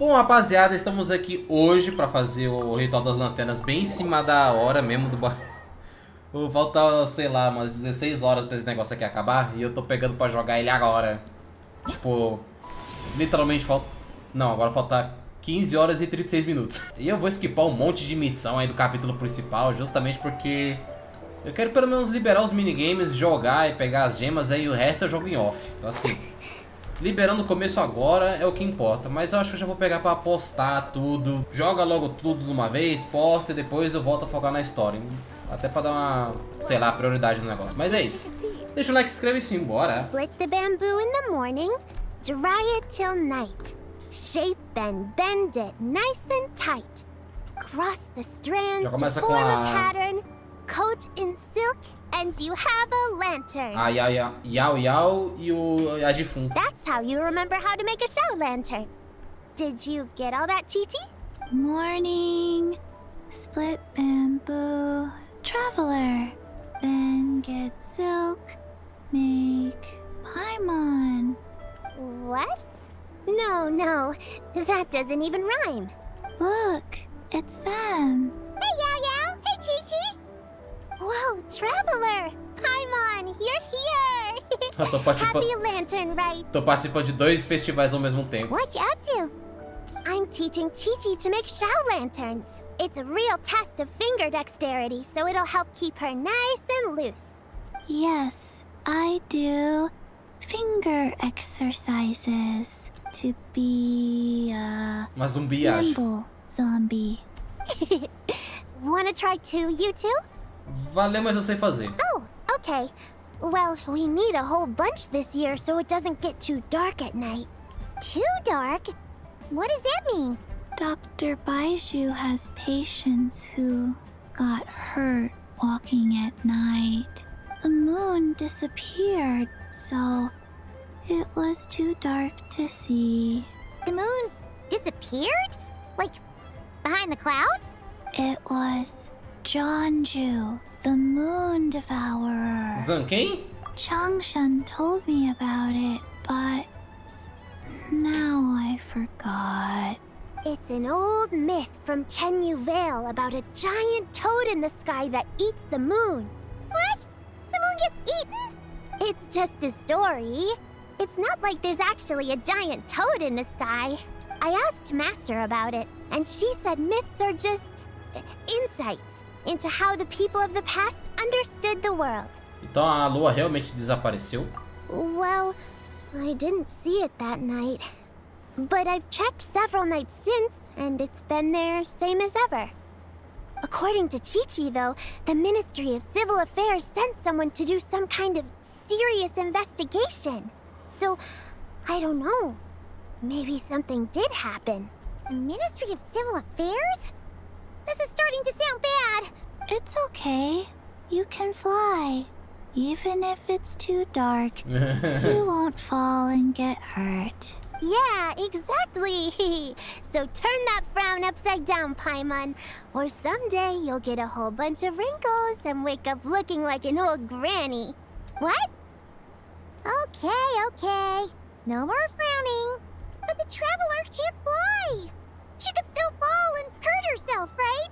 Bom, rapaziada, estamos aqui hoje pra fazer o Ritual das Lanternas bem em cima da hora mesmo do Falta, sei lá, umas 16 horas pra esse negócio aqui acabar e eu tô pegando pra jogar ele agora. Tipo, literalmente falta... Não, agora falta 15 horas e 36 minutos. E eu vou skipar um monte de missão aí do capítulo principal, justamente porque eu quero pelo menos liberar os minigames, jogar e pegar as gemas, aí o resto eu jogo em off. Então assim... Liberando o começo agora é o que importa, mas eu acho que eu já vou pegar pra postar tudo. Joga logo tudo de uma vez, posta e depois eu volto a focar na história. Até pra dar uma, sei lá, prioridade no negócio. Mas é isso. Deixa o like, se inscreve sim, bora. Split the bamboo in the morning, dry it till night. Shape and bend it nice and tight. Cross the strands to form a pattern. Coat in silk and you have a lantern. A Yao Yao e a defunta. That's how you remember how to make a show lantern. Did you get all that, Chi-Chi? Morning, split bamboo, traveler. Then get silk, make paimon. What? No, that doesn't even rhyme. Look, it's them. Hey, Yao Yao! Hey, Chi-Chi! Whoa, Traveler! Paimon, you're here! Happy Lantern Rites! Tô participando de dois festivais ao mesmo tempo. What you up to? I'm teaching Chi-Chi to make Shao lanterns. It's a real test of finger dexterity, so it'll help keep her nice and loose. Yes, I do finger exercises to be Uma zumbi, acho. nimble zombie. Wanna try too, you two? Valeu, mas eu sei fazer. Oh, okay. Well, we need a whole bunch this year so it doesn't get too dark at night. Too dark? What does that mean? Dr. Baiju has patients who got hurt walking at night. The moon disappeared, so it was too dark to see. The moon disappeared? Like, behind the clouds? It was Jeonju, the moon devourer. Zan, quem? Changshan told me about it, but now I forgot. It's an old myth from Chenyu Vale about a giant toad in the sky that eats the moon. What? The moon gets eaten? It's just a story. It's not like there's actually a giant toad in the sky. I asked Master about it, and she said myths are just insights into how the people of the past understood the world. Então a lua realmente desapareceu? Well, I didn't see it that night. But I've checked several nights since, and it's been there same as ever. According to Chi-Chi, though, the Ministry of Civil Affairs sent someone to do some kind of serious investigation. So, I don't know. Maybe something did happen. The Ministry of Civil Affairs? This is starting to sound bad. It's okay. You can fly. Even if it's too dark, you won't fall and get hurt. Yeah, exactly. So turn that frown upside down, Paimon. Or someday you'll get a whole bunch of wrinkles and wake up looking like an old granny. What? Okay. No more frowning. But the Traveler can't fly. She could still fall and hurt herself, right?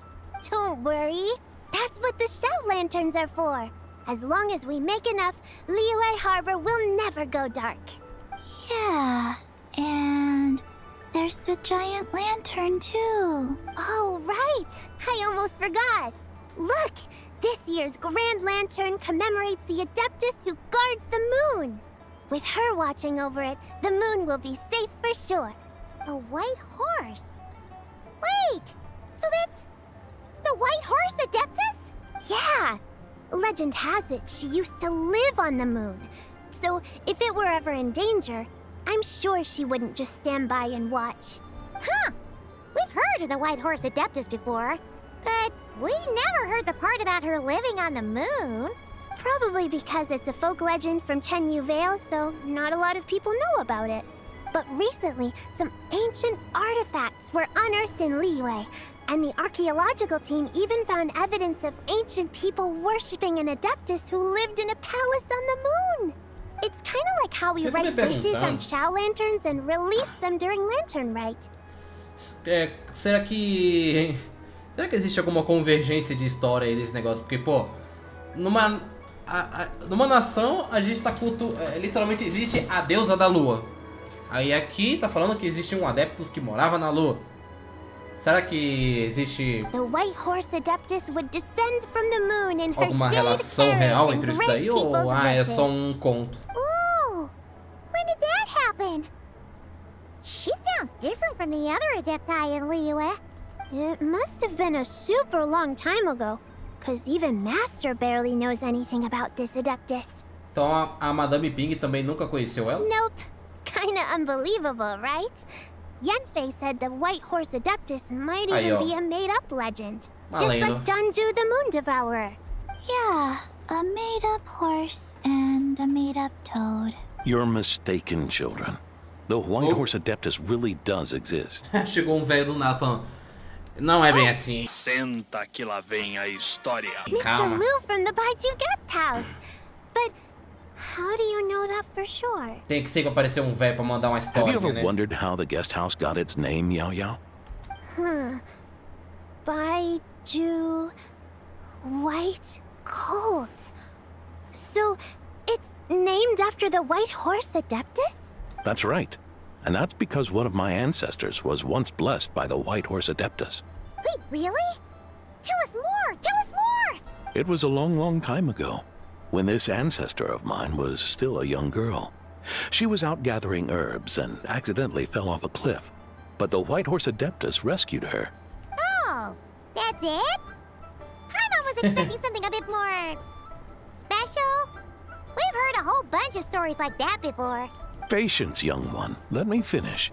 Don't worry. That's what the Shao lanterns are for. As long as we make enough, Liyue Harbor will never go dark. Yeah, and there's the giant lantern too. Oh, right. I almost forgot. Look, this year's Grand Lantern commemorates the Adeptus who guards the moon. With her watching over it, the moon will be safe for sure. A white horse? Wait, so that's the White Horse Adeptus? Yeah. Legend has it she used to live on the moon. So if it were ever in danger, I'm sure she wouldn't just stand by and watch. Huh. We've heard of the White Horse Adeptus before, but we never heard the part about her living on the moon. Probably because it's a folk legend from Chenyu Vale, so not a lot of people know about it. But recently, some ancient artifacts were unearthed in Liyue, and the archaeological team even found evidence of ancient people worshipping an Adeptus who lived in a palace on the moon. It's kind of like how we write wishes on Shao lanterns and release them during Lantern Rite. Será que existe alguma convergência de história aí desse negócio? Porque, pô, numa nação a gente tá literalmente existe a deusa da lua. Aí aqui tá falando que existe um adeptus que morava na lua. Será que existe alguma relação real entre isso daí? Ou é só um conto? When did that happen? She sounds different from the other Adepti in Liyue. It must have been a super long time ago, cause even Master barely knows anything about this Adeptus. Então a Madame Ping também nunca conheceu ela? Nope. Kinda unbelievable, right? Yanfei said the White Horse Adeptus might even be a made-up legend. Just like Danju the Moon Devourer. Yeah, a made-up horse and a made-up toad. You're mistaken, children. The White Horse Adeptus really does exist. Chegou velho do nada falando, não é bem assim. Senta que lá vem a história. Mr. Liu from the Baiju Guest House. But how do you know that for sure? Tem que sempre aparecer velho pra mandar uma história, Have you ever wondered how the guest house got its name, Yao Yao? Baiju White Colt. So it's named after the White Horse Adeptus? That's right. And that's because one of my ancestors was once blessed by the White Horse Adeptus. Wait, really? Tell us more! Tell us more! It was a long, long time ago, when this ancestor of mine was still a young girl. She was out gathering herbs and accidentally fell off a cliff, but the White Horse Adeptus rescued her. Oh, that's it? Paimon was expecting something a bit more special. We've heard a whole bunch of stories like that before. Patience, young one. Let me finish.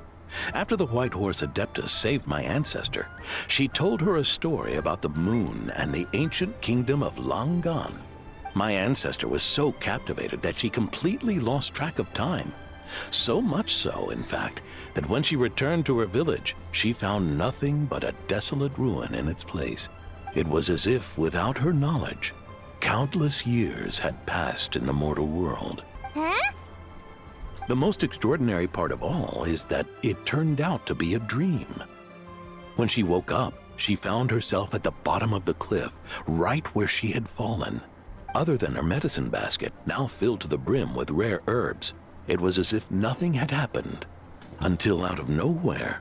After the White Horse Adeptus saved my ancestor, she told her a story about the moon and the ancient kingdom of Langan. My ancestor was so captivated that she completely lost track of time. So much so, in fact, that when she returned to her village, she found nothing but a desolate ruin in its place. It was as if, without her knowledge, countless years had passed in the mortal world. Huh? The most extraordinary part of all is that it turned out to be a dream. When she woke up, she found herself at the bottom of the cliff, right where she had fallen. Other than her medicine basket, now filled to the brim with rare herbs, it was as if nothing had happened. Until out of nowhere,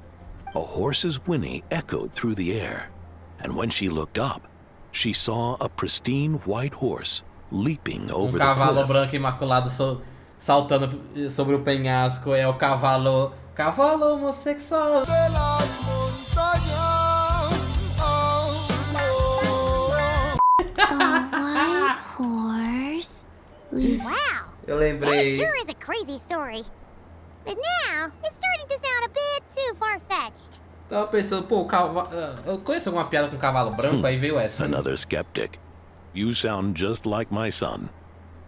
a horse's whinny echoed through the air. And when she looked up, she saw a pristine white horse leaping over the cliff. Cavalo branco imaculado saltando sobre o penhasco. É o cavalo homossexual. A white horse. Wow. Eu lembrei. That sure is a crazy story. But now, it's starting to sound a bit too far-fetched. Tava pensando, pô, eu conheço alguma piada com cavalo branco, aí veio essa. Another skeptic. You sound just like my son.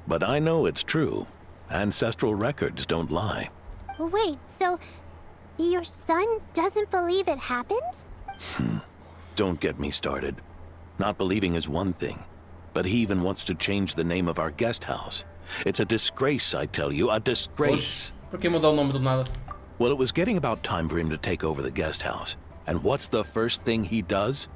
But I know it's true. Ancestral records don't lie. Wait, so your son doesn't believe it happened? Don't get me started. Not believing is one thing, but he even wants to change the name of our guest house. It's a disgrace, I tell you, a disgrace. Oxe, por que mudar o nome do nada? Well, it was getting about time for him to take over the guest house. And what's the first thing he does?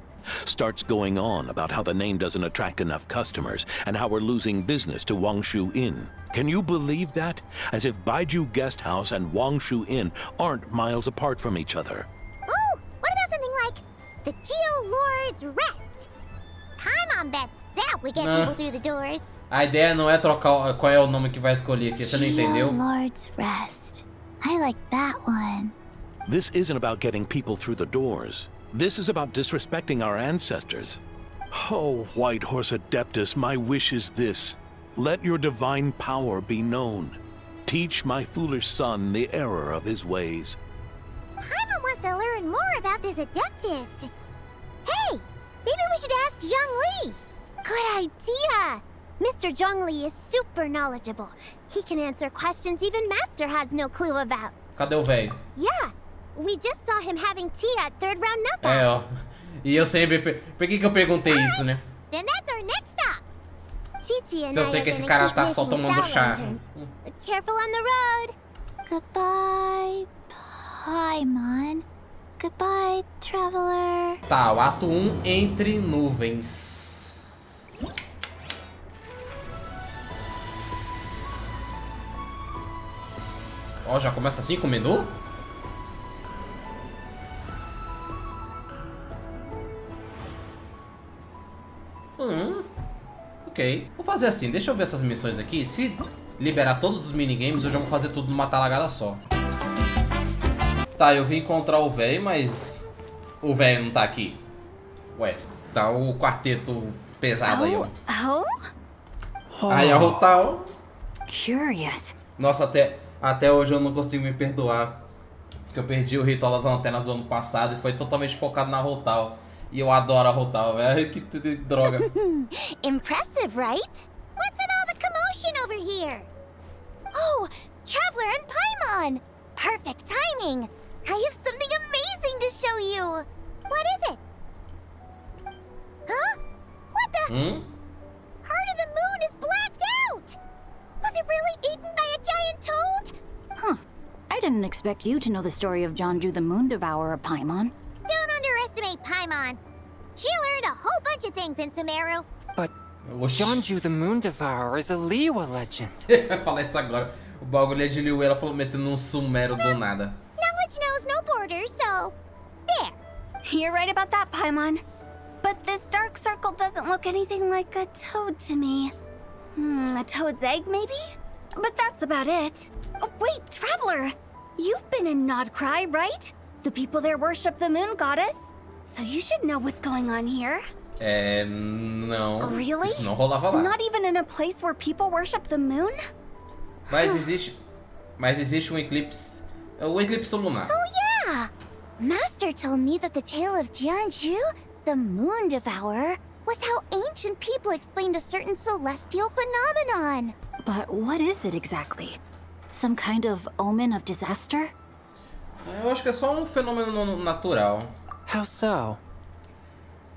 Starts going on about how the name doesn't attract enough customers and how we're losing business to Wangshu Inn. Can you believe that? As if Baiju Guest House and Wangshu Inn aren't miles apart from each other. Oh, what about something like the Geo Lord's Rest? Paimon bets that we get people through the doors. A ideia não é trocar qual é o nome que vai escolher, filha. Você não entendeu? Lord's Rest. I like that one. This isn't about getting people through the doors. This is about disrespecting our ancestors. Oh, White Horse Adeptus, my wish is this. Let your divine power be known. Teach my foolish son the error of his ways. Paimon wants to learn more about this Adeptus. Hey, maybe we should ask Zhongli. Good idea. Mr. Zhongli is super knowledgeable. He can answer questions even Master has no clue about. Cadê o velho? Yeah, we just saw him having tea at third round knockout. É, ó. E eu sempre... Por que eu perguntei isso, né? Then that's our next stop. Chichi and Se eu sei que esse cara tá só tomando chá. Careful on the road. Goodbye, Paimon. Goodbye, traveler. Tá, o ato 1, entre nuvens. Ó, já começa assim com o menu? Ok. Vou fazer assim, deixa eu ver essas missões aqui. Se liberar todos os minigames, eu já vou fazer tudo numa talagada só. Tá, eu vim encontrar o velho, mas o velho não tá aqui. Ué, tá o quarteto pesado aí, ó. Aí é o tal. Curious. Nossa, até hoje eu não consigo me perdoar. Porque eu perdi o Ritual das Lanternas do ano passado e foi totalmente focado na Rotal. E eu adoro a Rotal, velho. Que droga. Impressive, right? What's with all the commotion over here? Oh, Traveler and Paimon! Perfect timing! I have something amazing to show you! What is it? Huh? What the? Part of the moon is blacked out! Was it really eaten by a giant toad? Huh. I didn't expect you to know the story of Jonju the Moon Devourer, Paimon. Don't underestimate Paimon. She learned a whole bunch of things in Sumeru. But Jonju the Moon Devourer is a Liyue legend. Eu ia falar isso agora. O bagulho é de Liyue, ela falou metendo um sumero do nada. Knowledge knows no borders, so... there. You're right about that, Paimon. But this dark circle doesn't look anything like a toad to me. A toad's egg, maybe? But that's about it. Oh, wait, Traveler! You've been in Nodcry, right? The people there worship the moon goddess. So you should know what's going on here. Não. Really? Isso não rolava lá. Not even in a place where people worship the moon? Mas existe um eclipse. O eclipse lunar. Oh yeah! Master told me that the tale of Jianzhu, the moon devourer, was how ancient people explained a certain celestial phenomenon. But what is it exactly? Some kind of omen of disaster? Eu acho que é só um fenômeno natural. How so?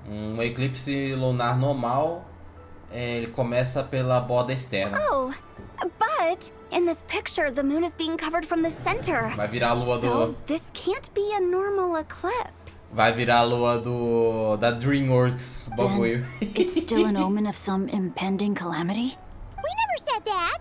Um eclipse lunar normal, ele começa pela borda externa. Oh, but in this picture, the moon is being covered from the center. Vai virar a lua So this can't be a normal eclipse. Vai virar a lua da DreamWorks, o bagulho. Then it's still an omen of some impending calamity? We never said that!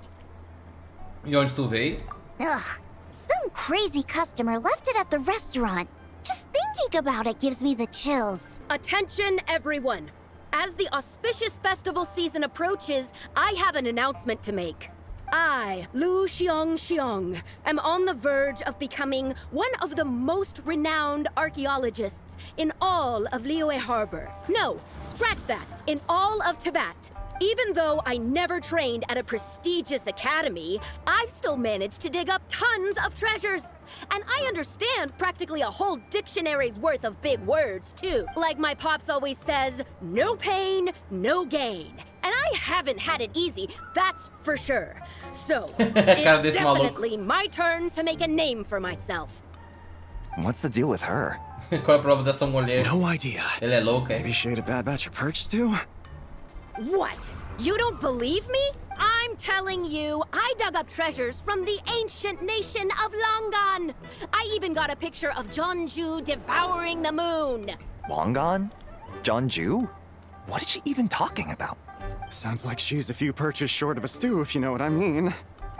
De onde tu veio? Ugh, some crazy customer left it at the restaurant. Just thinking about it gives me the chills. Attention, everyone! As the auspicious festival season approaches, I have an announcement to make. I, Lu Xiong, am on the verge of becoming one of the most renowned archaeologists in all of Liyue Harbor. No, scratch that, in all of Tibet. Even though I never trained at a prestigious academy, I've still managed to dig up tons of treasures. And I understand practically a whole dictionary's worth of big words, too. Like my pops always says, no pain, no gain. And I haven't had it easy, that's for sure. So, it's definitely my turn to make a name for myself. What's the deal with her? Qual é a prova dessa mulher? No idea. Ela é louca, é? Maybe she ate a bad batch of perch too? What? You don't believe me? I'm telling you, I dug up treasures from the ancient nation of Longan. I even got a picture of Jonju devouring the moon. Longan? Jonju? What is she even talking about? Sounds like she's a few perches short of a stew, if you know what I mean.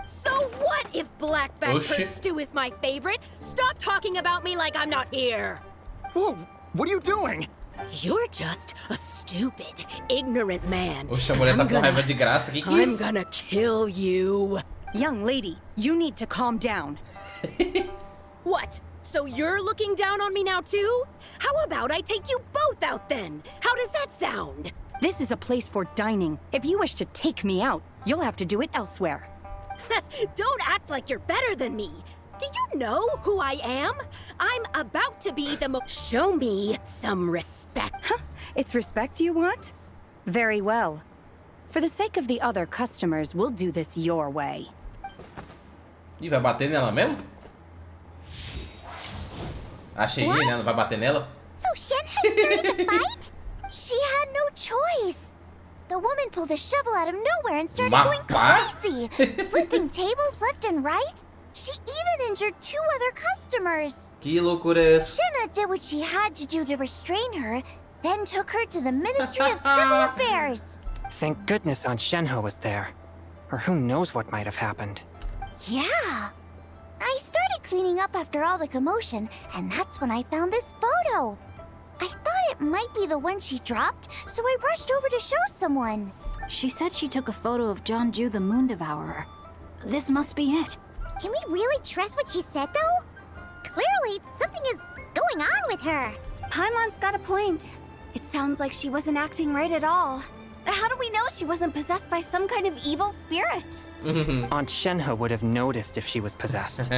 So what if blackback perch stew is my favorite? Stop talking about me like I'm not here. Whoa, what are you doing? You're just a stupid, ignorant man. Oxe, a mulher tá com raiva de graça. Que é I'm isso? gonna kill you. Young lady, you need to calm down. What? So you're looking down on me now too? How about I take you both out then? How does that sound? This is a place for dining. If you wish to take me out, you'll have to do it elsewhere. Don't act like you're better than me. Do you know who I am? I'm about to be the Show me some respect. Huh? It's respect you want? Very well. For the sake of the other customers, we'll do this your way. Ih, vai bater nela mesmo? Achei, né? Ela vai bater nela? So Shen has started the fight? She had no choice. The woman pulled a shovel out of nowhere and started going crazy, flipping tables left and right. She even injured 2 other customers. Que loucura é essa? Shenhe did what she had to do to restrain her, then took her to the Ministry of Civil Affairs. Thank goodness Aunt Shenhe was there. Or who knows what might have happened. Yeah. I started cleaning up after all the commotion, and that's when I found this photo. I thought it might be the one she dropped, so I rushed over to show someone. She said she took a photo of Jeonju the Moon Devourer. This must be it. Can we really trust what she said, though? Clearly, something is going on with her. Paimon's got a point. It sounds like she wasn't acting right at all. How do we know she wasn't possessed by some kind of evil spirit? Aunt Shenhe would have noticed if she was possessed.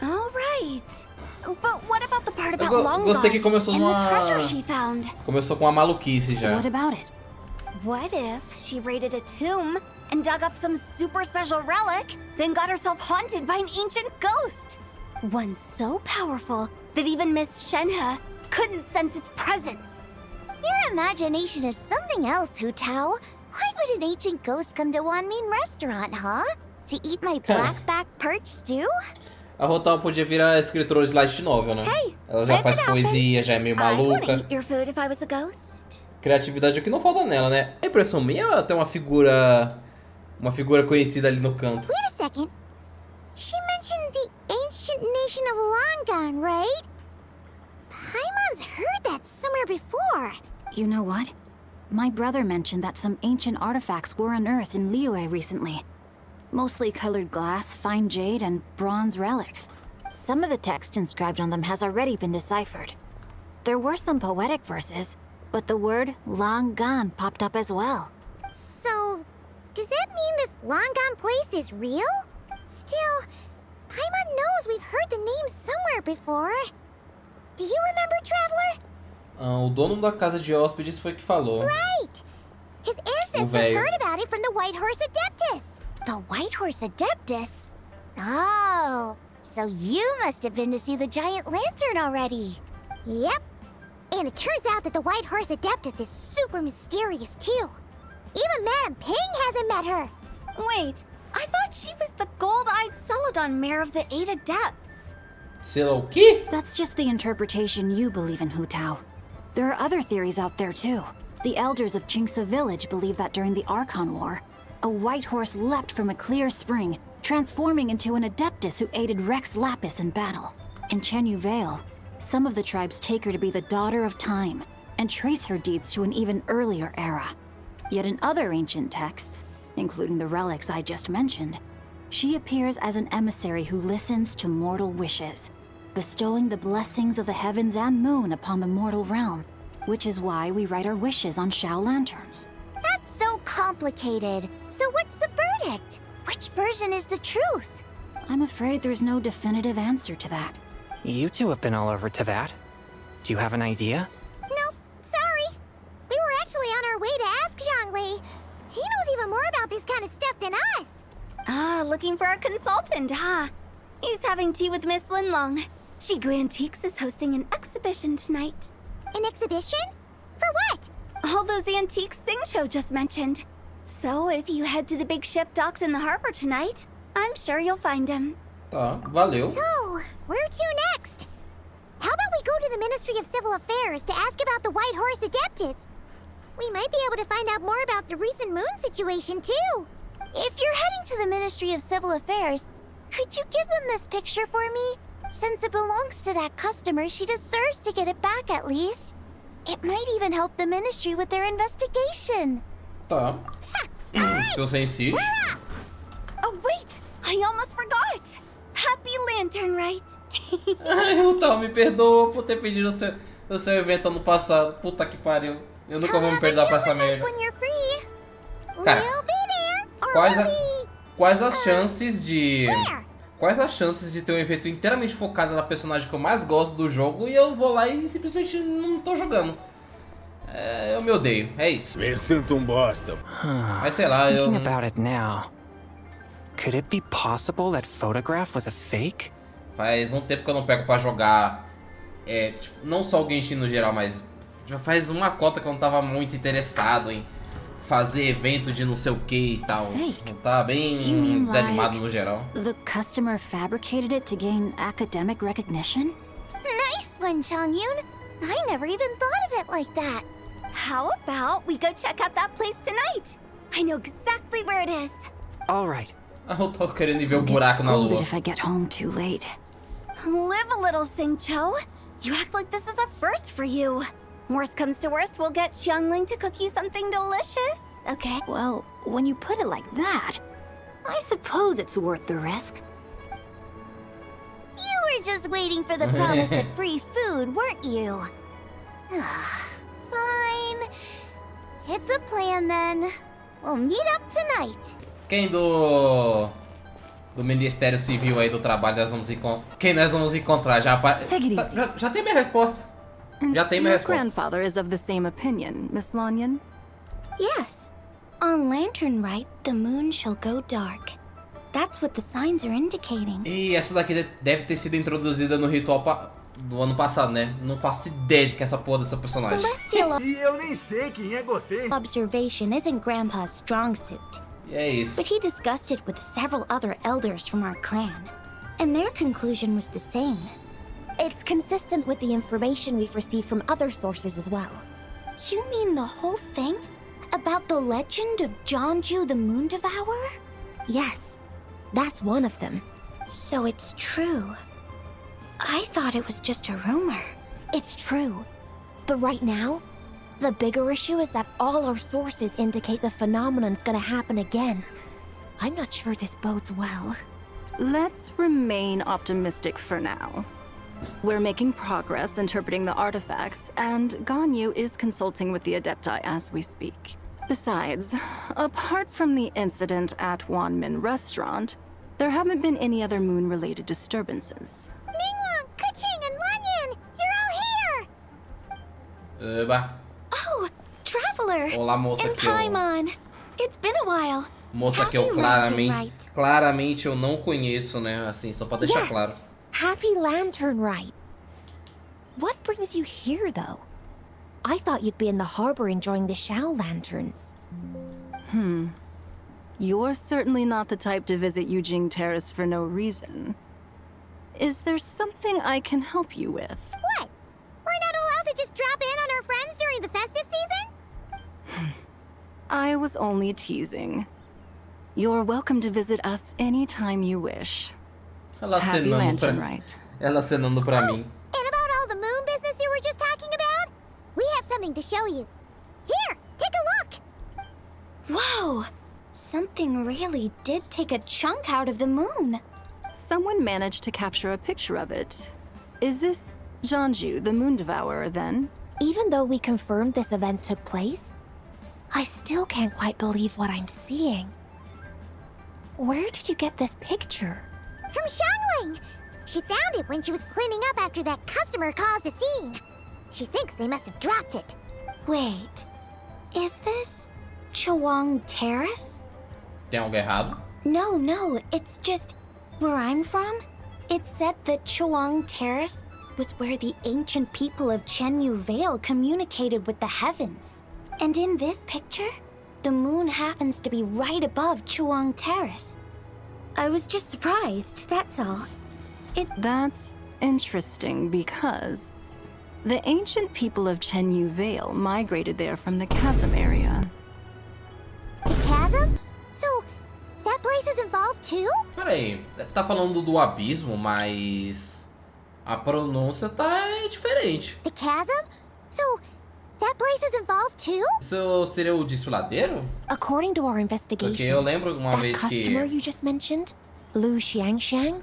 All right. But what about the part about Gostei que começou and the treasure she found? Começou com uma maluquice já. What about it? What if she raided a tomb and dug up some super special relic, then got herself haunted by an ancient ghost? One so powerful that even Miss Shenhe couldn't sense its presence. Your imagination is something else, Hu Tao. Why would an ancient ghost come to Wanmin restaurant, huh? To eat my blackback perch stew? A Rotal podia virar escritora de light novel, né? Hey, ela já faz poesia, já é meio I'd wanna maluca. eat your food if I was a ghost. Criatividade é o que não falta nela, né? A impressão minha é até uma figura conhecida ali no canto. Wait a second. She mentioned the ancient nation of Longan, right? Paimon's heard that somewhere before. You know what? My brother mentioned that some ancient artifacts were unearthed in Liyue recently. Mostly colored glass, fine jade, and bronze relics. Some of the text inscribed on them has already been deciphered. There were some poetic verses, but the word Longan popped up as well. So, does that mean this Longan place is real? Still, Paimon knows we've heard the name somewhere before. Do you remember, Traveler? O dono da casa de hóspedes foi que falou. Right! His ancestor heard about it from the White Horse Adeptus. The White Horse Adeptus? Oh, so you must have been to see the giant lantern already. Yep. And it turns out that the White Horse Adeptus is super mysterious, too. Even Madame Ping hasn't met her. Wait, I thought she was the gold-eyed Celadon mare of the 8 Adepts. Sei lá o quê? That's just the interpretation you believe in, Hu Tao. There are other theories out there, too. The elders of Qingce village believe that during the Archon War, a white horse leapt from a clear spring, transforming into an Adeptus who aided Rex Lapis in battle. In Chenyu Vale, some of the tribes take her to be the daughter of time, and trace her deeds to an even earlier era. Yet in other ancient texts, including the relics I just mentioned, she appears as an emissary who listens to mortal wishes, bestowing the blessings of the heavens and moon upon the mortal realm, which is why we write our wishes on Shao lanterns. That's so complicated. So what's the verdict? Which version is the truth? I'm afraid there's no definitive answer to that. You two have been all over Teyvat. Do you have an idea? Nope, sorry. We were actually on our way to ask Zhongli. He knows even more about this kind of stuff than us. Ah, looking for a consultant, huh? He's having tea with Miss Linlong. Shigu Antiques is hosting an exhibition tonight. An exhibition? For what? All those antiques Sing-Cho just mentioned. So if you head to the big ship docked in the harbor tonight, I'm sure you'll find him. Tá, valeu. So, where to next? How about we go to the Ministry of Civil Affairs to ask about the White Horse Adeptus? We might be able to find out more about the recent moon situation, too. If you're heading to the Ministry of Civil Affairs, could you give them this picture for me? Since it belongs to that customer, she deserves to get it back at least. It might even help the Ministry with their investigation. Tá. Se você insiste. Oh, wait! I almost forgot! Happy Lantern, right? Ai, Rotal, me perdoa por ter pedido o seu evento ano passado. Puta que pariu. Eu nunca vou me perdoar pra essa merda. Cara, quais as chances de... Quais as chances de ter um evento inteiramente focado na personagem que eu mais gosto do jogo e eu vou lá e simplesmente não tô jogando? Eu me odeio, é isso. Me sinto um bosta. Mas sei lá, eu... Thinking about it now. Could it be possible that photograph was a fake? Faz um tempo que eu não pego pra jogar, tipo, não só o Genshin no geral, mas já faz uma cota que eu não tava muito interessado em fazer evento de não sei o que e tal. Fake? Tá bem desanimado no geral. The customer fabricated it to gain academic recognition? Nice one, Chongyun. I never even thought of it like that. How about we go check out that place tonight? I know exactly where it is. All right. Eu tô querendo ver o I'll get buraco na scolded lua. if I get home too late. Live a little, Sing-Cho. You act like this is a first for you. Worst comes to worst, we'll get Xiangling to cook you something delicious, okay? Well, when you put it like that, I suppose it's worth the risk. You were just waiting for the promise of free food, weren't you? Fine. It's a plan then. We'll meet up tonight. Quem do Ministério Civil aí do Trabalho nós vamos quem nós vamos encontrar? Já tem minha resposta. Já tem minha Your resposta. grandfather is of the same opinion, Miss Lanyan. Yes. On Lantern Rite, the moon shall go dark. That's what the signs are indicating. E essa daqui deve ter sido introduzida no ritual do ano passado, né? Não faço ideia de que essa porra dessa personagem. Celestial E eu nem sei quem é Gotê. observation isn't Grandpa's strong suit. E é isso. But he discussed it with several other elders from our clan, and their conclusion was the same. It's consistent with the information we've received from other sources as well. You mean the whole thing? About the legend of Jeonju the Moon Devourer? Yes, that's one of them. So it's true. I thought it was just a rumor. It's true. But right now, the bigger issue is that all our sources indicate the phenomenon's gonna happen again. I'm not sure this bodes well. Let's remain optimistic for now. We're making progress interpreting the artifacts, and Ganyu is consulting with the Adepti as we speak. Besides, apart from the incident at Wanmin Restaurant, there haven't been any other moon-related disturbances. Ningguang, Kuching, and Wanyan, you're all here! Eba. Oh, Traveler! Olá, moça and que eu... Paimon. It's been a while. Moça que eu Happy Lantern Rite. claramente eu não conheço, né? Assim, só pra deixar Yes. claro. Happy Lantern Rite. What brings you here, though? I thought you'd be in the harbor enjoying the Shao Lanterns. You're certainly not the type to visit Yujing Terrace for no reason. Is there something I can help you with? What? We're not allowed to just drop in on our friends during the festive season? I was only teasing. You're welcome to visit us anytime you wish. Ela Happy acenando Lantern pra... Rite. Ela acenando pra mim. And about all the moon business you were just talking about? We have something to show you. Here, take a look! Whoa! Something really did take a chunk out of the moon. Someone managed to capture a picture of it. Is this Jeonju, the Moon Devourer, then? Even though we confirmed this event took place, I still can't quite believe what I'm seeing. Where did you get this picture? From Xiangling! She found it when she was cleaning up after that customer caused a scene. She thinks they must have dropped it. Wait, is this Chuang Terrace? Tem algo errado? No, it's just where I'm from. It said that Chuang Terrace was where the ancient people of Chenyu Vale communicated with the heavens. And in this picture, the moon happens to be right above Chuang Terrace. I was just surprised, that's all. That's interesting because the ancient people of Chenyu Vale migrated there from the chasm area. The chasm? So, that place is involved too? Peraí, tá falando do abismo, mas a pronúncia tá diferente. The chasm? So, that place is involved too? Isso seria o desfiladeiro? According to our investigation, Porque eu lembro uma that vez customer que... you just mentioned, Lu Xiangxiang,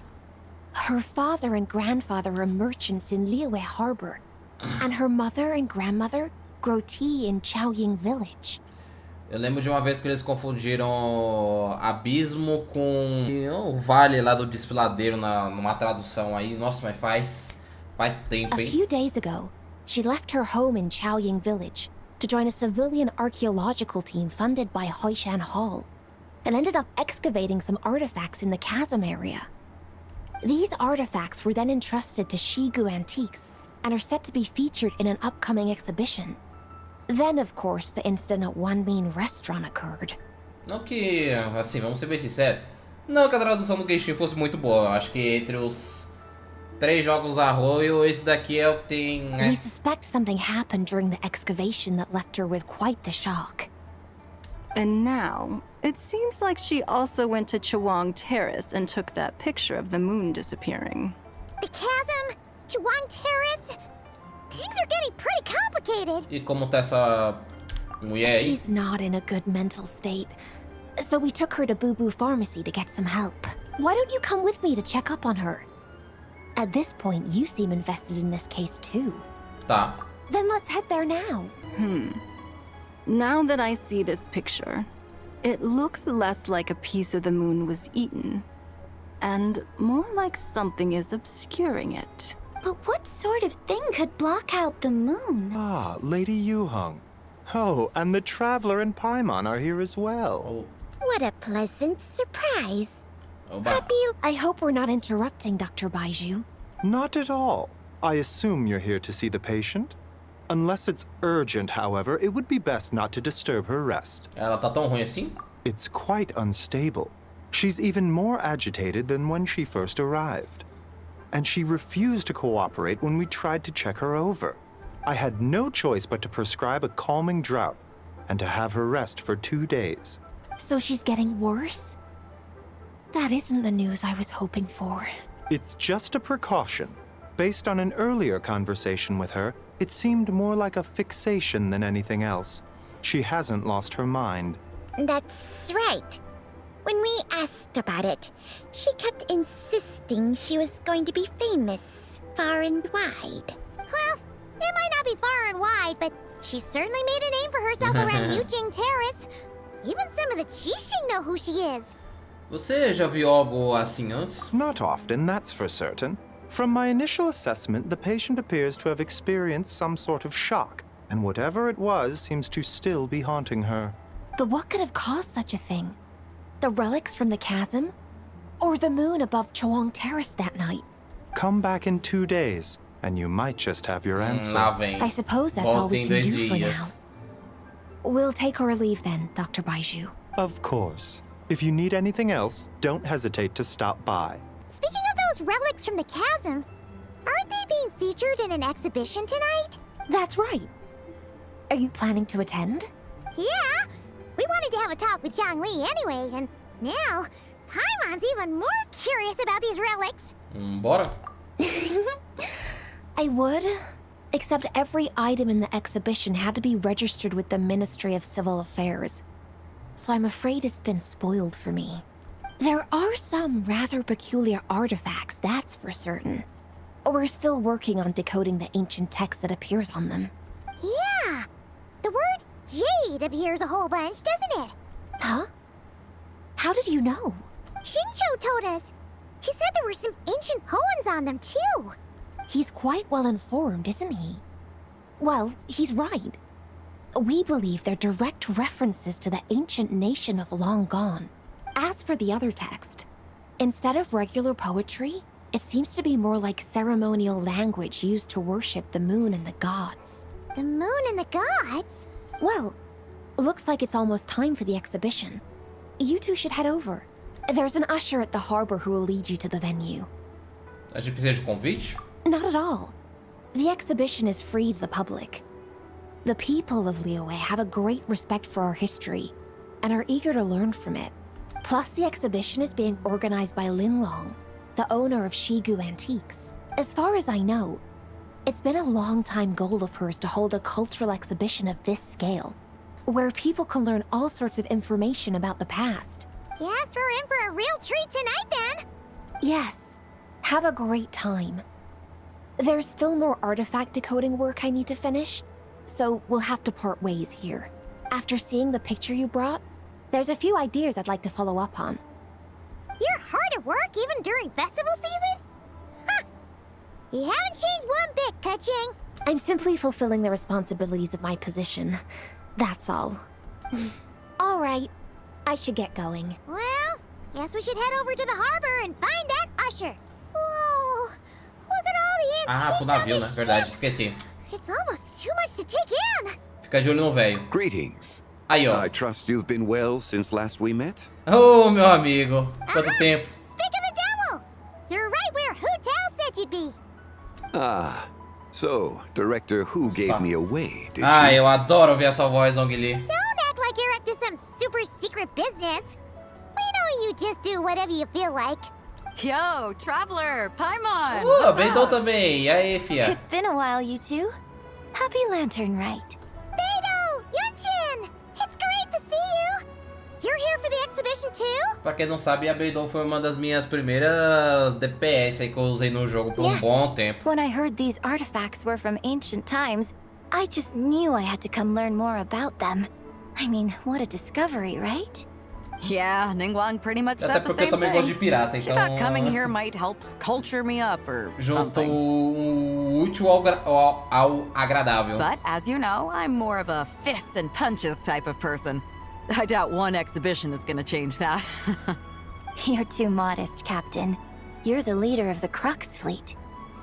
her father and grandfather are merchants in Liyue Harbor, and her mother and grandmother grow tea in Chaoying Village. Eu lembro de uma vez que eles confundiram abismo com o vale lá do desfiladeiro numa tradução aí. Nossa, mas faz tempo, A hein? few days ago, she left her home in Chaoying Village to join a civilian archaeological team funded by Hoishan Hall, and ended up excavating some artifacts in the chasm area. These artifacts were then entrusted to Shigu Antiques and are set to be featured in an upcoming exhibition. Then, of course, the incident at One Mean Restaurant occurred. Não que, assim, vamos ser bem sinceros. Não que a tradução do Genshin fosse muito boa. Eu acho que entre os 3 jogos da Royal, esse daqui é o que tem... We suspect something happened during the excavation that left her with quite the shock. And now, it seems like she also went to Chawang Terrace and took that picture of the moon disappearing. The chasm? Chawang Terrace? Things are getting pretty complicated. E como tá essa mulher aí? She's not in a good mental state, so we took her to Boo Boo Pharmacy to get some help. Why don't you come with me to check up on her? At this point, you seem invested in this case too. Tá. Then let's head there now. Now that I see this picture, it looks less like a piece of the moon was eaten, and more like something is obscuring it. But what sort of thing could block out the moon? Ah, Lady Yu-hung. Oh, and the Traveler and Paimon are here as well. Oh. What a pleasant surprise. Oba. I hope we're not interrupting Dr. Baiju. Not at all. I assume you're here to see the patient? Unless it's urgent, however, it would be best not to disturb her rest. Ela tá tão ruim assim? It's quite unstable. She's even more agitated than when she first arrived. And she refused to cooperate when we tried to check her over. I had no choice but to prescribe a calming draught and to have her rest for 2 days. So she's getting worse? That isn't the news I was hoping for. It's just a precaution. Based on an earlier conversation with her, it seemed more like a fixation than anything else. She hasn't lost her mind. That's right. When we asked about it, she kept insisting she was going to be famous, far and wide. Well, it might not be far and wide, but she certainly made a name for herself around Yujing Terrace. Even some of the Qixing know who she is. Você já viu algo assim antes? Not often, that's for certain. From my initial assessment, the patient appears to have experienced some sort of shock, and whatever it was seems to still be haunting her. But what could have caused such a thing? The relics from the chasm? Or the moon above Chawang Terrace that night? Come back in 2 days, and you might just have your answer. I suppose that's all we can do for now. We'll take our leave then, Dr. Baiju. Of course. If you need anything else, don't hesitate to stop by. Speaking of those relics from the chasm, aren't they being featured in an exhibition tonight? That's right. Are you planning to attend? Yeah. We wanted to have a talk with Zhang Li anyway, and now Paimon's even more curious about these relics. Bora. I would, except every item in the exhibition had to be registered with the Ministry of Civil Affairs. So I'm afraid it's been spoiled for me. There are some rather peculiar artifacts, that's for certain. We're still working on decoding the ancient text that appears on them. Yeah. The word jade appears a whole bunch, doesn't it? Huh? How did you know? Shincho told us. He said there were some ancient poems on them, too. He's quite well informed, isn't he? Well, he's right. We believe they're direct references to the ancient nation of long gone. As for the other text, instead of regular poetry, it seems to be more like ceremonial language used to worship the moon and the gods. The moon and the gods? Well, looks like it's almost time for the exhibition. You two should head over. There's an usher at the harbor who will lead you to the venue. A gente precisa de convite? Not at all. The exhibition is free to the public. The people of Liyue have a great respect for our history and are eager to learn from it. Plus, the exhibition is being organized by Linlong, the owner of Shigu Antiques. As far as I know, it's been a long-time goal of hers to hold a cultural exhibition of this scale, where people can learn all sorts of information about the past. Guess we're in for a real treat tonight, then. Yes. Have a great time. There's still more artifact decoding work I need to finish, so we'll have to part ways here. After seeing the picture you brought, there's a few ideas I'd like to follow up on. You're hard at work even during festival season? Huh. You haven't changed one bit, Keqing. I'm simply fulfilling the responsibilities of my position. That's all. All right. I should get going. Well, guess we should head over to the harbor and find that usher. Whoa! Look at all the antiques pro navio, on né? this Verdade, ship. esqueci. It's almost too much to take in. Fica de olho no velho. Greetings. Aí, ó. I trust you've been well since last we met? Oh, meu amigo. Quanto tempo. Speak of the devil! You're right where Hu Tao said you'd be. Ah, so Director Hu gave me away, did Ah, she? eu adoro ouvir essa voz, Ong Lee. Don't act like you're up to some super secret business. We know you just do whatever you feel like. Yo, Traveler, Paimon! Beitou também. E aí, fia? It's been a while, you two. Happy Lantern Rite. Beidou! Yunchin! It's great to see you! You're here for the exhibition too? Pra quem não sabe, a Beidou foi uma das minhas primeiras DPS aí que eu usei no jogo por um bom tempo. When I heard these artifacts were from ancient times, I just knew I had to come learn more about them. I mean, what a discovery, right? Yeah, Ningguang pretty much said the porque eu same também thing. gosto de pirata, She então... thought coming here might help culture me up or Juntou something. o útil ao agradável. But, as you know, I'm more of a fists and punches type of person. I doubt one exhibition is gonna change that. You're too modest, Captain. You're the leader of the Crux fleet.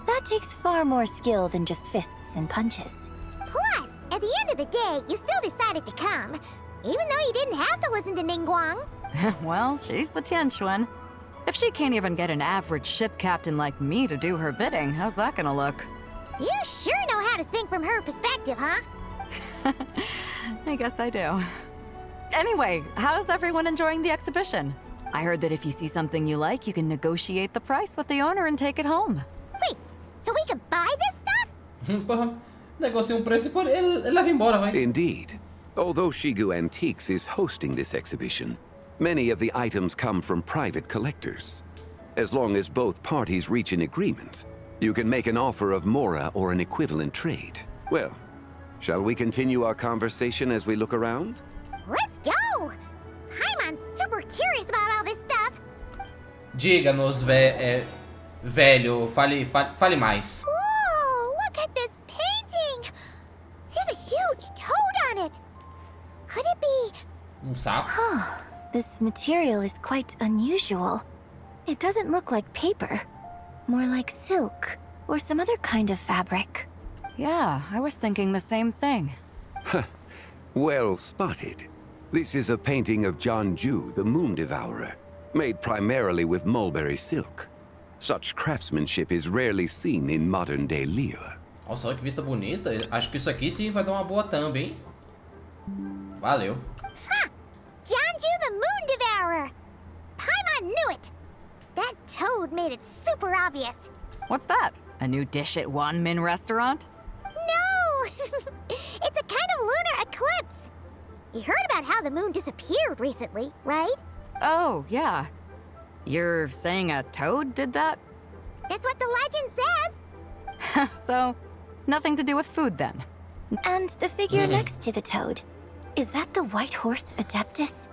That takes far more skill than just fists and punches. Plus, at the end of the day, you still decided to come, even though you didn't have to listen to Ningguang. Well, she's the Tianquan. If she can't even get an average ship captain like me to do her bidding, how's that gonna look? You sure know how to think from her perspective, huh? I guess I do. Anyway, how's everyone enjoying the exhibition? I heard that if you see something you like, you can negotiate the price with the owner and take it home. Wait, so we can buy this stuff? Porra, negocia preço e por ele leva embora, vai. Indeed. Although Shigu Antiques is hosting this exhibition, many of the items come from private collectors. As long as both parties reach an agreement, you can make an offer of mora or an equivalent trade. Well, shall we continue our conversation as we look around? Let's go! Paimon's super curious about all this stuff. Diga-nos, velho, fale mais. Whoa, look at this painting! There's a huge toad on it. Could it be... saco? Huh. This material is quite unusual. It doesn't look like paper. More like silk, or some other kind of fabric. Yeah, I was thinking the same thing. Well spotted. This is a painting of Jianju, the Moon Devourer, made primarily with mulberry silk. Such craftsmanship is rarely seen in modern-day Liyue. Nossa, olha que vista bonita. Acho que isso aqui sim vai dar uma boa thumb, hein? Valeu. Ha! Jianju the Moon Devourer! Paimon knew it! That toad made it super obvious. What's that? A new dish at Wanmin restaurant? No! It's a kind of lunar eclipse. You heard about how the moon disappeared recently, right? Oh, yeah. You're saying a toad did that? That's what the legend says. So, nothing to do with food then. And the figure next to the toad. Is that the White Horse Adeptus?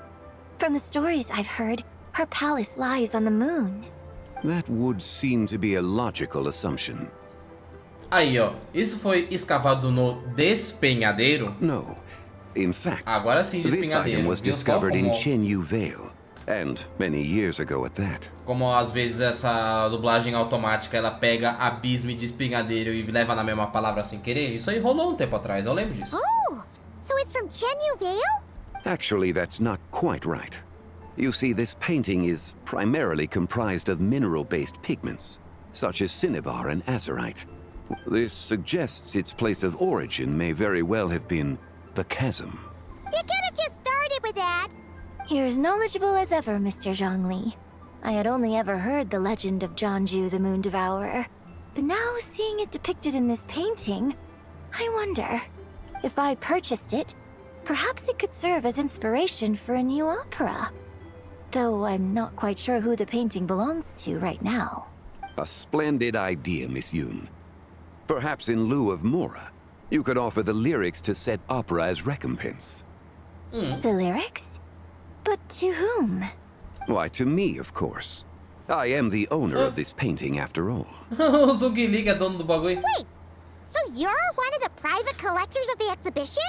From the stories I've heard, her palace lies on the moon. That would seem to be a logical assumption. Aí, ó. Isso foi escavado no despenhadeiro? No. In fact, agora sim, this item was discovered in como... Chenyu Vale, and many years ago at that. Como às vezes essa dublagem automática ela pega abismo e despenhadeiro e leva na mesma palavra sem querer. Isso aí rolou um tempo atrás, eu lembro disso. Oh, so it's from Chenyu Vale? Actually, that's not quite right. You see, this painting is primarily comprised of mineral-based pigments, such as cinnabar and azurite. This suggests its place of origin may very well have been the chasm. You could have just started with that. You're as knowledgeable as ever, Mr. Zhongli. I had only ever heard the legend of Jianju the Moon Devourer. But now, seeing it depicted in this painting, I wonder, if I purchased it, perhaps it could serve as inspiration for a new opera. Though I'm not quite sure who the painting belongs to right now. A splendid idea, Miss Yoon. Perhaps in lieu of mora, you could offer the lyrics to said opera as recompense. The lyrics? But to whom? Why, to me, of course. I am the owner of this painting, after all. O Zung Lee é dono do bagulho. Wait, so you're one of the private collectors of the exhibition?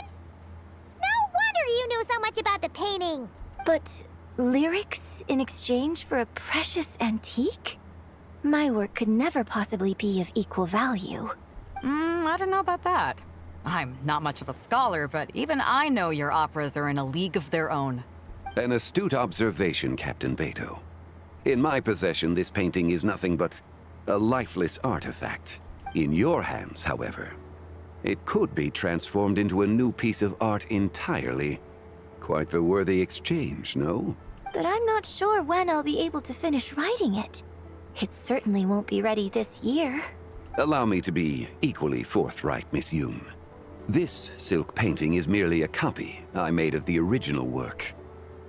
No wonder you knew so much about the painting. But lyrics in exchange for a precious antique? My work could never possibly be of equal value. I don't know about that. I'm not much of a scholar, but even I know your operas are in a league of their own. An astute observation, Captain Beto. In my possession, this painting is nothing but a lifeless artifact. In your hands, however, it could be transformed into a new piece of art entirely. Quite the worthy exchange, no? But I'm not sure when I'll be able to finish writing it. It certainly won't be ready this year. Allow me to be equally forthright, Miss Yoon. This silk painting is merely a copy I made of the original work.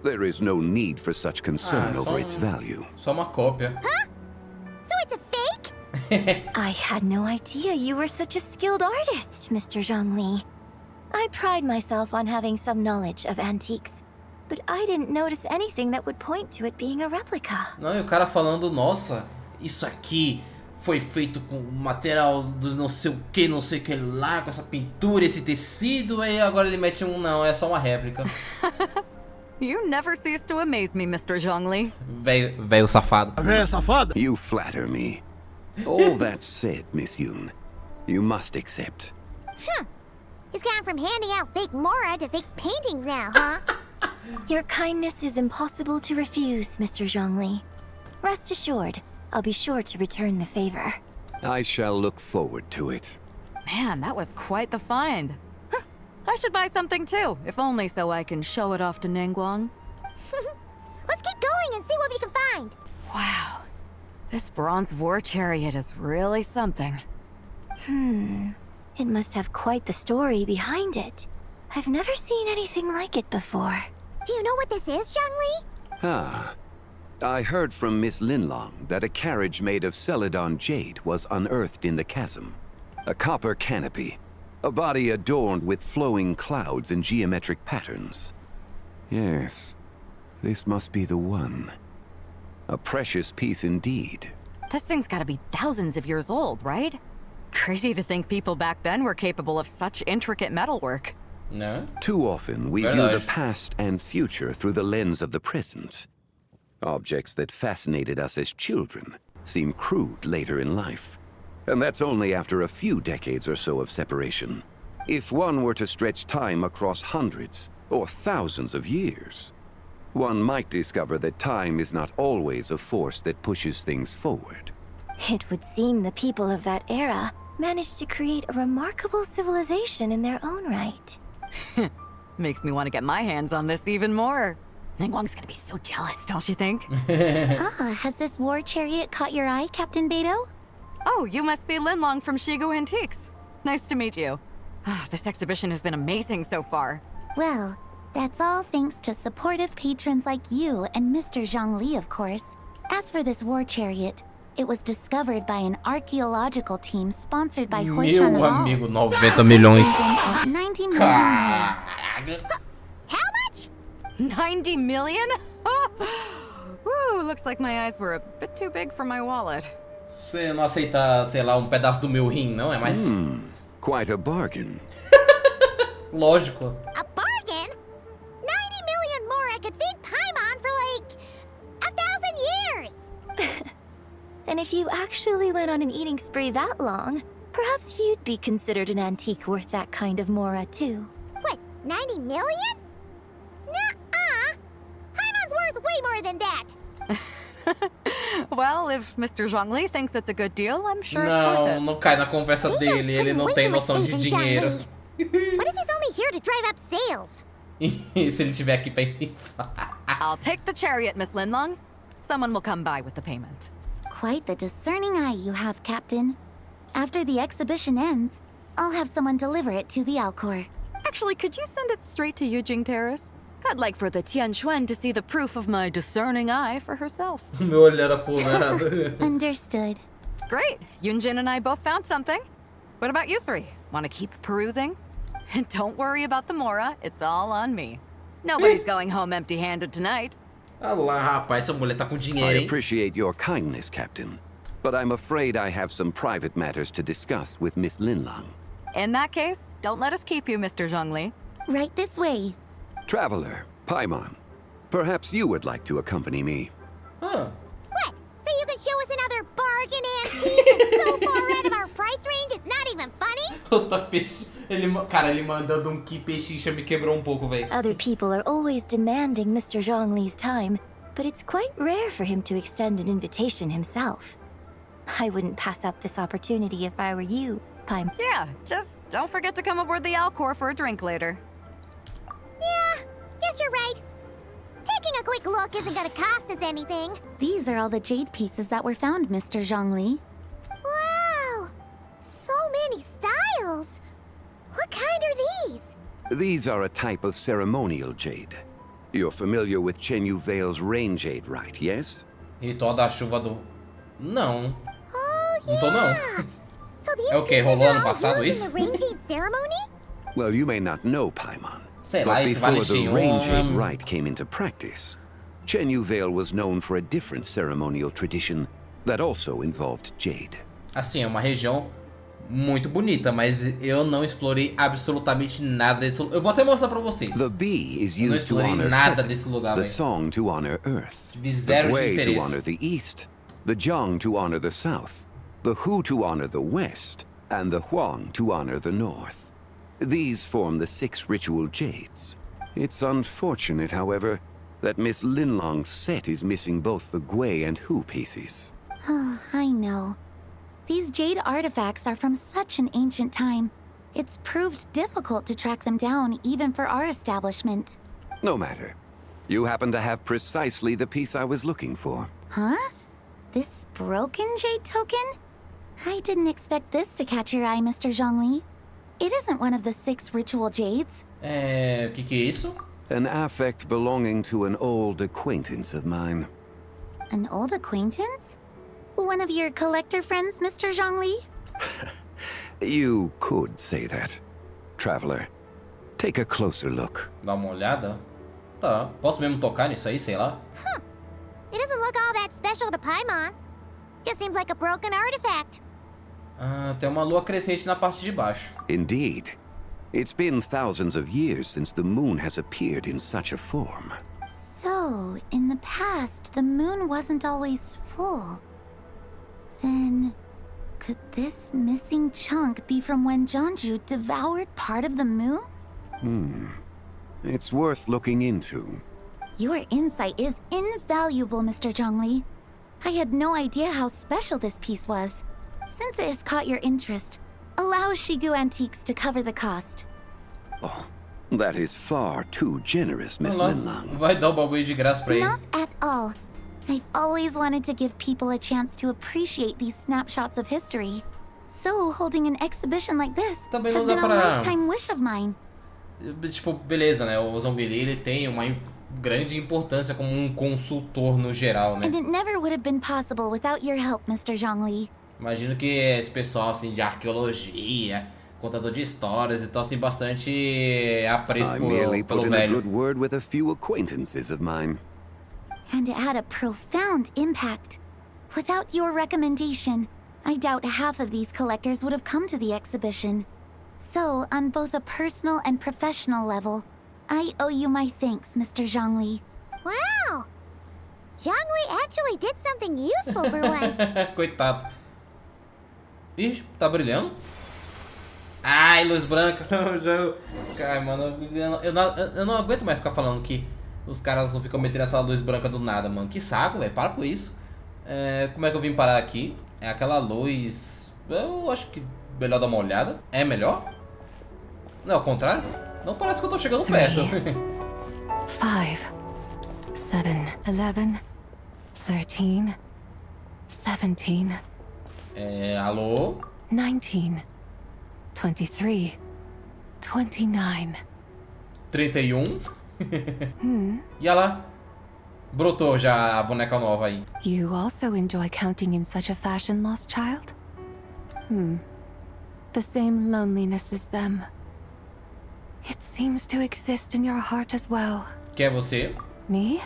There is no need for such concern over its value. Só uma cópia. Huh? So it's a fake? I had no idea you were such a skilled artist, Mr. Zhongli. I pride myself on having some knowledge of antiques, but I didn't notice anything that would point to it being a replica. Não, e o cara falando, nossa, isso aqui foi feito com material do não sei o que lá, com essa pintura, esse tecido, aí agora ele mete um, não, é só uma réplica. You never cease to amaze me, Mr. Zhongli. Velho safado. Velho safado? You flatter me. All that said, Miss Yoon, you must accept. Huh. He's gone from handing out fake Mora to fake paintings now, huh? Your kindness is impossible to refuse, Mr. Zhongli. Rest assured, I'll be sure to return the favor. I shall look forward to it. Man, that was quite the find. I should buy something too, if only so I can show it off to Ningguang. Let's keep going and see what we can find. Wow. This bronze war chariot is really something. It must have quite the story behind it. I've never seen anything like it before. Do you know what this is, Zhongli? Ah. I heard from Miss Linlong that a carriage made of Celadon jade was unearthed in the chasm. A copper canopy. A body adorned with flowing clouds and geometric patterns. Yes, this must be the one. A precious piece indeed. This thing's gotta be thousands of years old, right? Crazy to think people back then were capable of such intricate metalwork. No. Too often, we view the past and future through the lens of the present. Objects that fascinated us as children seem crude later in life. And that's only after a few decades or so of separation. If one were to stretch time across hundreds or thousands of years, one might discover that time is not always a force that pushes things forward. It would seem the people of that era managed to create a remarkable civilization in their own right. Makes me want to get my hands on this even more. Ningguang's gonna be so jealous, don't you think? Has this war chariot caught your eye, Captain Beto? Oh, you must be Linlong from Shigu Antiques. Nice to meet you. This exhibition has been amazing so far. Well, that's all thanks to supportive patrons like you and Mr. Zhongli, of course. As for this war chariot, it was discovered by an archaeological team sponsored by Hoishan Meu Hall. amigo, 90 milhões. 90 million. How much? 90 million? Woo, looks like my eyes were a bit too big for my wallet. Você não aceita, sei lá, pedaço do meu rim, não? É mais... Quite a bargain. Lógico. A bargain? 90 million more I could feed Paimon for like 1,000 years. And if you actually went on an eating spree that long, perhaps you'd be considered an antique worth that kind of mora too. What, 90 million? Nuh-uh. Paimon's worth way more than that. Well, if Mr. Zhongli thinks it's a good deal, I'm sure it's worth it. Não cai na conversa dele, ele não tem noção de dinheiro. What if he's only here to drive up sales? E se ele estiver aqui pra enfar? I'll take the chariot, Miss Linlong. Someone will come by with the payment. Quite the discerning eye you have, Captain. After the exhibition ends, I'll have someone deliver it to the Alcor. Actually, could you send it straight to Yujing Terrace? I'd like for the Tianquan to see the proof of my discerning eye for herself. Meu olhar apurado. Understood. Great. Yunjin and I both found something. What about you three? Want to keep perusing? And don't worry about the Mora. It's all on me. Nobody's going home empty-handed tonight. Ah lá, rapaz, essa mulher tá com dinheiro, I hein? appreciate your kindness, Captain. But I'm afraid I have some private matters to discuss with Miss Linlong. In that case, don't let us keep you, Mr. Zhongli. Right this way. Traveler, Paimon, perhaps you would like to accompany me. Huh. What? So you can show us another bargain antique that's so far out of our price range it's not even funny? Outra peixe. Cara, ele mandando um que peixicha me quebrou um pouco, velho. Other people are always demanding Mr. Zhongli's time, but it's quite rare for him to extend an invitation himself. I wouldn't pass up this opportunity if I were you, Paim. Yeah, just don't forget to come aboard the Alcor for a drink later. Yeah, guess you're right. Taking a quick look isn't gonna cost us anything. These are all the jade pieces that were found, Mr. Zhongli. Wow! So many styles! What kind are these? These are a type of ceremonial jade. You're familiar with Chen Yu Vale's rain jade, right, yes? Ritual da chuva do... Não. Oh, Não tô, não. So these É o que? pieces Rolou are ano all passado used isso? in the rain jade ceremony? Well, you may not know, Paimon. Sei lá, but isso vale before the rain jade Xion. rite came into practice, Chen Yu Vale was known for a different ceremonial tradition that also involved jade. Assim, é uma região muito bonita, mas eu não explorei absolutamente nada desse lugar. Eu vou até mostrar pra vocês. The bee is Eu não used to explorei honor nada heaven, desse lugar, the velho. song to honor earth, Tive the zero de Wei to interesse. honor the east, the Jiang to honor the south, the Hu to honor the west, and the Huang to honor the north. These form the 6 ritual jades. It's unfortunate, however, that Miss Linlong's set is missing both the Gui and Hu pieces. Oh, I know. These jade artifacts are from such an ancient time. It's proved difficult to track them down, even for our establishment. No matter. You happen to have precisely the piece I was looking for. Huh? This broken jade token? I didn't expect this to catch your eye, Mr. Zhongli. It isn't one of the 6 ritual jades. O que é isso? An affect belonging to an old acquaintance of mine. An old acquaintance? One of your collector friends, Mr. Zhongli? You could say that. Traveler, take a closer look. Dá uma olhada? Tá. Posso mesmo tocar nisso aí, sei lá? Huh. It doesn't look all that special to Paimon. Just seems like a broken artifact. Ah, tem uma lua crescente na parte de baixo. Indeed. It's been thousands of years since the moon has appeared in such a form. So, in the past, the moon wasn't always full. Then, could this missing chunk be from when Jianzhu devoured part of the moon? It's worth looking into. Your insight is invaluable, Mr. Zhongli. I had no idea how special this piece was. Since it has caught your interest, allow Shigu Antiques to cover the cost. Oh, that is far too generous, Miss Linlang. Vai dar o bagulho de graça pra ele. Not at all. I've always wanted to give people a chance to appreciate these snapshots of history. So, holding an exhibition like this Também has não dá been a pra... lifetime wish of mine. Tipo, beleza, né? O Zhongli, ele tem uma grande importância como um consultor no geral, né? And it never would have been possible without your help, Mr. Zhongli. Imagino que esse pessoal, assim, de arqueologia, contador de histórias e tal, tem bastante apreço I merely pelo put in a velho. good word with a few acquaintances of mine. And it had a profound impact. Without your recommendation, I doubt half of these collectors would have come to the exhibition. So, on both a personal and professional level, I owe you my thanks, Mr. Zhongli. Wow! Zhongli actually did something useful for once. Coitado. Ih, tá brilhando? Ai, luz branca. Ai, mano, eu não aguento mais ficar falando que os caras não ficam metendo essa luz branca do nada, mano. Que saco, velho. Para com isso. Como é que eu vim parar aqui? É aquela luz... Eu acho que melhor dar uma olhada. É melhor? Não, ao contrário? Não parece que eu tô chegando perto. 5, 7, 11, 13, 17. Alô? 19, 23, 29. 31? E olha lá. Brotou já a boneca nova aí. You also enjoy counting in such a fashion, lost child? The same loneliness as them. It seems to exist in your heart as well. Que é você? Me?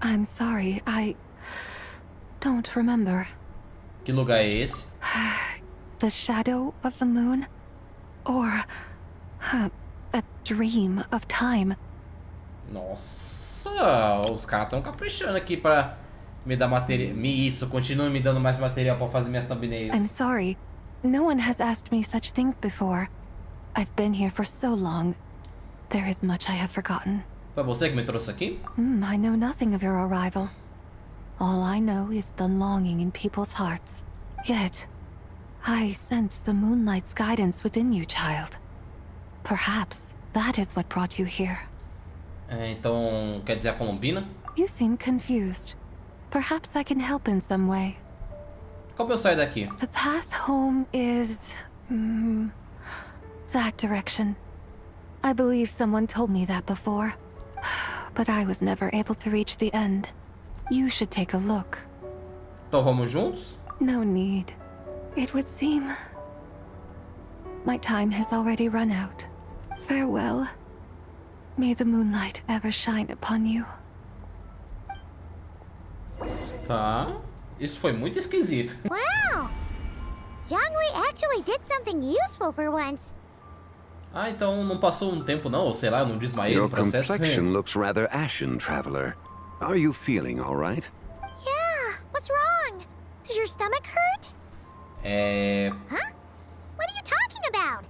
I'm sorry, I don't remember. Que lugar é esse? The shadow of the moon? Or a dream of time? Nossa, os caras estão caprichando aqui pra Me dá material. Isso, continue me dando mais material pra fazer minhas thumbnails. I'm sorry. No one has asked me such things before. I've been here for so long. There is much I have forgotten. Foi você que me trouxe aqui? I know nothing of your arrival. All I know is the longing in people's hearts. Yet, I sense the moonlight's guidance within you, child. Perhaps that is what brought you here. Então, quer dizer a Colombina? You seem confused. Perhaps I can help in some way. Como eu saio daqui? The path home is... that direction. I believe someone told me that before. But I was never able to reach the end. You should take a look. Então vamos juntos? No need. It would seem... my time has already run out. Farewell. May the moonlight ever shine upon you. Tá. Isso foi muito esquisito. Wow! Zhongli actually did something useful for once. Ah, então não passou um tempo não, ou sei lá, eu não desmaiei Your no processo. complexion looks rather ashen, traveler. Are you feeling all right? Yeah, what's wrong? Does your stomach hurt? Huh? What are you talking about?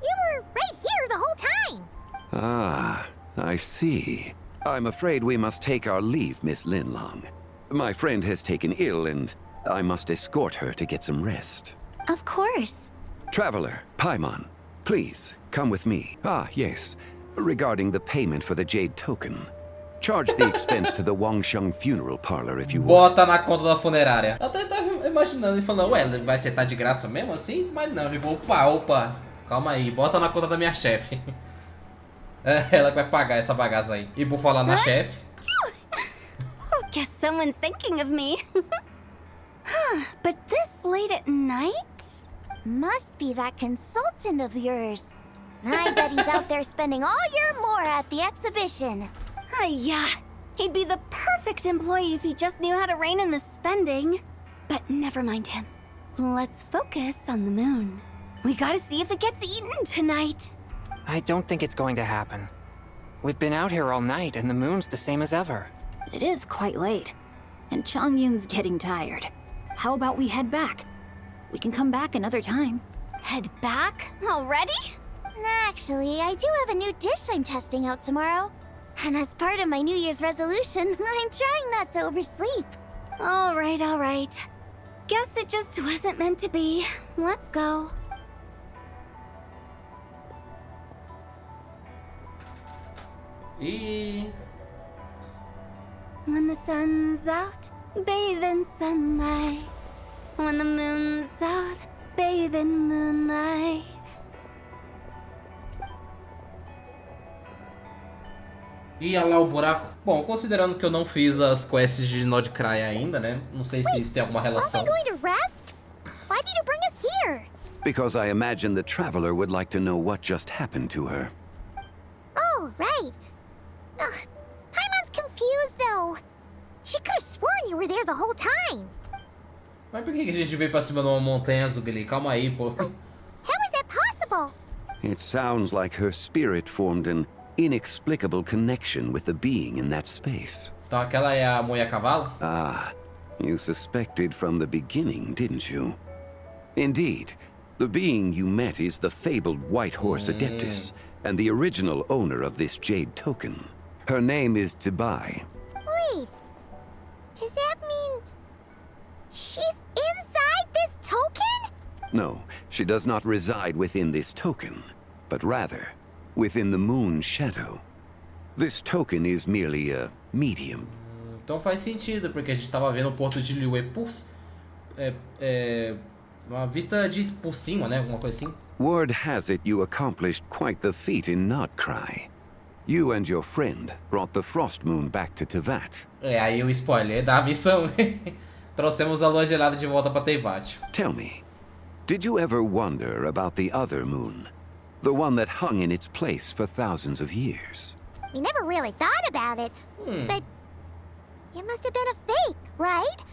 You were right here the whole time. Ah, I see. I'm afraid we must take our leave, Miss Linlong. My friend has taken ill and I must escort her to get some rest. Of course. Traveler, Paimon, please, come with me. Ah, yes. Regarding the payment for the jade token. Charge the expense to the Wangsheng funeral parlor if you want. Bota na conta da funerária. Eu até tava imaginando ele falando, ué, vai aceitar de graça mesmo assim? Mas não, ele falou, opa, calma aí, bota na conta da minha chefe. É ela que vai pagar essa bagaça aí. E por falar na chefe... Guess someone's thinking of me. But this late at night? Must be that consultant of yours. I bet he's out there spending all year more at the exhibition. Yeah, he'd be the perfect employee if he just knew how to rein in the spending. But never mind him. Let's focus on the moon. We gotta see if it gets eaten tonight. I don't think it's going to happen. We've been out here all night and the moon's the same as ever. It is quite late, and Chongyun's getting tired. How about we head back? We can come back another time. Head back? Already? Actually, I do have a new dish I'm testing out tomorrow. And as part of my New Year's resolution, I'm trying not to oversleep. All right. Guess it just wasn't meant to be. Let's go. When the sun's out, bathe in sunlight. When the moon's out, bathe in moonlight. E olha lá o buraco. Bom, considerando que eu não fiz as quests de Nodcry ainda, né? Não sei se isso tem alguma relação. Are we going to rest? Why did you bring us here? Because I imagine the traveler would like to know what just happened to her. Oh, right. Paimon's confused, though. She could have sworn you were there the whole time. Mas por que a gente veio pra cima de uma montanha azul ali? Calma aí, pô. How is that possible? It sounds like her spirit formed an inexplicable connection with the being in that space. Então aquela é a mulher cavalo? Ah, you suspected from the beginning, didn't you? Indeed, the being you met is the fabled White Horse Adeptus, and the original owner of this jade token. Her name is Zibai. Wait, does that mean she's inside this token? No, she does not reside within this token, but rather within the moon's shadow. This token is merely a medium. Então faz sentido, porque a gente estava vendo o porto de Liyue por... uma vista de por cima, né? Alguma coisa assim. Word has it you accomplished quite the feat in Nodcry. You and your friend brought the Frost Moon back to Tevat. Aí o spoiler da missão. Trouxemos a lua gelada de volta para Teyvat. Tell me, did you ever wonder about the other moon? The one that hung in its place for thousands of years? We never really thought about it, but it must have been a fake, right?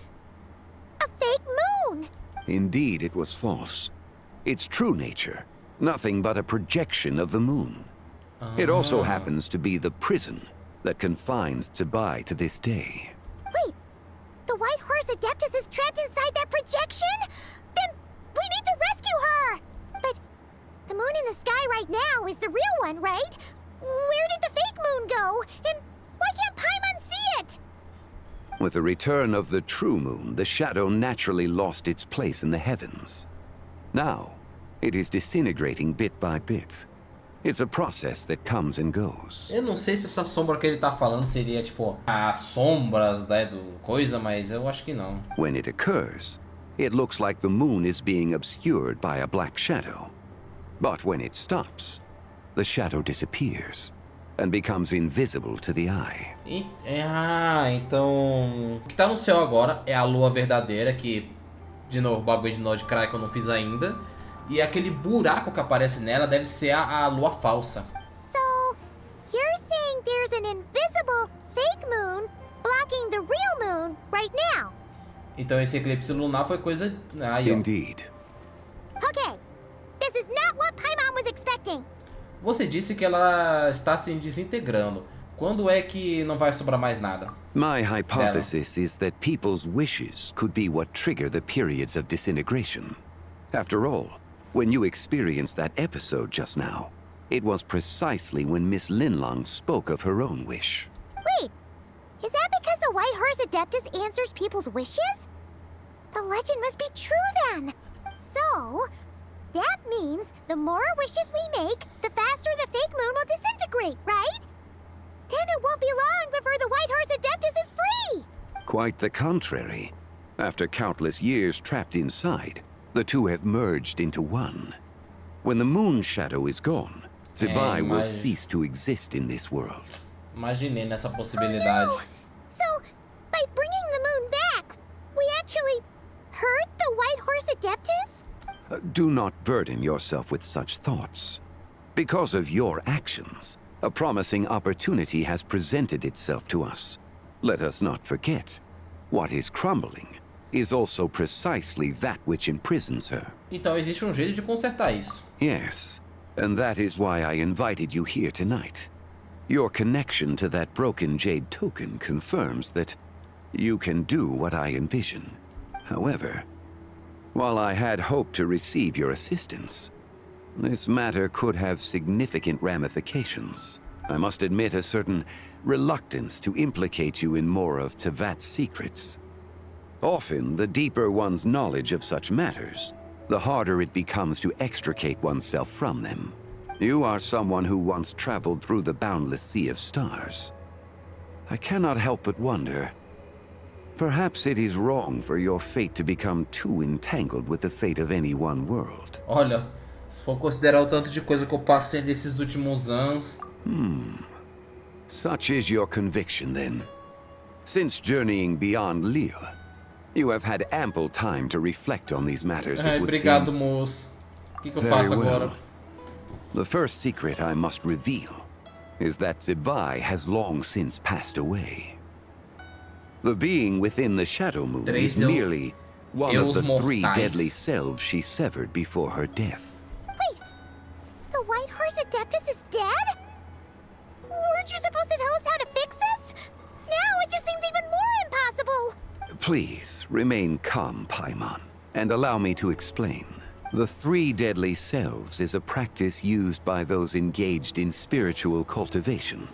A fake moon! Indeed, it was false. Its true nature, nothing but a projection of the moon. It also happens to be the prison that confines Zibai to this day. Wait, the White horse adeptus is trapped inside that projection? Then we need to rescue her! But the moon in the sky right now is the real one, right? Where did the fake moon go? And why can't Paimon see it? With the return of the true moon, the shadow naturally lost its place in the heavens. Now, it is disintegrating bit by bit. It's a process that comes and goes. Eu não sei se essa sombra que ele tá falando seria tipo as sombras, né, do coisa, mas eu acho que não. When it occurs, it looks like the moon is being obscured by a black shadow. But when it stops, the shadow disappears and becomes invisible to the eye. Então o que tá no céu agora é a lua verdadeira, que de novo, bagulho de nó de crack que eu não fiz ainda. E aquele buraco que aparece nela deve ser a lua falsa. So, you're saying there's an invisible fake moon blocking the real moon right now? Então esse eclipse lunar foi coisa... Aí, Indeed. Okay, this is not what Paimon was expecting. Você disse que ela está se desintegrando. Quando é que não vai sobrar mais nada? My hypothesis is that people's wishes could be what trigger the periods of disintegration. After all, when you experienced that episode just now, it was precisely when Miss Linlong spoke of her own wish. Wait, is that because the White Horse Adeptus answers people's wishes? The legend must be true then. So, that means the more wishes we make, the faster the fake moon will disintegrate, right? Then it won't be long before the White Horse Adeptus is free! Quite the contrary. After countless years trapped inside, the two have merged into one. When the moon shadow is gone, Zibai will cease to exist in this world. Imaginei nessa possibilidade. Oh, no. So, by bringing the moon back, we actually hurt the White Horse Adeptus? Do not burden yourself with such thoughts. Because of your actions, a promising opportunity has presented itself to us. Let us not forget, what is crumbling is also precisely that which imprisons her. Então existe jeito de consertar isso. Yes, and that is why I invited you here tonight. Your connection to that broken jade token confirms that you can do what I envision. However, while I had hoped to receive your assistance, this matter could have significant ramifications. I must admit a certain reluctance to implicate you in more of Tevat's secrets. Often, the deeper one's knowledge of such matters, the harder it becomes to extricate oneself from them. You are someone who once traveled through the boundless sea of stars. I cannot help but wonder, perhaps it is wrong for your fate to become too entangled with the fate of any one world. Olha, se for considerar o tanto de coisa que eu passei nesses últimos anos... Such is your conviction, then. Since journeying beyond Liyue, you have had ample time to reflect on these matters, it would obrigado, seem. moço. O que eu Very faço agora? well. The first secret I must reveal is that Zibai has long since passed away. The being within the Shadow Moon is merely one of the three deadly selves she severed before her death. Wait, the White Horse Adeptus is dead? Weren't you supposed to tell us how to fix this? Now it just seems even more impossible! Please, remain calm, Paimon, and allow me to explain. The three deadly selves is a practice used by those engaged in spiritual cultivation.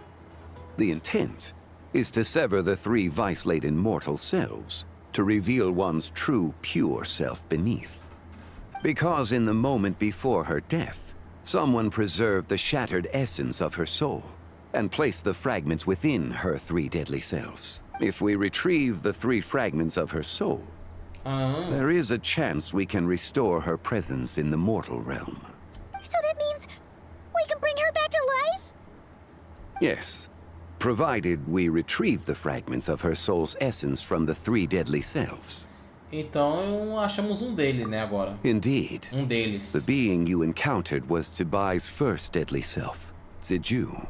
The intent is to sever the three vice-laden mortal selves to reveal one's true, pure self beneath. Because in the moment before her death, someone preserved the shattered essence of her soul and placed the fragments within her three deadly selves. If we retrieve the three fragments of her soul, there is a chance we can restore her presence in the mortal realm. So that means we can bring her back to life? Yes, provided we retrieve the fragments of her soul's essence from the three deadly selves. Então achamos dele, né, agora. Indeed. Deles. The being you encountered was Zibai's first deadly self, Ziju.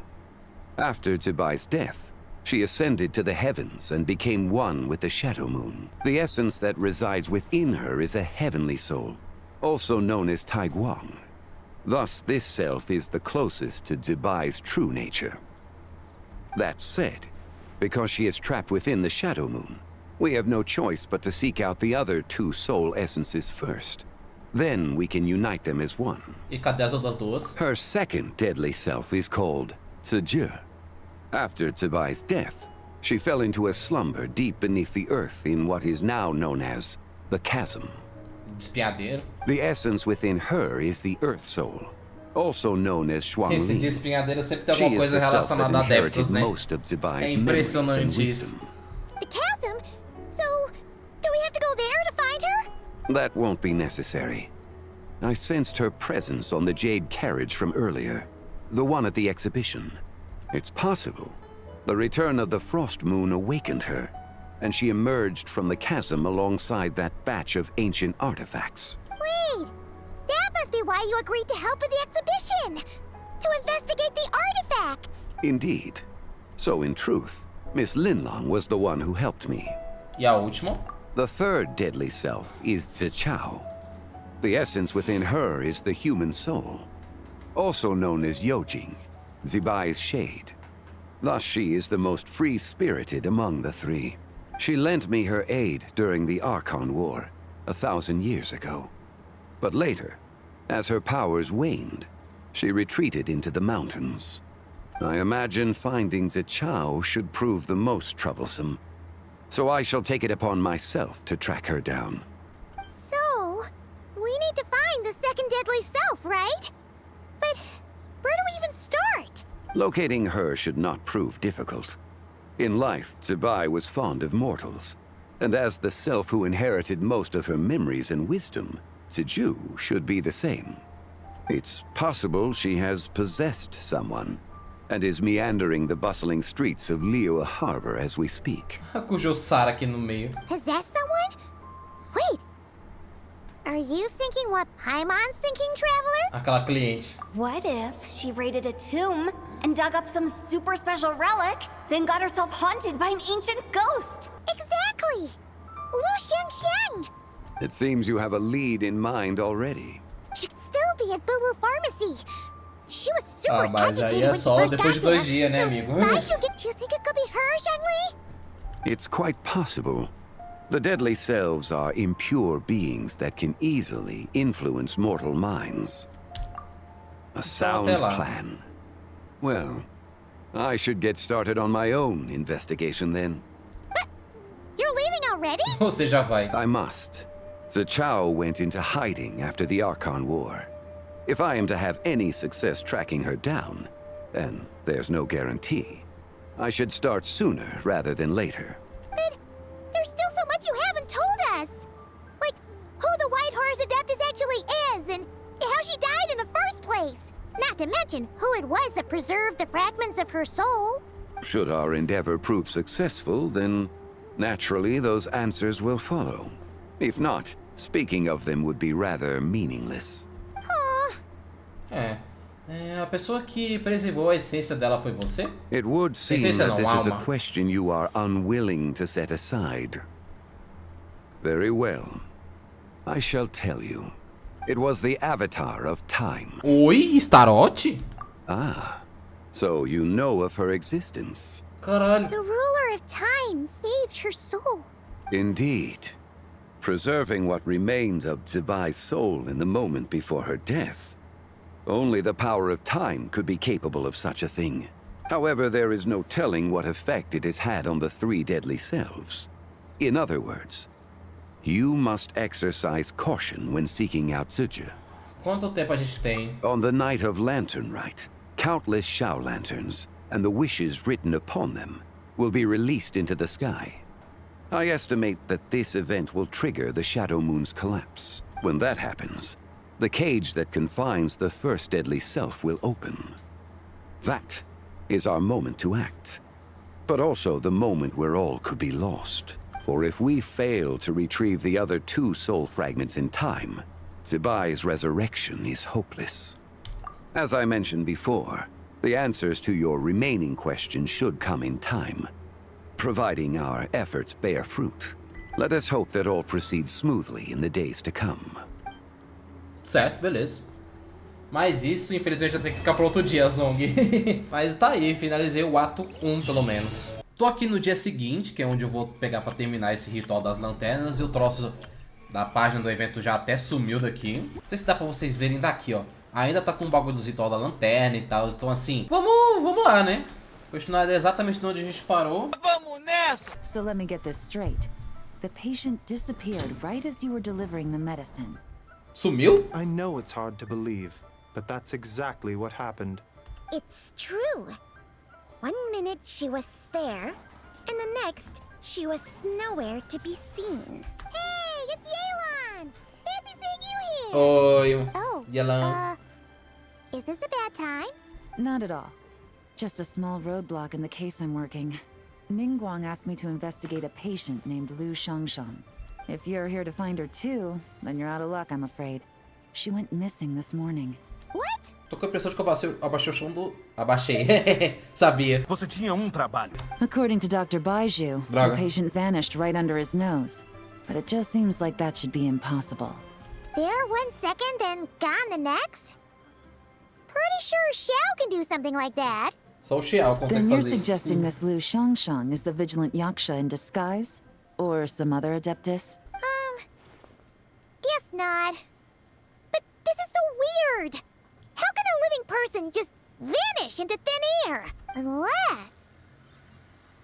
After Zibai's death, she ascended to the heavens and became one with the Shadow Moon. The essence that resides within her is a heavenly soul, also known as Taiguang. Thus, this self is the closest to Zibai's true nature. That said, because she is trapped within the Shadow Moon, We have no choice but to seek out the other 2 soul essences first. Then we can unite them as one. E cadê as outras duas? Her second deadly self is called Zibai. After Zibai's death, she fell into a slumber deep beneath the earth in what is now known as the chasm. Espinhadeiro. The essence within her is the Earth Soul, also known as Esse Shuangli. de espinhadeira sempre tem She alguma is coisa the self that relacionada a inherited adeptos, né? most of É Zibai's memories and impressionante isso. wisdom. The chasm? So, do we have to go there to find her? That won't be necessary. I sensed her presence on the jade carriage from earlier, the one at the exhibition. It's possible the return of the frost moon awakened her, and she emerged from the chasm alongside that batch of ancient artifacts. Wait, that must be why you agreed to help with the exhibition! To investigate the artifacts! Indeed. So in truth, Miss Linlong was the one who helped me. E a última? The third deadly self is Zichao. The essence within her is the human soul, also known as Yojing, Zibai's shade. Thus she is the most free-spirited among the 3. She lent me her aid during the Archon War, 1,000 years ago. But later, as her powers waned, she retreated into the mountains. I imagine finding Zichao should prove the most troublesome, so I shall take it upon myself to track her down. So, we need to find the second deadly self, right? But where do we even start? Locating her should not prove difficult. In life, Zibai was fond of mortals, and as the self who inherited most of her memories and wisdom, Ziju should be the same. It's possible she has possessed someone, and is meandering the bustling streets of Liyue Harbor as we speak. Cujo Sara aqui no meio. Possess someone? Wait, are you thinking what Paimon's thinking, Traveler? Aquela cliente. What if she raided a tomb and dug up some super special relic, then got herself haunted by an ancient ghost? Exactly! Lu Xiangxiang! It seems you have a lead in mind already. She'd still be at Boo Boo Pharmacy. She was super mas aí agitated é when she só first depois de got 2 there. dias, né, So, amigo? why do you think it could be her, Xiangli? It's quite possible. The deadly selves are impure beings that can easily influence mortal minds. A sound Pela. plan. Well, I should get started on my own investigation then. You're leaving already? Você já vai. I must. Zichao went into hiding after the Archon War. If I am to have any success tracking her down, then there's no guarantee. I should start sooner rather than later. But there's still so much you haven't told us. Like, who the White Horse Adeptus actually is, and how she died in the first place. Not to mention who it was that preserved the fragments of her soul. Should our endeavor prove successful, then naturally those answers will follow. If not, speaking of them would be rather meaningless. A pessoa que preservou a essência dela foi você? It would seem Essência that não, this is a alma. question you are unwilling to set aside. Very well. I shall tell you. It was the Avatar of Time. Oi, Starote? Ah, so you know of her existence. Caralho. The ruler of time saved her soul. Indeed. Preserving what remained of Zibai's soul in the moment before her death. Only the power of time could be capable of such a thing. However, there is no telling what effect it has had on the 3 deadly selves. In other words, you must exercise caution when seeking out Ziju. Quanto tempo a gente tem? On the night of Lantern Rite, countless Shao lanterns, and the wishes written upon them, will be released into the sky. I estimate that this event will trigger the Shadow Moon's collapse. When that happens, the cage that confines the first deadly self will open. That is our moment to act, but also the moment where all could be lost. For if we fail to retrieve the other 2 soul fragments in time, Zibai's resurrection is hopeless. As I mentioned before, the answers to your remaining questions should come in time, providing our efforts bear fruit. Let us hope that all proceeds smoothly in the days to come. Certo, beleza. Mas isso, infelizmente, vai ter que ficar para outro dia, Zong. Mas tá aí, finalizei o ato 1, pelo menos. Tô aqui no dia seguinte, que é onde eu vou pegar pra terminar esse ritual das lanternas. E o troço da página do evento já até sumiu daqui. Não sei se dá pra vocês verem daqui, ó. Ainda tá com o bagulho do ritual da lanterna e tal. Então assim, vamos lá, né? Continuar exatamente de onde a gente parou. Vamos nessa! So let me get this straight. The patient disappeared right as you were delivering the medicine. Sumiu? I know it's hard to believe, but that's exactly what happened. It's true. 1 minute she was there, and the next she was nowhere to be seen. Hey, it's Yelan! Fancy seeing you here! Oi, Oh, Yelan. Is this a bad time? Not at all. Just a small roadblock in the case I'm working. Ningguang asked me to investigate a patient named Lu Shangshang. If you're here to find her too, then you're out of luck, I'm afraid. She went missing this morning. What? Tô com a impressão de que eu abaixei o som do... Abaixei. Sabia. Você tinha trabalho. According to Dr. Baiju, Droga. the patient vanished right under his nose. But it just seems like that should be impossible. There 1 second and gone the next? Pretty sure Xiao can do something like that. Só o Xiao consegue Then you're fazer suggesting isso. this Lu Shangshang is the vigilant Yaksha in disguise? Or some other adeptus? Guess not. But this is so weird. How can a living person just vanish into thin air? Unless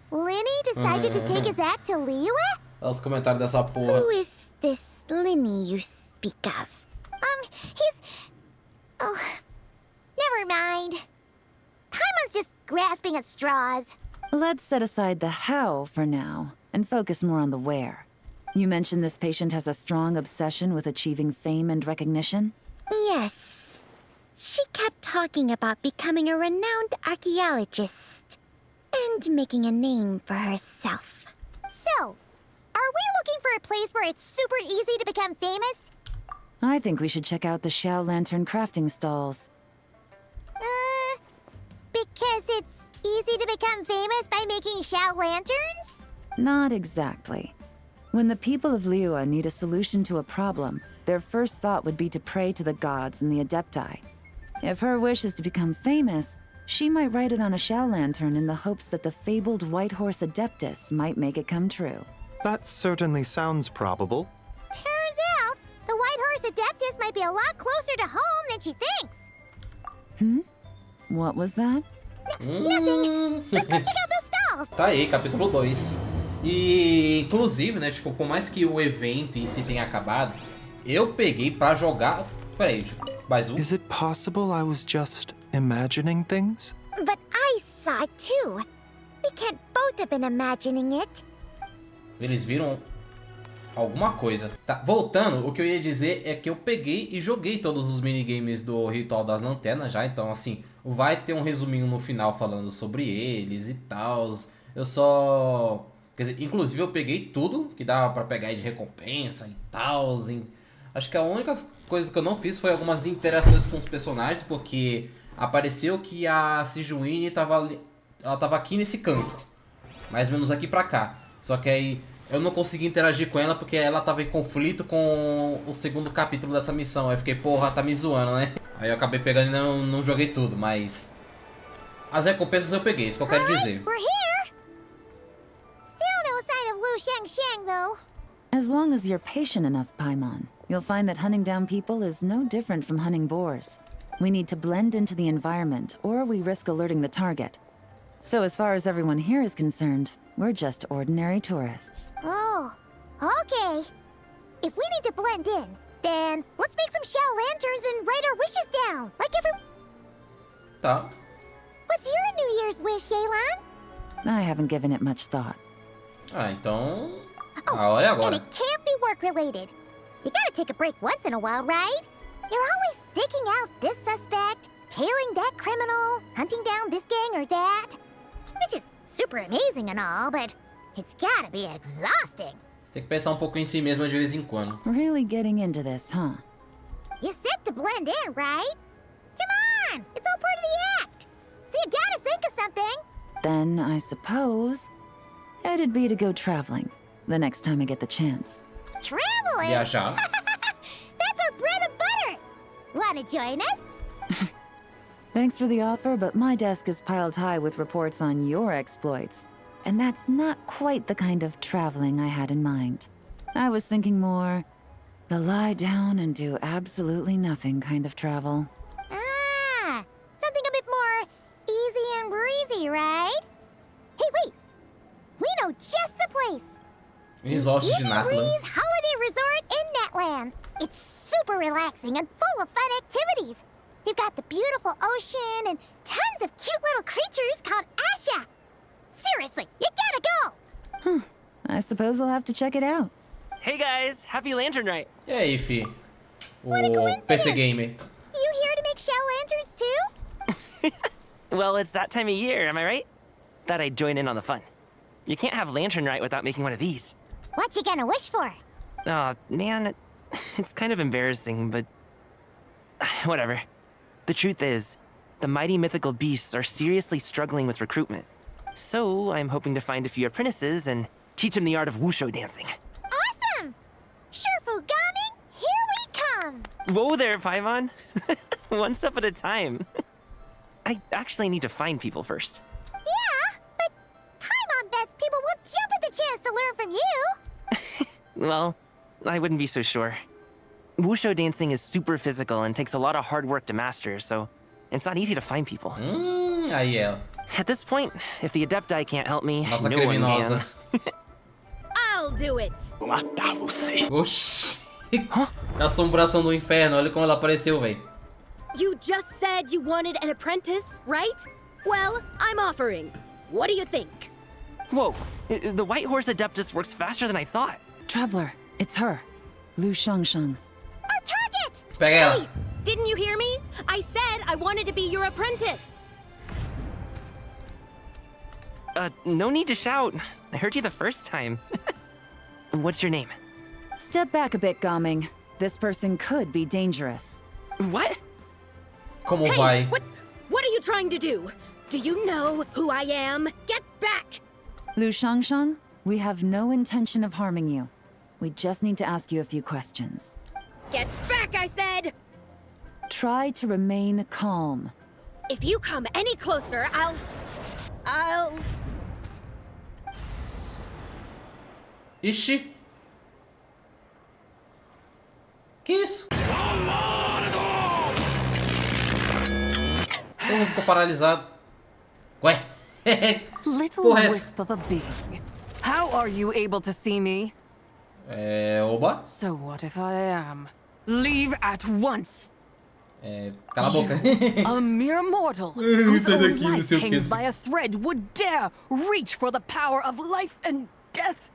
Linny decided to take his act to Liyue? Olha os comentários dessa porra. Who is this Linny you speak of? He's... Oh, never mind. Paimon's just grasping at straws. Let's set aside the how for now, and focus more on the where. You mentioned this patient has a strong obsession with achieving fame and recognition? Yes. She kept talking about becoming a renowned archaeologist and making a name for herself. So, are we looking for a place where it's super easy to become famous? I think we should check out the Xiao Lantern crafting stalls. Because it's easy to become famous by making Xiao lanterns? Not exactly. When the people of Liyue need a solution to a problem, their first thought would be to pray to the gods and the Adepti. If her wish is to become famous, she might write it on a Xiao lantern in the hopes that the fabled White Horse Adeptus might make it come true. That certainly sounds probable. Turns out, the White Horse Adeptus might be a lot closer to home than she thinks. Hmm? What was that? Nothing. Let's go check out those stalls. Tá aí, capítulo 2. E, inclusive, né, tipo, por mais que o evento em si tenha acabado, eu peguei pra jogar... Peraí, mais um? Is it possible I was just imagining things? But I saw it too. We can't both have been imagining it. Eles viram alguma coisa. Tá, voltando, o que eu ia dizer é que eu peguei e joguei todos os minigames do Ritual das Lanternas já. Então, assim, vai ter um resuminho no final falando sobre eles e tal. Eu só... Quer dizer, inclusive eu peguei tudo que dava pra pegar aí de recompensa e tal. Acho que a única coisa que eu não fiz foi algumas interações com os personagens, porque apareceu que a Sijuine ela tava aqui nesse canto. Mais ou menos aqui pra cá. Só que aí eu não consegui interagir com ela porque ela tava em conflito com o segundo capítulo dessa missão. Aí eu fiquei, porra, tá me zoando, né? Aí eu acabei pegando e não joguei tudo, mas... As recompensas eu peguei, isso que eu quero dizer. We're here. Still no sign of Lu Shangshang, though. As long as you're patient enough, Paimon, you'll find that hunting down people is no different from hunting boars. We need to blend into the environment, or we risk alerting the target. So as far as everyone here is concerned, we're just ordinary tourists. Oh, okay. If we need to blend in, then let's make some Xiao lanterns and write our wishes down, like every... Tá. What's your New Year's wish, Yelan? I haven't given it much thought. Ah, então... A hora é agora. And it can't be work-related. You gotta take a break once in a while, right? You're always digging out this suspect, tailing that criminal, hunting down this gang or that. Which is super amazing and all, but it's gotta be exhausting. Você tem que pensar um pouco em si mesma de vez em quando. Really getting into this, huh? You said to blend in, right? Come on! It's all part of the act! So you gotta think of something! Then, I suppose, it'd be to go traveling, the next time I get the chance. Traveling? Yeah, sure. That's our bread and butter! Wanna join us? Thanks for the offer, but my desk is piled high with reports on your exploits. and that's not quite the kind of traveling I had in mind. I was thinking more the lie down and do absolutely nothing kind of travel. Ah, something a bit more easy and breezy, right? Hey, wait! We know just the place! Resort de Easy Natlan. Breeze Holiday Resort in Netland. It's super relaxing and full of fun activities. You've got the beautiful ocean and tons of cute little creatures called Asha. Seriously, you gotta go! I suppose I'll have to check it out. Hey guys, happy Lantern Night! E aí, fi? O PC Gamer. You here to make shell lanterns too? Well, it's that time of year, am I right? Thought I'd join in on the fun. You can't have Lantern Night without making one of these. What you gonna wish for? Oh, man, it's kind of embarrassing, but... whatever. The truth is, the mighty mythical beasts are seriously struggling with recruitment. So, I'm hoping to find a few apprentices and teach them the art of wushu dancing. Awesome! Shurfugami, here we come! Whoa there, Paimon! One step at a time. I actually need to find people first. Yeah, but Paimon bets people will jump at the chance to learn from you! Well, I wouldn't be so sure. Wushu dancing is super physical and takes a lot of hard work to master, so it's not easy to find people. Aí ela. At this point, if the Adepti can't help me, Nossa no one criminosa. can. I'll do it. Matar você. Oxi. A assombração do inferno, olha como ela apareceu, véi. You just said you wanted an apprentice, right? Well, I'm offering. What do you think? Whoa, the White Horse Adeptus works faster than I thought. Traveler, it's her. Lu Shangshang. Our target! Pega ela. Hey, didn't you hear me? I said I wanted to be your apprentice. No need to shout. I heard you the first time. What's your name? Step back a bit, Gaming. This person could be dangerous. What? Como Hey, vai? what are you trying to do? Do you know who I am? Get back! Lu Shangshang, we have no intention of harming you. We just need to ask you a few questions. Get back, I said! Try to remain calm. If you come any closer, I'll... Ixi. Que isso? Ele ficou paralisado. Ué? Little Porra, essa? wisp of a being. How are you able to see me? Oba. So what if I am? Leave at once. Cala a boca. A mere mortal whose Sai own daqui, não life sei o que. hangs by a thread would dare reach for the power of life and death.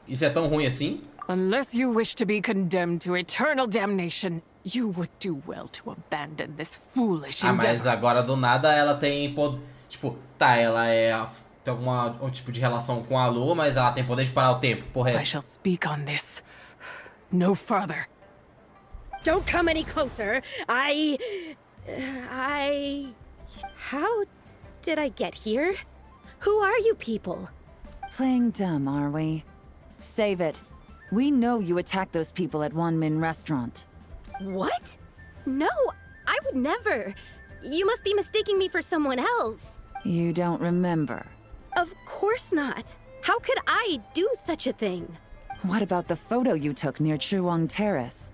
Isso é tão ruim assim? Unless you wish to be condemned to eternal damnation, you would do well to abandon this foolish Ah, endeavor. mas agora do nada ela tem poder. Tipo, tá, ela tem algum tipo de relação com a lua, mas ela tem poder de parar o tempo. Porra, é I essa? shall speak on this. No further. Don't come any closer. How did I get here? Who are you people? Playing dumb, are we? Save it. We know you attacked those people at Wanmin Restaurant. What? No, I would never. You must be mistaking me for someone else. You don't remember. Of course not. How could I do such a thing? What about the photo you took near Chuang Terrace?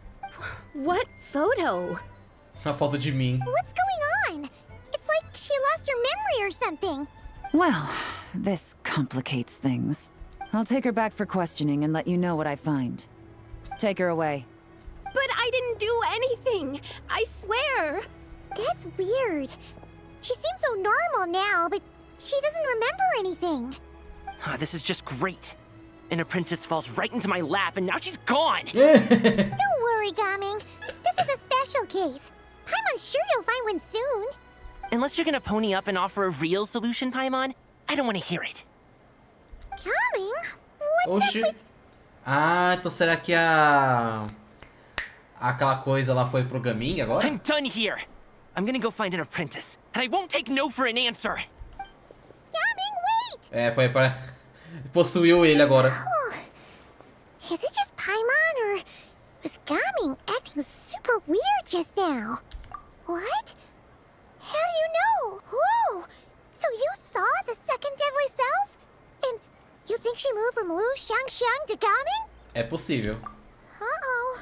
What photo? A foto de mim. What's going on? It's like she lost her memory or something. Well, this complicates things. I'll take her back for questioning and let you know what I find. Take her away. But I didn't do anything. I swear. That's weird. She seems so normal now, but she doesn't remember anything. This is just great. An apprentice falls right into my lap and now she's gone! Don't worry, Gaming. This is a special case. I'm sure you'll find one soon. Unless you're gonna pony up and offer a real solution, Paimon, I don't want to hear it. Gaming? Oxi. Ah, então será que aquela coisa lá foi pro Gaming agora? I'm done here. I'm gonna go find an apprentice, and I won't take no for an answer. Gaming, wait! Foi para... Possuiu ele agora. Is it just Paimon, or was Gaming acting super weird just now? What? How do you know? Whoa! So you saw the second deadly self? And you think she moved from Lu Xiangxiang to Gamin? É possível. Uh-oh.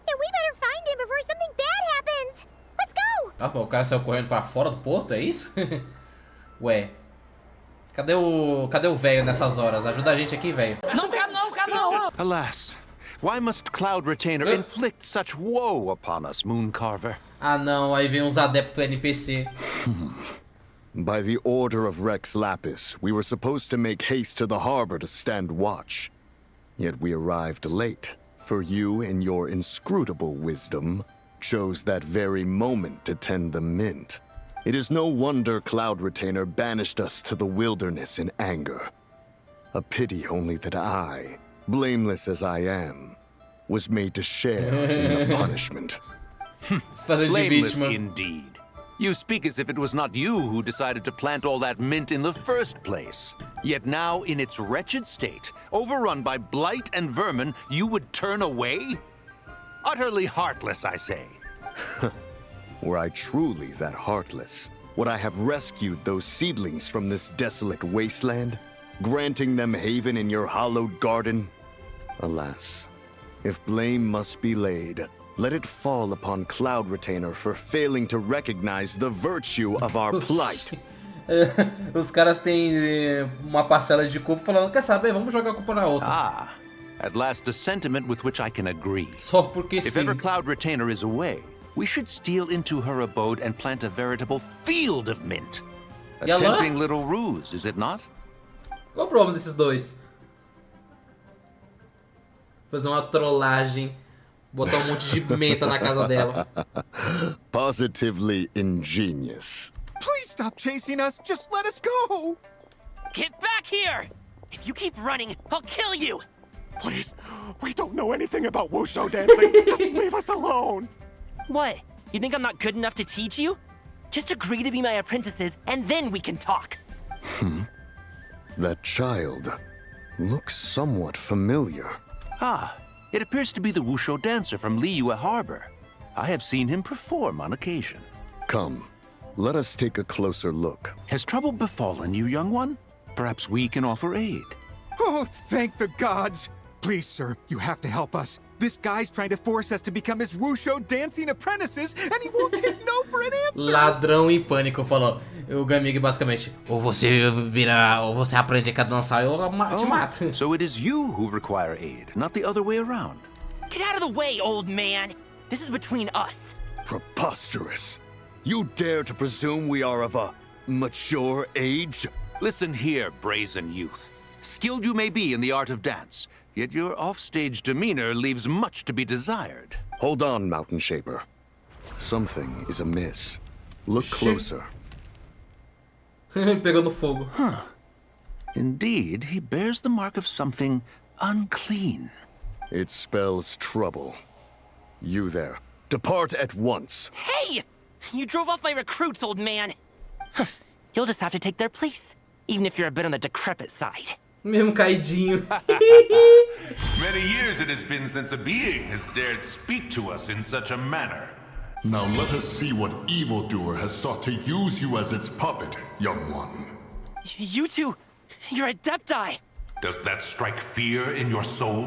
Then we better find him before something bad happens. Let's go! Ah, pô, o cara saiu correndo pra fora do porto, é isso? Ué. Cadê o velho nessas horas? Ajuda a gente aqui, velho. Não, não! Alas, why must Cloud Retainer inflict such woe upon us, Mooncarver? Ah não, aí vem uns adeptos NPC. By the order of Rex Lapis, we were supposed to make haste to the harbor to stand watch. Yet we arrived late, for you, in your inscrutable wisdom, chose that very moment to tend the mint. It is no wonder Cloud Retainer banished us to the wilderness in anger. A pity only that I, blameless as I am, was made to share in the punishment. Blameless indeed. You speak as if it was not you who decided to plant all that mint in the first place. Yet now, in its wretched state, overrun by blight and vermin, you would turn away? Utterly heartless, I say. Were I truly that heartless, would I have rescued those seedlings from this desolate wasteland, granting them haven in your hallowed garden? Alas, if blame must be laid, let it fall upon Cloud Retainer for failing to recognize the virtue of our plight. Os caras têm uma parcela de culpa falando, quer saber, vamos jogar a culpa na outra. Ah, at last a sentiment with which I can agree. Só porque sim. If ever Cloud Retainer is away, we should steal into her abode and plant a veritable field of mint. A tempting little ruse, is it not? Qual o problema desses dois? Fazer uma trollagem, botar um monte de menta na casa dela. Positively ingenious. Please stop chasing us. Just let us go. Get back here! If you keep running, I'll kill you! Please, we don't know anything about wushu dancing. Just leave us alone. What? You think I'm not good enough to teach you? Just agree to be my apprentices, and then we can talk. That child looks somewhat familiar. Ah, it appears to be the wushu dancer from Liyue Harbor. I have seen him perform on occasion. Come, let us take a closer look. Has trouble befallen you, young one? Perhaps we can offer aid. Oh, thank the gods. Please, sir, you have to help us. This guy's trying to force us to become his wushu dancing apprentices, and he won't take no for an answer. Ladrão em pânico falou. O Gamig basicamente, ou você vira, ou você aprende a dançar, ou eu te mato. So it is you who require aid, not the other way around. Get out of the way, old man. This is between us. Preposterous. You dare to presume we are of a mature age? Listen here, brazen youth. Skilled you may be in the art of dance, yet your offstage demeanor leaves much to be desired. Hold on, Mountain Shaper. Something is amiss. Look closer. Pegando fogo. Huh. Indeed, he bears the mark of something unclean. It spells trouble. You there, depart at once. Hey! You drove off my recruits, old man. You'll just have to take their place, even if you're a bit on the decrepit side. Mesmo caidinho. Many years it has been since a being has dared speak to us in such a manner. Now let us see what evildoer has sought to use you as its puppet, young one. You two, you're Adepti. Does that strike fear in your soul?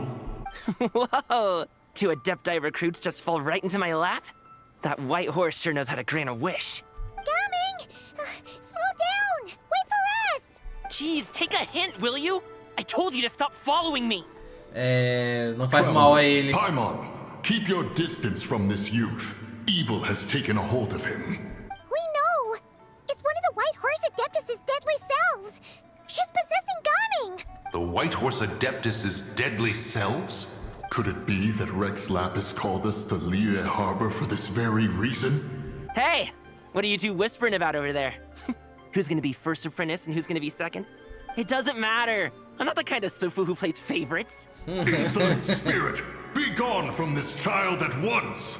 Whoa! Two Adepti recruits just fall right into my lap? That white horse sure knows how to grant a wish. Coming! Slow down! Wait for us! Jeez, take a hint, will you? I told you to stop following me. Não faz mal a ele. Paimon, keep your distance from this youth. Evil has taken a hold of him. We know! It's one of the White Horse Adeptus' deadly selves! She's possessing Gaming! The White Horse Adeptus' deadly selves? Could it be that Rex Lapis called us to Liyue Harbor for this very reason? Hey! What are you two whispering about over there? Who's gonna be first apprentice and who's gonna be second? It doesn't matter! I'm not the kind of Sufu who plays favorites. Insolent spirit! Be gone from this child at once!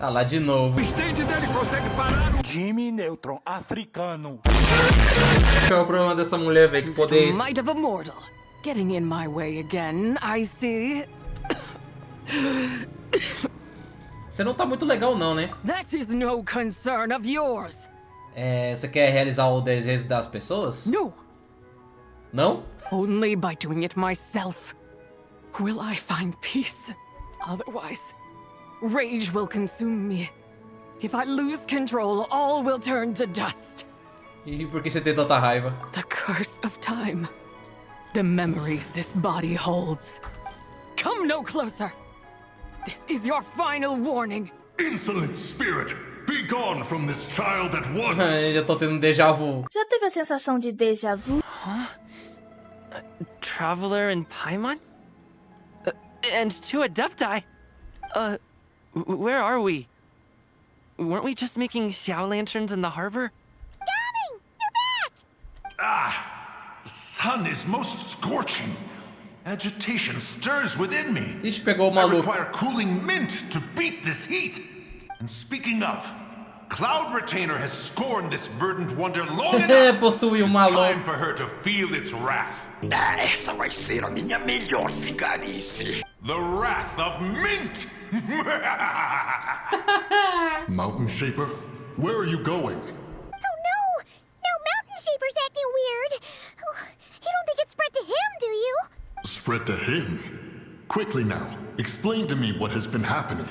Ah lá de novo. O stand dele consegue parar o Jimmy Neutron africano. Qual é o problema dessa mulher, velho? Que poder é esse? Might of a mortal. Getting in my way again, I see. Você não tá muito legal não, né? That is no concern of yours. Você quer realizar o desejo das pessoas? No. Não? Only by doing it myself will I find peace. Otherwise, rage will consume me. If I lose control, all will turn to dust. E por que você tem tanta raiva? The curse of time. The memories this body holds. Come no closer. This is your final warning. Insolent spirit! Be gone from this child at once! Já tô tendo um déjà vu. Já teve a sensação de déjà vu? Traveler and Paimon? And two Adepti? Where are we? Weren't we just making Xiao lanterns in the harbor? Coming! You're back! Ah! The sun is most scorching. Agitation stirs within me. Ixi, pegou o I maluco. require cooling mint to beat this heat. And speaking of, Cloud Retainer has scorned this verdant wonder long enough. Possui It's maluco. time for her to feel its wrath. Essa vai ser a minha melhor vigarice. The wrath of mint! Mountain Shaper, where are you going? Oh no! Now Mountain Shaper's acting weird. Oh, you don't think it spread to him, do you? Spread to him? Quickly now, explain to me what has been happening.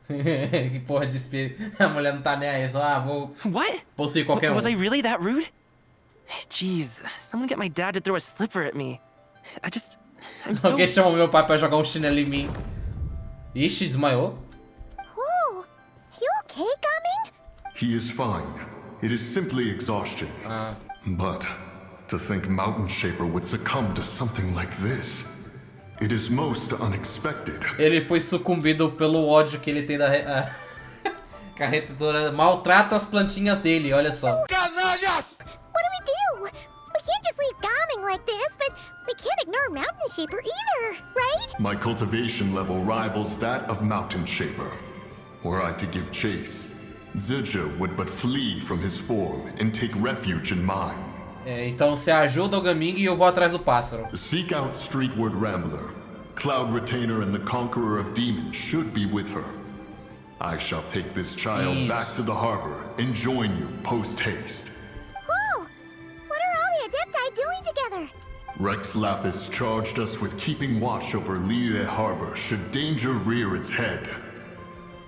Que porra de espírito. A mulher não tá nem aí, só vou What? possuir qualquer um. Was I really that rude? Jeez, someone get my dad to throw a slipper at me. I'm so... Alguém chamou meu pai pra jogar um chinelo em mim. Ixi, desmaiou. Whoa! You okay, Gaming? He is fine. It is simply exhaustion. But to think Mountain Shaper would succumb to something like this, it is most unexpected. Ele foi sucumbido pelo ódio que ele tem da carreteadora. Maltrata as plantinhas dele, olha só. Canalhas! What do? We can't just leave Gaming like this, but we can't ignore Mountain Shaper either, right? My cultivation level rivals that of Mountain Shaper. Were I to give chase, Zidja would but flee from his form and take refuge in mine. Então você ajuda o Gaming e eu vou atrás do pássaro. Seek out Streetward Rambler. Cloud Retainer and the Conqueror of Demons should be with her. I shall take this child back to the harbor and join you post-haste. Whoa! What are all the Adepti doing together? Rex Lapis charged us with keeping watch over Liyue Harbor should danger rear its head.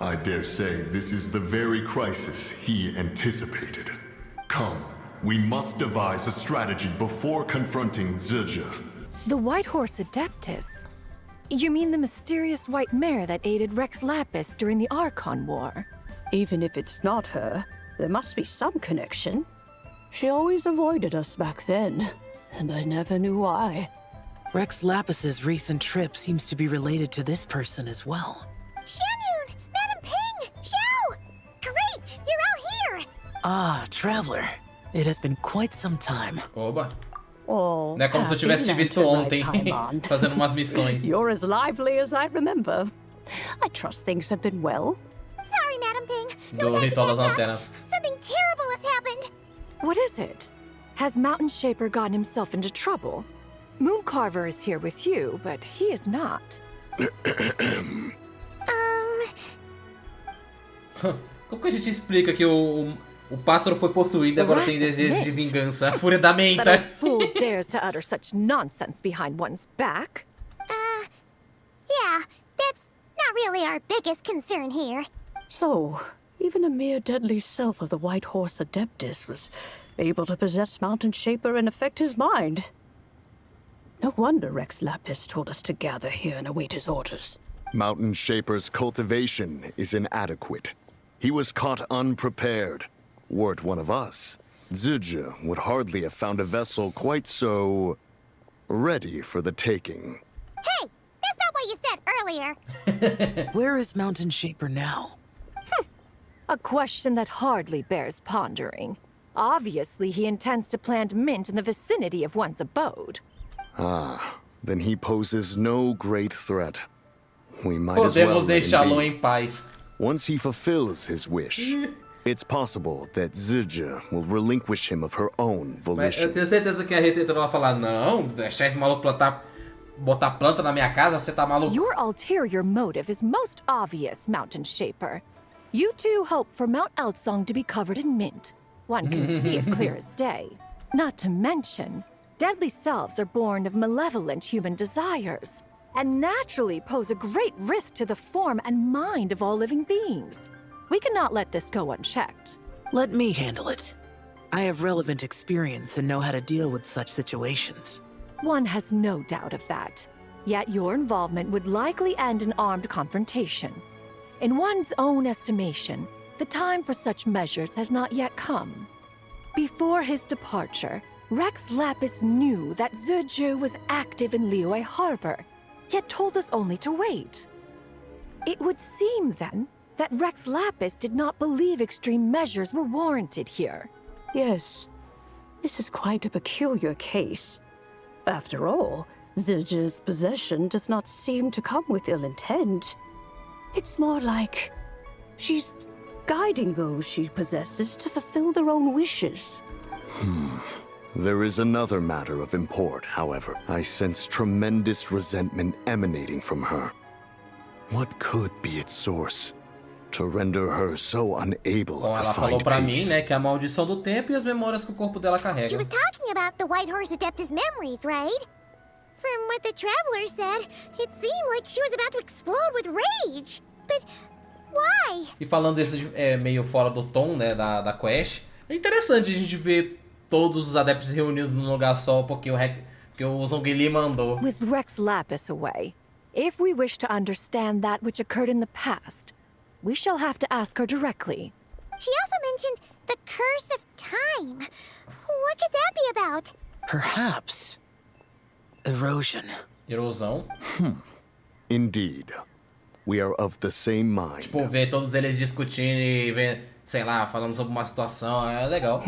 I dare say this is the very crisis he anticipated. Come, we must devise a strategy before confronting Zidja. The White Horse Adeptus? You mean the mysterious white mare that aided Rex Lapis during the Archon War? Even if it's not her, there must be some connection. She always avoided us back then, and I never knew why. Rex Lapis's recent trip seems to be related to this person as well. Xianyun! Madam Ping! Xiao! Great! You're out here! Ah, Traveler. It has been quite some time. Oba. Oh, Não é como se eu tivesse te visto ontem, fazendo umas missões. You're as lively as I remember. I trust things have been well. Sorry, Madam Ping. Do Ritual das Lanternas. Something terrible has happened. What is it? Has Mountain Shaper gotten himself into trouble? Mooncarver is here with you, but he is not. Como que a gente explica que o pássaro foi possuído e agora tem desejo de vingança? A fúria da menta. That a fool dares to utter such nonsense behind one's back. Yeah, that's not really our biggest concern here. So, even a mere deadly self of the White Horse Adeptus was able to possess Mountain Shaper and affect his mind. No wonder Rex Lapis told us to gather here and await his orders. Mountain Shaper's cultivation is inadequate. He was caught unprepared. Were it one of us, Zidja would hardly have found a vessel quite so ready for the taking. Hey, that's not what you said earlier. Where is Mountain Shaper now? A question that hardly bears pondering. Obviously, he intends to plant mint in the vicinity of one's abode. Ah, then he poses no great threat. We might as well Podemos let deixá-lo him em paz. be. Once he fulfills his wish, it's possible that Zidja will relinquish him of her own Mas volition. eu tenho certeza que a retentora vai falar, não, deixar esse maluco botar planta na minha casa, você tá maluco? Your ulterior motive is most obvious, Mountain Shaper. You two hope for Mount Outsong to be covered in mint. One can see it clear as day. Not to mention, deadly selves are born of malevolent human desires, and naturally pose a great risk to the form and mind of all living beings. We cannot let this go unchecked. Let me handle it. I have relevant experience and know how to deal with such situations. One has no doubt of that. Yet your involvement would likely end in armed confrontation. In one's own estimation, the time for such measures has not yet come. Before his departure, Rex Lapis knew that Zizhu was active in Liyue Harbor, yet told us only to wait. It would seem, then, that Rex Lapis did not believe extreme measures were warranted here. Yes, this is quite a peculiar case. After all, Zizhu's possession does not seem to come with ill intent. It's more like she's guiding those she possesses to fulfill their own wishes. There is another matter of import, however. I sense tremendous resentment emanating from her. What could be its source to render her so unable Bom, to ela falou find pra mim, peace? né, que é a maldição do tempo e as memórias que o corpo dela carrega. She was talking about the White Horse Adeptus memories, right? From what the Traveler said, it seemed like she was about to explode with rage. But why? E falando isso meio fora do tom, né, da quest, é interessante a gente ver todos os adeptos reunidos num lugar só porque o Zhongli mandou. With Rex Lapis away, if we wish to understand that which occurred in the past, we shall have to ask her directly. She also mentioned the Curse of Time. What could that be about? Perhaps erosion. Erosão? Indeed. We are of the same mind. Tipo, ver todos eles discutindo e ver, sei lá, falando sobre uma situação, é legal.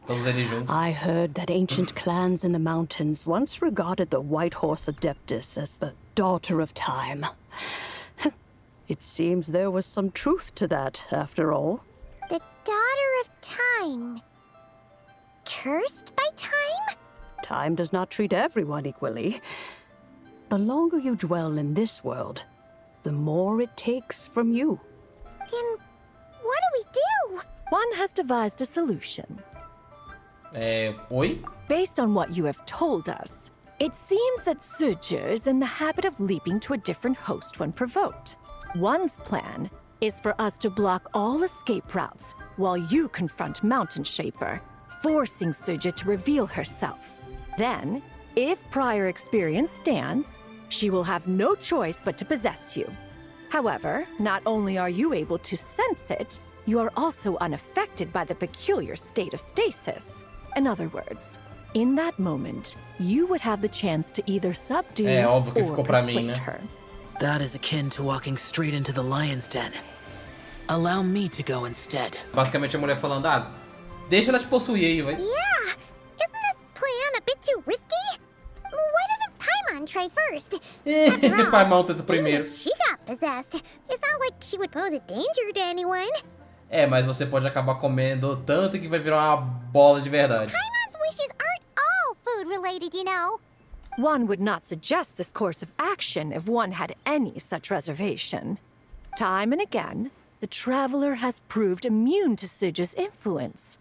Todos eles juntos. I heard that ancient clans in the mountains once regarded the White Horse Adeptus as the daughter of time. It seems there was some truth to that, after all. The Daughter of Time. Cursed by time? Time does not treat everyone equally. The longer you dwell in this world, the more it takes from you. Then what do we do? One has devised a solution. Oi? Based on what you have told us, it seems that Zizhu is in the habit of leaping to a different host when provoked. One's plan is for us to block all escape routes while you confront Mountain Shaper, forcing Zizhu to reveal herself. Then, if prior experience stands, she will have no choice but to possess you. However, not only are you able to sense it, you are also unaffected by the peculiar state of stasis. In other words, in that moment, you would have the chance to either subdue óbvio que or ficou pra mim, persuade né? her. That is akin to walking straight into the lion's den. Allow me to go instead. Basicamente a mulher falando, deixa ela te possuir aí, vai. Yeah! Isn't this plan a bit too risky? Why doesn't Paimon try first? After all, Paimon tenta primeiro. even if she got possessed, it's not like she would pose a danger to anyone. Mas você pode acabar comendo tanto que vai virar uma bola de verdade. Paimon's wishes aren't all food-related, you know. One would not suggest this course of action if one had any such reservation. Time and again, the Traveler has proved immune to Zizhu's influence.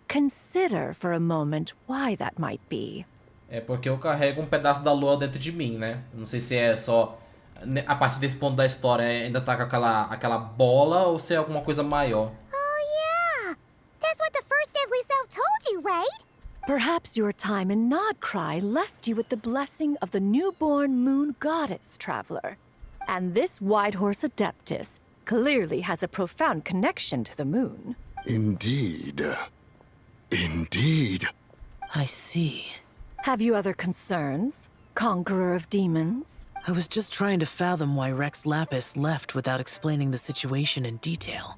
Consider for a moment why that might be. É porque eu carrego pedaço da lua dentro de mim, né? Não sei se é só a partir desse ponto da história ainda tá com aquela bola ou se é alguma coisa maior. Oh yeah! That's what the first deadly self told you, right? Perhaps your time in Nodcry left you with the blessing of the newborn moon goddess, Traveler. And this White Horse Adeptus clearly has a profound connection to the moon. Indeed. Indeed. I see. Have you other concerns, Conqueror of Demons? I was just trying to fathom why Rex Lapis left without explaining the situation in detail.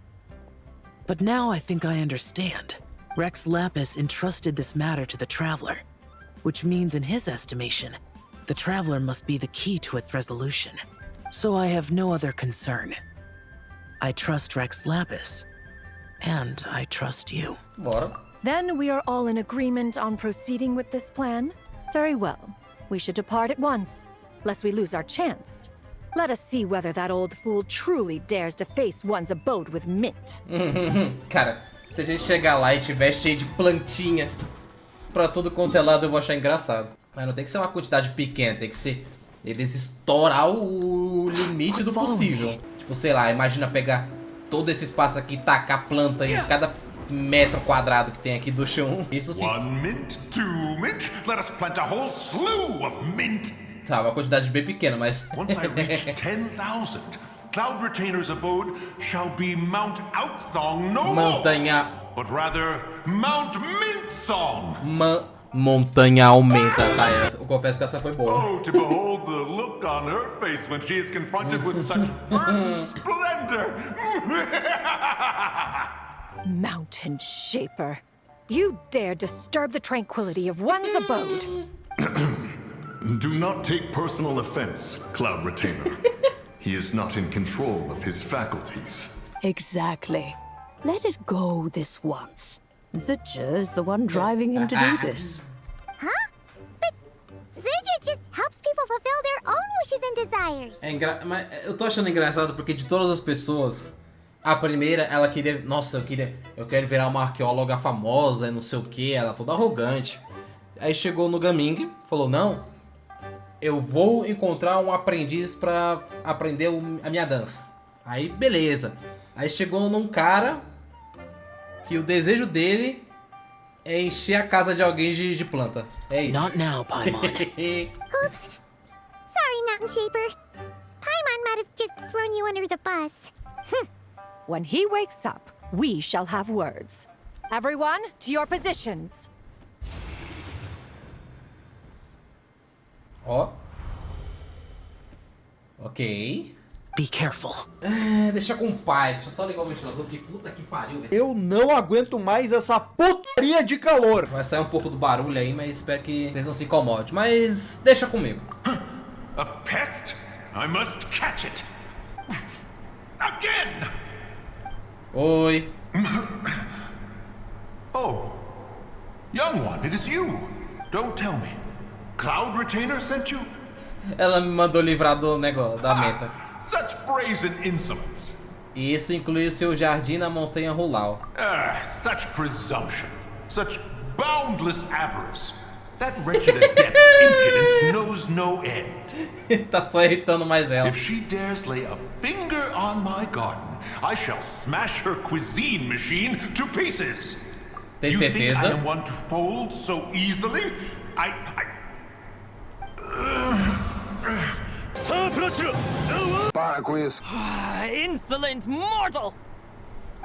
But now I think I understand. Rex Lapis entrusted this matter to the Traveler, which means in his estimation, the Traveler must be the key to its resolution. So I have no other concern. I trust Rex Lapis, and I trust you. Bora. Then we are all in agreement on proceeding with this plan? Very well. We should depart at once, lest we lose our chance. Let us see whether that old fool truly dares to face one's abode with mint. Cara, Se a gente chegar lá e tiver cheio de plantinha pra tudo quanto é lado, eu vou achar engraçado. Mas não tem que ser uma quantidade pequena, tem que ser eles estourar o limite do possível. Tipo, sei lá, imagina pegar todo esse espaço aqui e tacar planta em cada metro quadrado que tem aqui do chão. Isso sim. 1 mint, 2 mint, let us plant a whole slew of mint. Tá, uma quantidade bem pequena, mas... Once I reach 10,000, Cloud Retainer's abode shall be Mount Outsong no Montanha... more, but rather Mount Mintsong. Montanha aumenta, tá? Eu confesso que essa foi boa. Oh, to behold the look on her face when she is confronted with such verdant splendor. Mountain Shaper, you dare disturb the tranquility of one's abode. Do not take personal offense, Cloud Retainer. He is not in control of his faculties. Exactly. Let it go this once. Zidja is the one driving him to do this. Huh? But Zidja just helps people fulfill their own wishes and desires. Mas eu tô achando engraçado porque de todas as pessoas, a primeira, ela queria... Nossa, eu quero virar uma arqueóloga famosa e não sei o que, ela toda arrogante. Aí chegou no Gaming, falou, não, eu vou encontrar um aprendiz pra aprender a minha dança. Aí, beleza. Aí chegou num cara que o desejo dele é encher a casa de alguém de planta. É isso. Not now, Paimon. Oops. Sorry, Mountain Shaper. Paimon might have just thrown you under the bus. When he wakes up, we shall have words. Everyone, to your positions. Ó. Ok. Be careful. Deixa com o pai. Deixa eu só ligar o ventilador, que puta que pariu, velho. Eu não aguento mais essa putaria de calor. Vai sair um pouco do barulho aí, mas espero que vocês não se incomodem. Mas deixa comigo. A pest? I must catch it. Again! Oi. Oh. Young one, it is you. Don't tell me. Cloud Retainer sent you? Ela me mandou livrar do negócio, da meta. Such brazen insolence. E isso inclui o seu jardim na montanha Rulau. Such presumption. Such boundless avarice. That wretched adept's impudence knows no end. Tá só irritando mais ela. If she dares lay a finger on my garden, I shall smash her cuisine machine to pieces. Tem you certeza? think I am one to fold so easily? Para com isso. Insolent mortal!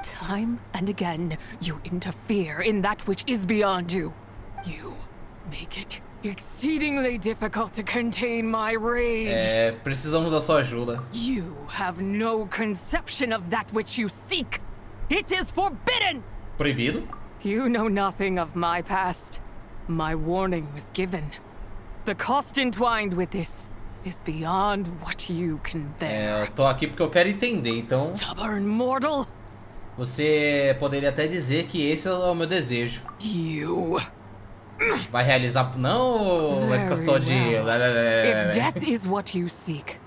Time and again, you interfere in that which is beyond you. You make it exceedingly difficult to contain my rage. Precisamos da sua ajuda. You have no conception of that which you seek. It is forbidden! Proibido? You know nothing of my past. My warning was given. The cost entwined with this is beyond what you can bear. Eu tô aqui porque eu quero entender, então... Stubborn mortal! Você poderia até dizer que esse é o meu desejo. You... Vai realizar não ou vai ficar só de... If death is what you seek,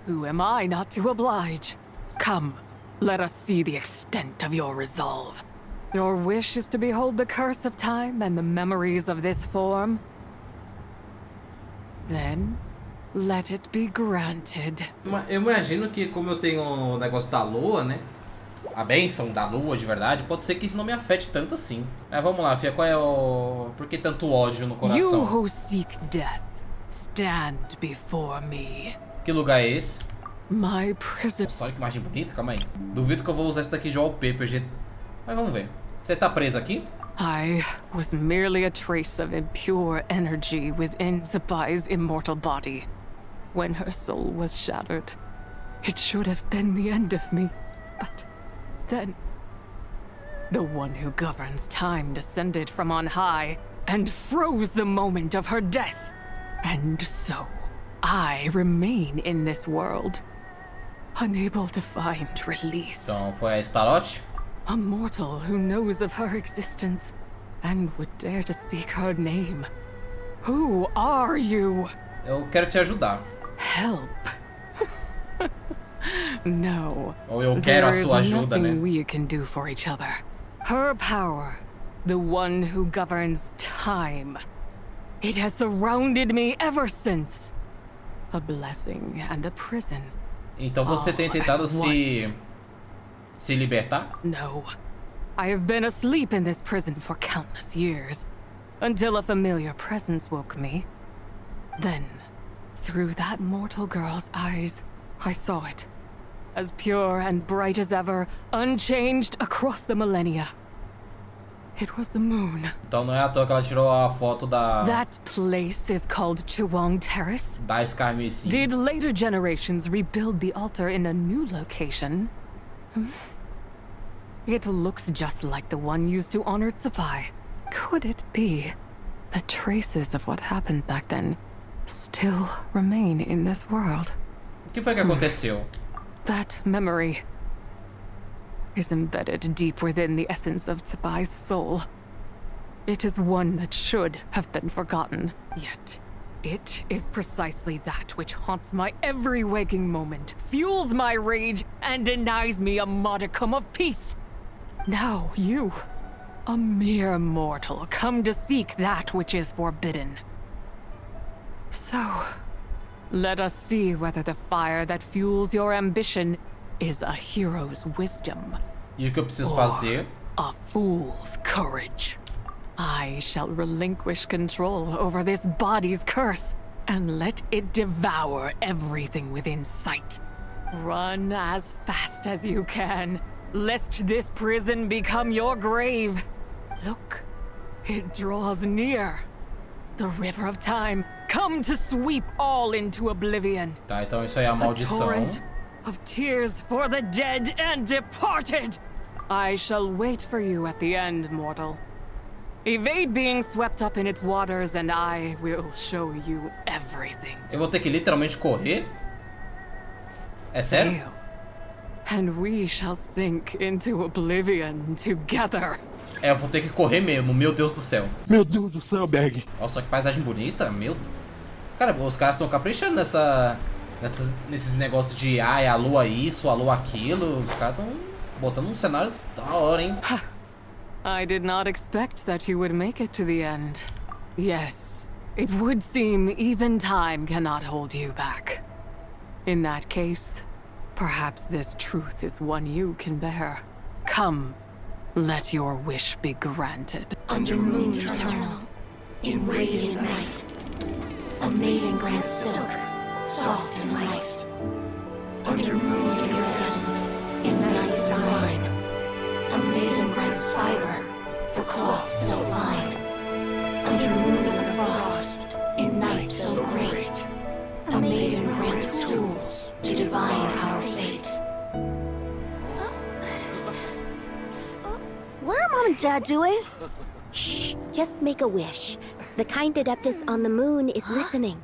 who am I not to oblige? Come, let us see the extent of your resolve. Your wish is to behold the curse of time and the memories of this form? Then, let it be granted. Eu imagino que como eu tenho o negócio da lua, né? A bênção da lua, de verdade, pode ser que isso não me afete tanto assim. Mas vamos lá, Fia, qual é o... Por que tanto ódio no coração? You who seek death, stand before me. Que lugar é esse? My prison... Nossa, olha que imagem bonita, calma aí. Duvido que eu vou usar essa daqui de wallpaper, gente. Mas vamos ver. Você tá preso aqui? I was merely a trace of impure energy within Zibai's immortal body. When her soul was shattered, it should have been the end of me. But then, the one who governs time descended from on high and froze the moment of her death. And so, I remain in this world, unable to find release. Então foi a Staroth? A mortal who knows of her existence and would dare to speak her name. Who are you? Eu quero te ajudar. Help. No. Ou eu quero a sua ajuda, né? There is nothing we can do for each other. Her power, the one who governs time. It has surrounded me ever since. A blessing and a prison. Então você tem tentado se libertar? No. I have been asleep in this prison for countless years, until a familiar presence woke me. Then, through that mortal girl's eyes, I saw it. As pure and bright as ever, unchanged across the millennia. It was the moon. Então não é à toa que ela tirou a foto da... That place is called Chuang Terrace. Da escarmecida. Did later generations rebuild the altar in a new location? It looks just like the one used to honor Zibai. Could it be that traces of what happened back then still remain in this world? O que foi que aconteceu? That memory is embedded deep within the essence of Zibai's soul. It is one that should have been forgotten, yet it is precisely that which haunts my every waking moment, fuels my rage, and denies me a modicum of peace. Now you, a mere mortal, come to seek that which is forbidden. So, let us see whether the fire that fuels your ambition is a hero's wisdom. E o que eu preciso fazer? A fool's courage. I shall relinquish control over this body's curse and let it devour everything within sight. Run as fast as you can, lest this prison become your grave. Look, it draws near. The river of time, come to sweep all into oblivion. Tá, então isso aí é a maldição. A torrent of tears for the dead and departed. I shall wait for you at the end, mortal. Evade being swept up in its waters and I will show you everything. Eu vou ter que literalmente correr? É sério? And we shall sink into oblivion together. É, eu vou ter que correr mesmo, meu Deus do céu. Meu Deus do céu, Bag. Nossa, que paisagem bonita, meu. Cara, os caras estão caprichando nesses negócios de a lua isso, a lua aquilo. Os caras estão botando um cenário da hora, hein? I did not expect that you would make it to the end. Yes, it would seem even time cannot hold you back. In that case, perhaps this truth is one you can bear. Come, let your wish be granted. Under moon eternal, in radiant night, a maiden grants silk, soft and light. Under moon iridescent, in night divine, a maiden grants fiber for cloth so fine. Under moon of frost, in night so great, a maiden grants tools to divine our fate. What are Mom and Dad doing? Shh, just make a wish. The kind Adeptus on the moon is listening.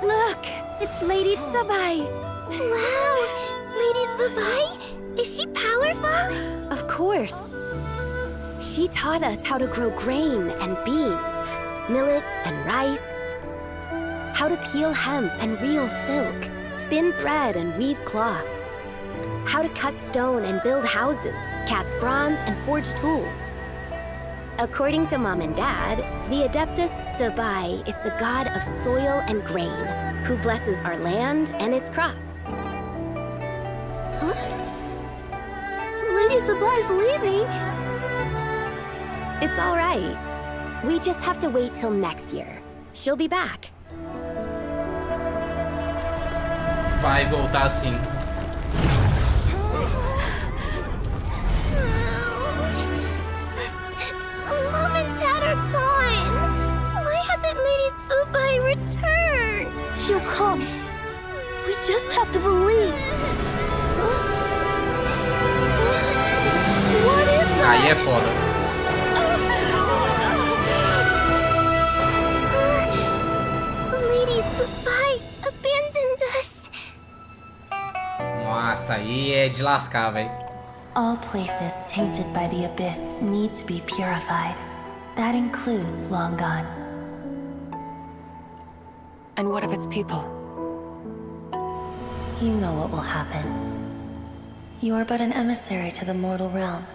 Look, it's Lady Zibai. Wow, Lady Zibai? Is she powerful? Of course. She taught us how to grow grain and beans, millet and rice, how to peel hemp and reel silk, spin thread and weave cloth, how to cut stone and build houses, cast bronze and forge tools. According to Mom and Dad, the Adeptus Zibai is the god of soil and grain, who blesses our land and its crops. Huh? Lady Zibai's leaving. It's all right. We just have to wait till next year. She'll be back. Vai voltar sim. Mom and Dad are gone. Why hasn't Lady Zibai returned? She'll come. We just have to believe. What is that? Aí é foda. Lady Zibai abandoned us. Nossa, aí é de lascar, velho. All places tainted by the abyss need to be purified. That includes Long Gone. And what of its people? You know what will happen. You are but an emissary to the mortal realm.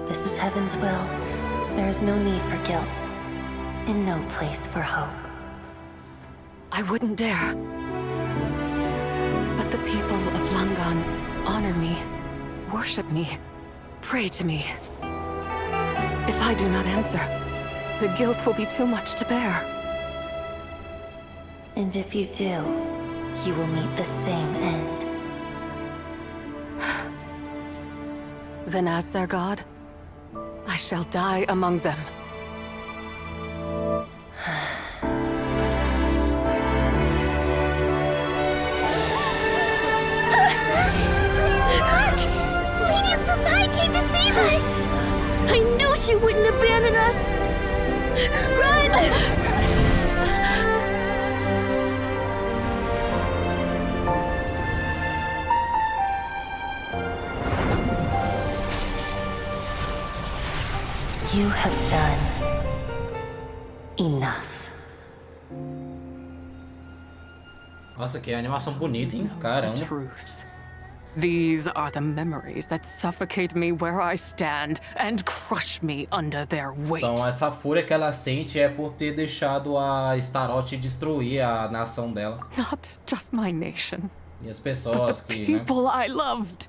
This is heaven's will. There is no need for guilt, and no place for hope. I wouldn't dare. But the people of Langan honor me, worship me, pray to me. If I do not answer, the guilt will be too much to bear. And if you do, you will meet the same end. Then as their god, I shall die among them. Look! Lady Tsubai came to save us! I knew she wouldn't abandon us! Run! You have done enough. Nossa, que animação bonita, hein? Caramba. Truth. These are the memories that suffocate me where I stand and crush me under their weight. Então essa fúria que ela sente é por ter deixado a Staroth destruir a nação dela. Not just my nation, E as but pessoas the que, né? people I loved.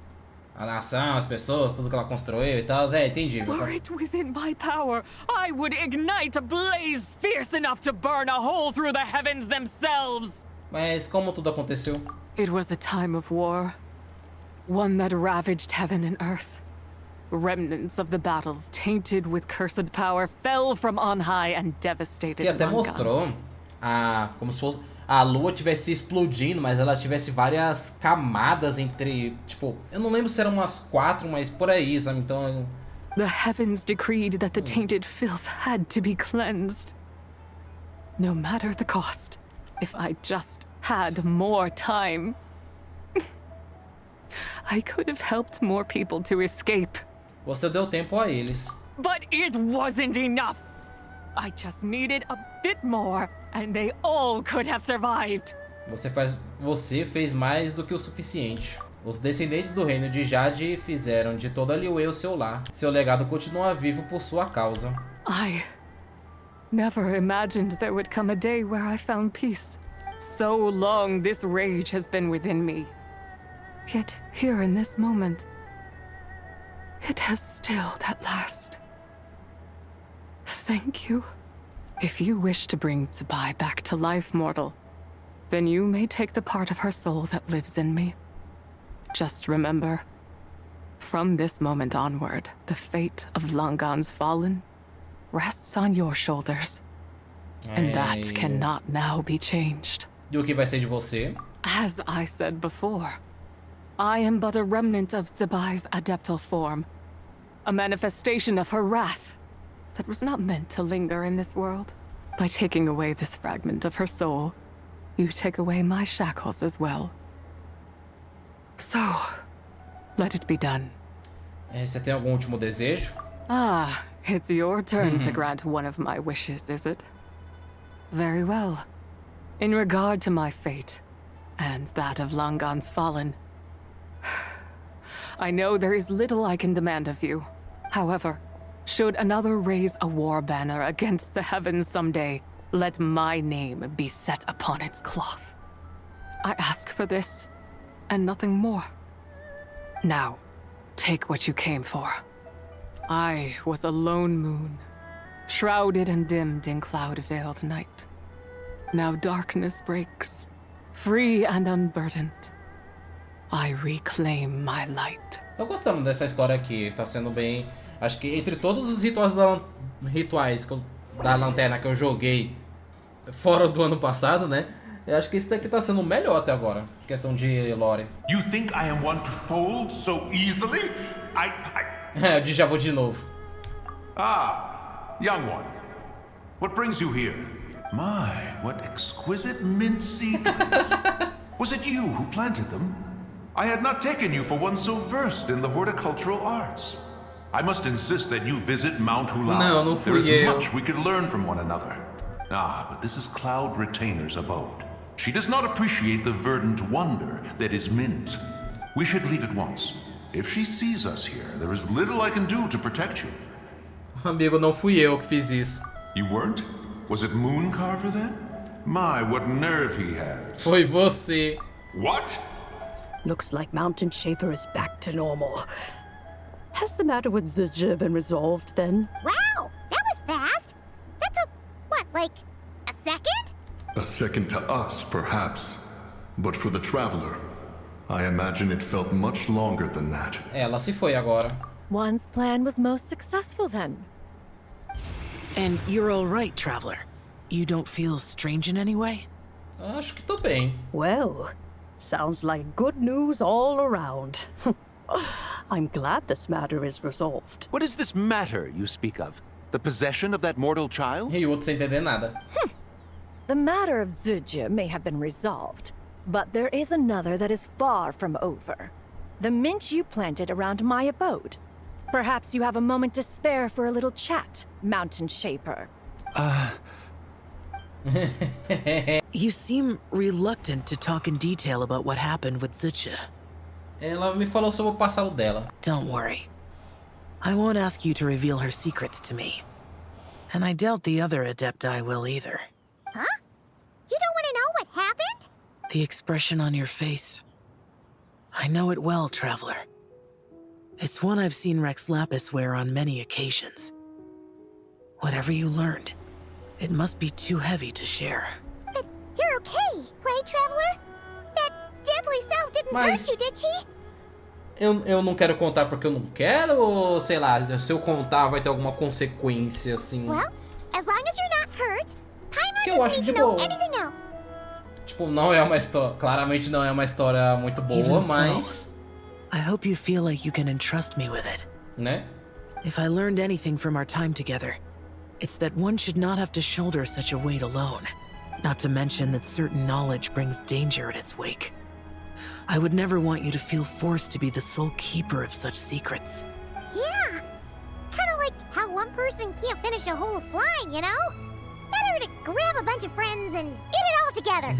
A nação, as pessoas, tudo que ela construiu e tal, é entendível. Were it within my power, I would ignite a blaze fierce enough to burn a hole through the heavens themselves. Mas como tudo aconteceu? It was a time of war, one that ravaged heaven and earth. Remnants of the battles, tainted with cursed power, fell from on high and devastated Que até Langan. mostrou como se fosse a lua tivesse explodindo, mas ela tivesse várias camadas entre, tipo, eu não lembro se eram umas 4, mas por aí, sabe? Então The heavens decreed that the tainted filth had to be cleansed. No matter the cost, if I just had more time, I could have helped more people to escape. você deu tempo a eles. But it wasn't enough. I just needed a bit more, and they all could have survived. Você fez mais do que o suficiente. Os descendentes do reino de Jade fizeram de toda Liyue o seu lar. Seu legado continua vivo por sua causa. I never imagined there would come a day where I found peace. So long this rage has been within me. Yet here in this moment, it has stilled at last. Thank you. If you wish to bring Zibai back to life, mortal, then you may take the part of her soul that lives in me. Just remember, from this moment onward, the fate of Langan's fallen rests on your shoulders. And that cannot now be changed. E o que vai ser de você? As I said before, I am but a remnant of Zibai's adeptal form, a manifestation of her wrath that was not meant to linger in this world. By taking away this fragment of her soul, you take away my shackles as well. So, let it be done. Você tem algum último desejo? Ah, it's your turn to grant one of my wishes, is it? Very well. In regard to my fate, and that of Langan's fallen, I know there is little I can demand of you. However, should another raise a war banner against the heavens someday, let my name be set upon its cloth. I ask for this, and nothing more. Now, take what you came for. I was a lone moon, shrouded and dimmed in cloud-veiled night. Now darkness breaks, free and unburdened. I reclaim my light. Tô gostando dessa história aqui, tá sendo bem... Acho que entre todos os rituais da lanterna que eu joguei fora do ano passado, né? Eu acho que esse daqui tá sendo o melhor até agora, questão de lore. You think I am one to fold so easily? É, eu já vou de novo. Ah, young one. What brings you here? My, what exquisite mint seedlings. Was it you who planted them? I had not taken you for one so versed in the horticultural arts. I must insist that you visit Mount Hulao. Não there is fui eu. much we could learn from one another. Ah, but this is Cloud Retainer's abode. She does not appreciate the verdant wonder that is Mint. We should leave at once. If she sees us here, there is little I can do to protect you. Amigo, não fui eu que fiz isso. You weren't? Was it Mooncarver then? My, what nerve he had. Foi você. What? Looks like Mountain Shaper is back to normal. Has the matter with Zidja been resolved then? Wow, that was fast. That took, what, like a second? A second to us, perhaps. But for the traveler, I imagine it felt much longer than that. Ela se foi agora. One's plan was most successful then. And you're all right, traveler. You don't feel strange in any way? Acho que tô bem. Well, sounds like good news all around. I'm glad this matter is resolved. What is this matter you speak of? The possession of that mortal child? E o outro sem entender nada. The matter of Zidja may have been resolved, but there is another that is far from over. The mint you planted around my abode. Perhaps you have a moment to spare for a little chat, Mountain Shaper. You seem reluctant to talk in detail about what happened with Zidja. Ela me falou sobre o passado dela. Don't worry. I won't ask you to reveal her secrets to me. And I doubt the other Adepti will either. Huh? You don't want to know what happened? The expression on your face. I know it well, traveler. It's one I've seen Rex Lapis wear on many occasions. Whatever you learned, it must be too heavy to share. But you're okay, right, Traveler? That deadly self didn't hurt you, did she? Eu não quero contar porque eu não quero, ou sei lá, se eu contar vai ter alguma consequência assim. Well, as long as you're not hurt, Que eu acho de boa. anything else. Tipo, não é uma história, claramente não é uma história muito boa, Even mas so, I hope you feel like you can entrust me with it. Né? If I learned anything from our time together, it's that one should not have to shoulder such a weight alone. Not to mention that certain knowledge brings danger in its wake. I would never want you to feel forced to be the sole keeper of such secrets. Yeah. Kind of like how one person can't finish a whole slime, you know? Better to grab a bunch of friends and eat it all together.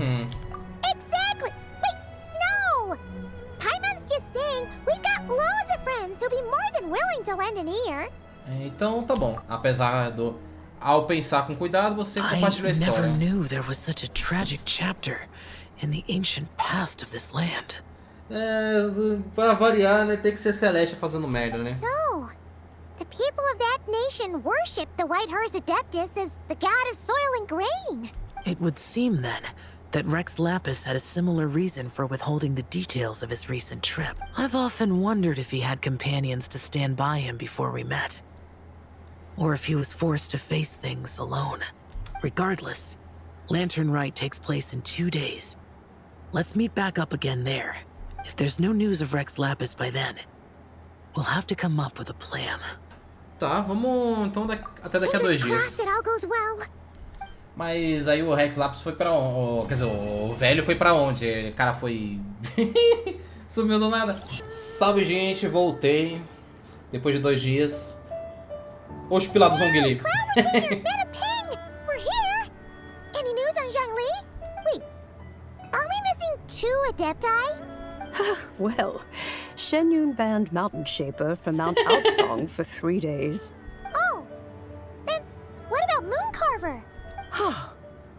Exactly. Wait, no! Paimon's just saying we've got loads of friends who'll be more than willing to lend an ear. Então tá bom. Ao pensar com cuidado, você compartilhou a I never história. knew there was such a tragic chapter in the ancient past of this land. Pra variar, né? Tem que ser Celeste fazendo merda, né? So, the people of that nation worship the White Horse Adeptus as the god of soil and grain. It would seem, then, that Rex Lapis had a similar reason for withholding the details of his recent trip. I've often wondered if he had companions to stand by him before we met. Or if he was forced to face things alone. Regardless, Lantern Rite takes place in 2 days. Let's meet back up again there. If there's no news of Rex Lapis by then, we'll have to come up with a plan. Tá, vamos então até daqui a 2 dias. It all goes well. Mas aí o Rex Lapis foi pra onde? Quer dizer, o velho foi pra onde? O cara foi... Sumiu do nada. Salve, gente, voltei. Depois de 2 dias. Os pilados vão Guilherme. We're here. Any news on Zhongli? Wait, are we missing 2 Adepti? Well, Shenyun banned Mountain Shaper from Mount Outsong for 3 days. Oh, then what about Mooncarver?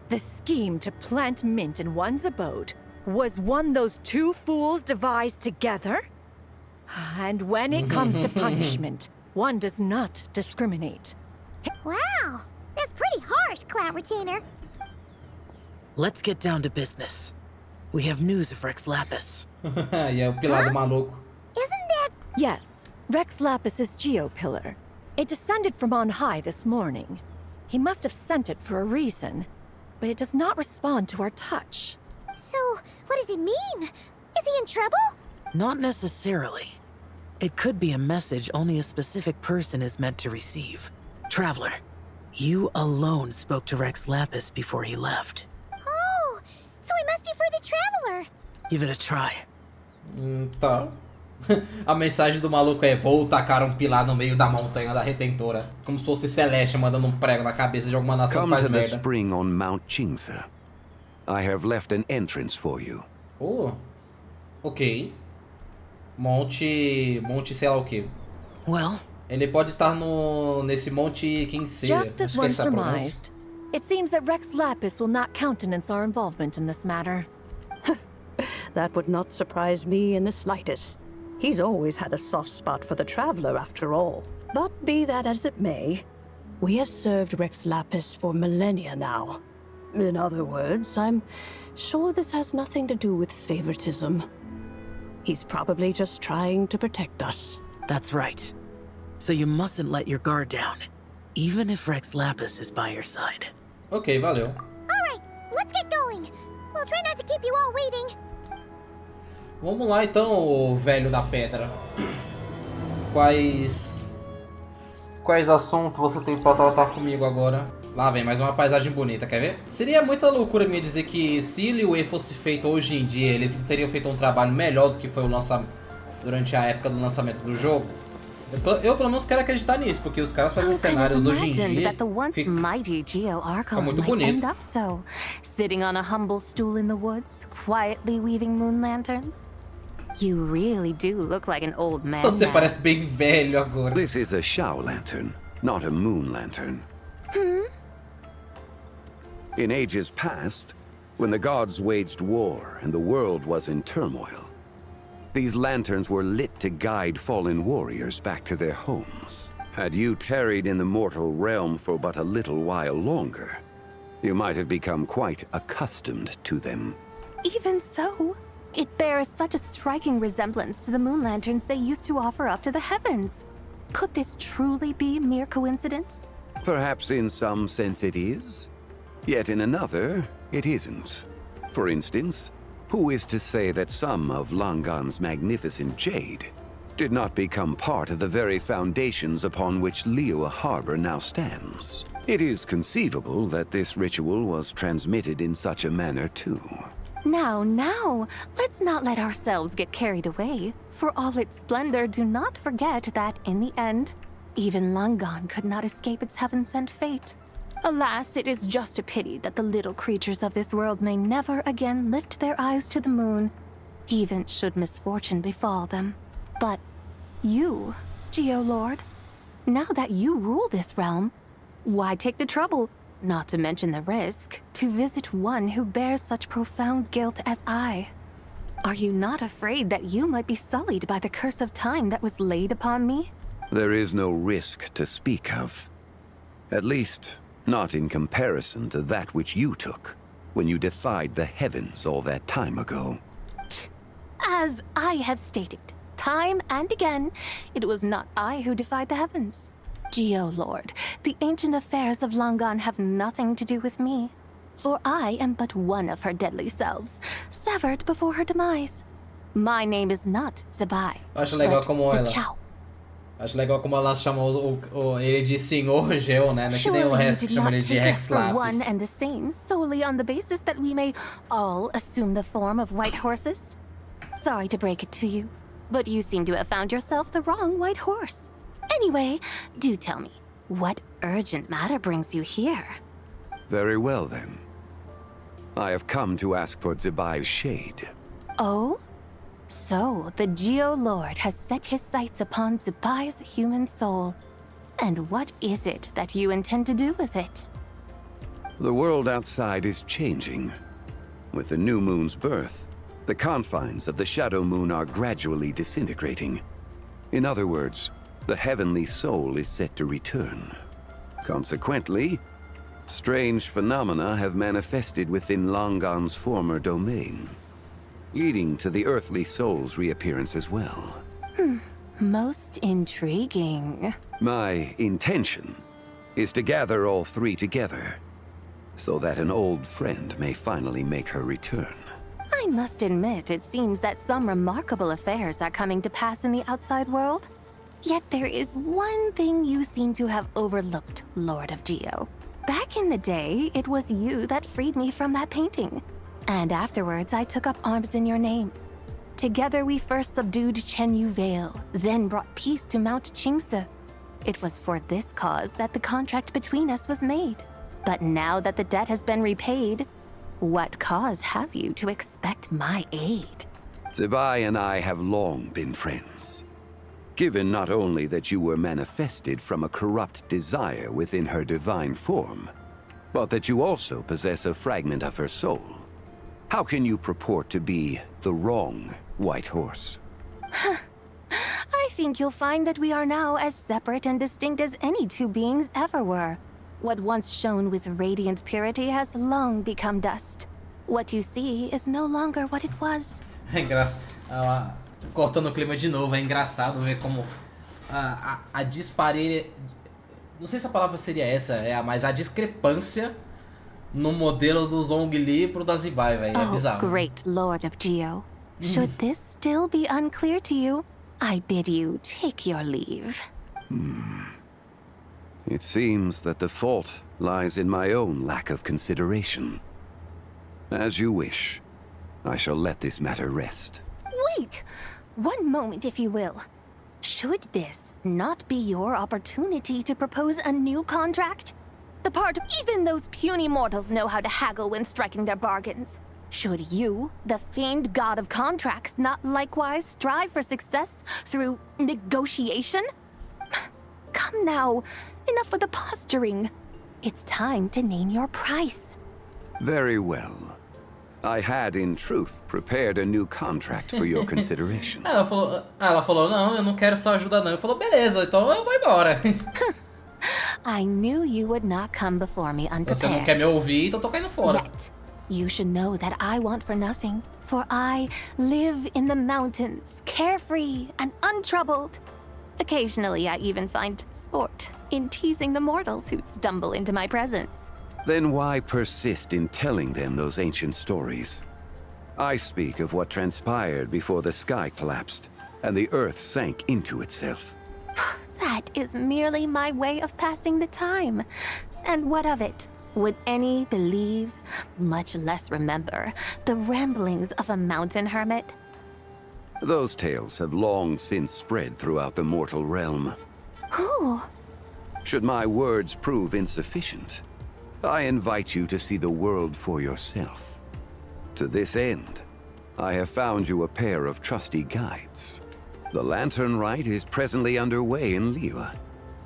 The scheme to plant mint in one's abode was one those 2 fools devised together? And when it comes to punishment, one does not discriminate. Wow, that's pretty harsh, Cloud Retainer. Let's get down to business. We have news of Rex Lapis. E é o pilado maluco. Isn't that... Yes, Rex Lapis's geopillar. It descended from on high this morning. He must have sent it for a reason, but it does not respond to our touch. So, what does it mean? Is he in trouble? Not necessarily. It could be a message only a specific person is meant to receive. Traveler, you alone spoke to Rex Lapis before he left. Oh, so it must be for the Traveler. Give it a try. Tá. A mensagem do maluco é: vou tacar um pilar no meio da montanha da retentora. Como se fosse Celeste mandando um prego na cabeça de alguma nação que Come faz to the merda. spring on Mount Qingse. I have left an entrance for you. Oh, ok. Monte sei lá o quê. Well, ele pode estar nesse monte Quinceira. Just as one surmised, it seems that Rex Lapis will not countenance our involvement in this matter. That would not surprise me in the slightest. He's always had a soft spot for the traveler, after all. But be that as it may, we have served Rex Lapis for millennia now. In other words, I'm sure this has nothing to do with favoritism. He's probably just trying to protect us. That's right. So you mustn't let your guard down, even if Rex Lapis is by your side. Ok, valeu. Alright, let's get going. We'll try not to keep you all waiting. Vamos lá então, ô velho da pedra. Quais assuntos você tem pra tratar comigo agora? Lá vem mais uma paisagem bonita, quer ver? Seria muita loucura minha dizer que se Liyue fosse feito hoje em dia, eles teriam feito um trabalho melhor do que foi o durante a época do lançamento do jogo. Eu pelo menos quero acreditar nisso, porque os caras fazem cenários hoje em dia fica muito bonito. Sitting on a humble stool in the woods, quietly weaving moon lanterns. You really do look like an old man. Você parece bem velho agora. This is a Shao lantern, not a moon lantern. In ages past, when the gods waged war and the world was in turmoil, these lanterns were lit to guide fallen warriors back to their homes. Had you tarried in the mortal realm for but a little while longer, you might have become quite accustomed to them. Even so, it bears such a striking resemblance to the moon lanterns they used to offer up to the heavens. Could this truly be mere coincidence? Perhaps in some sense it is, yet in another, it isn't. For instance, who is to say that some of Langan's magnificent jade did not become part of the very foundations upon which Liyue Harbor now stands? It is conceivable that this ritual was transmitted in such a manner too. Now, let's not let ourselves get carried away. For all its splendor, do not forget that, in the end, even Langan could not escape its heaven-sent fate. Alas, it is just a pity that the little creatures of this world may never again lift their eyes to the moon, even should misfortune befall them. But you, Geo-Lord, now that you rule this realm, why take the trouble, not to mention the risk, to visit one who bears such profound guilt as I? Are you not afraid that you might be sullied by the curse of time that was laid upon me? There is no risk to speak of. At least, not in comparison to that which you took when you defied the heavens all that time ago. As I have stated, time and again, it was not I who defied the heavens. Geo-Lord, the ancient affairs of Langan have nothing to do with me, for I am but one of her deadly selves, severed before her demise. My name is not Zibai, Acho legal but como ela. Zichao. Acho legal como ela chamou ele de Senhor Geo, né? Não é que nem o resto que chama ele de Rex Lapis. One and the same, solely on the basis that we may all assume the form of white horses. Sorry to break it to you, but you seem to have found yourself the wrong white horse. Anyway, do tell me, what urgent matter brings you here? Very well then. I have come to ask for Zibai's shade. Oh? So, the Geo-Lord has set his sights upon Zibai's human soul. And what is it that you intend to do with it? The world outside is changing. With the new moon's birth, the confines of the Shadow Moon are gradually disintegrating. In other words, the heavenly soul is set to return. Consequently, strange phenomena have manifested within Langan's former domain, leading to the earthly soul's reappearance as well. Most intriguing. My intention is to gather all three together, so that an old friend may finally make her return. I must admit, it seems that some remarkable affairs are coming to pass in the outside world. Yet there is one thing you seem to have overlooked, Lord of Geo. Back in the day, it was you that freed me from that painting. And afterwards, I took up arms in your name. Together, we first subdued Chenyu Vale, then brought peace to Mount Qingse. It was for this cause that the contract between us was made. But now that the debt has been repaid, What cause have you to expect my aid? Zibai and I have long been friends. Given not only that you were manifested from a corrupt desire within her divine form, but that you also possess a fragment of her soul, how can you purport to be the wrong White Horse? I think you'll find that we are now as separate and distinct as any two beings ever were. What once shone with radiant purity has long become dust. What you see is no longer what it was. É engraçado. Cortando o clima de novo, é engraçado ver como a disparelha. Não sei se a palavra seria essa, mas a discrepância no modelo do Zhongli pro da Zibai, velho. É bizarro. Oh, great Lord of Geo. Should this still be unclear to you, I bid you take your leave. It seems that the fault lies in my own lack of consideration. As you wish. I shall let this matter rest. Wait! One moment, if you will. Should this not be your opportunity to propose a new contract? The part even those puny mortals know how to haggle when striking their bargains. Should you, the famed god of contracts, not likewise strive for success through negotiation? Come now, enough with the posturing. It's time to name your price. Very well. I had, in truth, prepared a new contract for your consideration. Ela falou, não, eu não quero só ajuda não. Eu falou, beleza, então eu vou embora. I knew you would not come before me unprepared. Você não quer me ouvir, então tô caindo fora. Yet, you should know that I want for nothing, for I live in the mountains, carefree and untroubled. Occasionally, I even find sport in teasing the mortals who stumble into my presence. Then why persist in telling them those ancient stories? I speak of what transpired before the sky collapsed and the earth sank into itself. That is merely my way of passing the time. And what of it? Would any believe, much less remember, the ramblings of a mountain hermit? Those tales have long since spread throughout the mortal realm. Who? Should my words prove insufficient, I invite you to see the world for yourself. To this end, I have found you a pair of trusty guides. The lantern rite is presently underway in Liyue,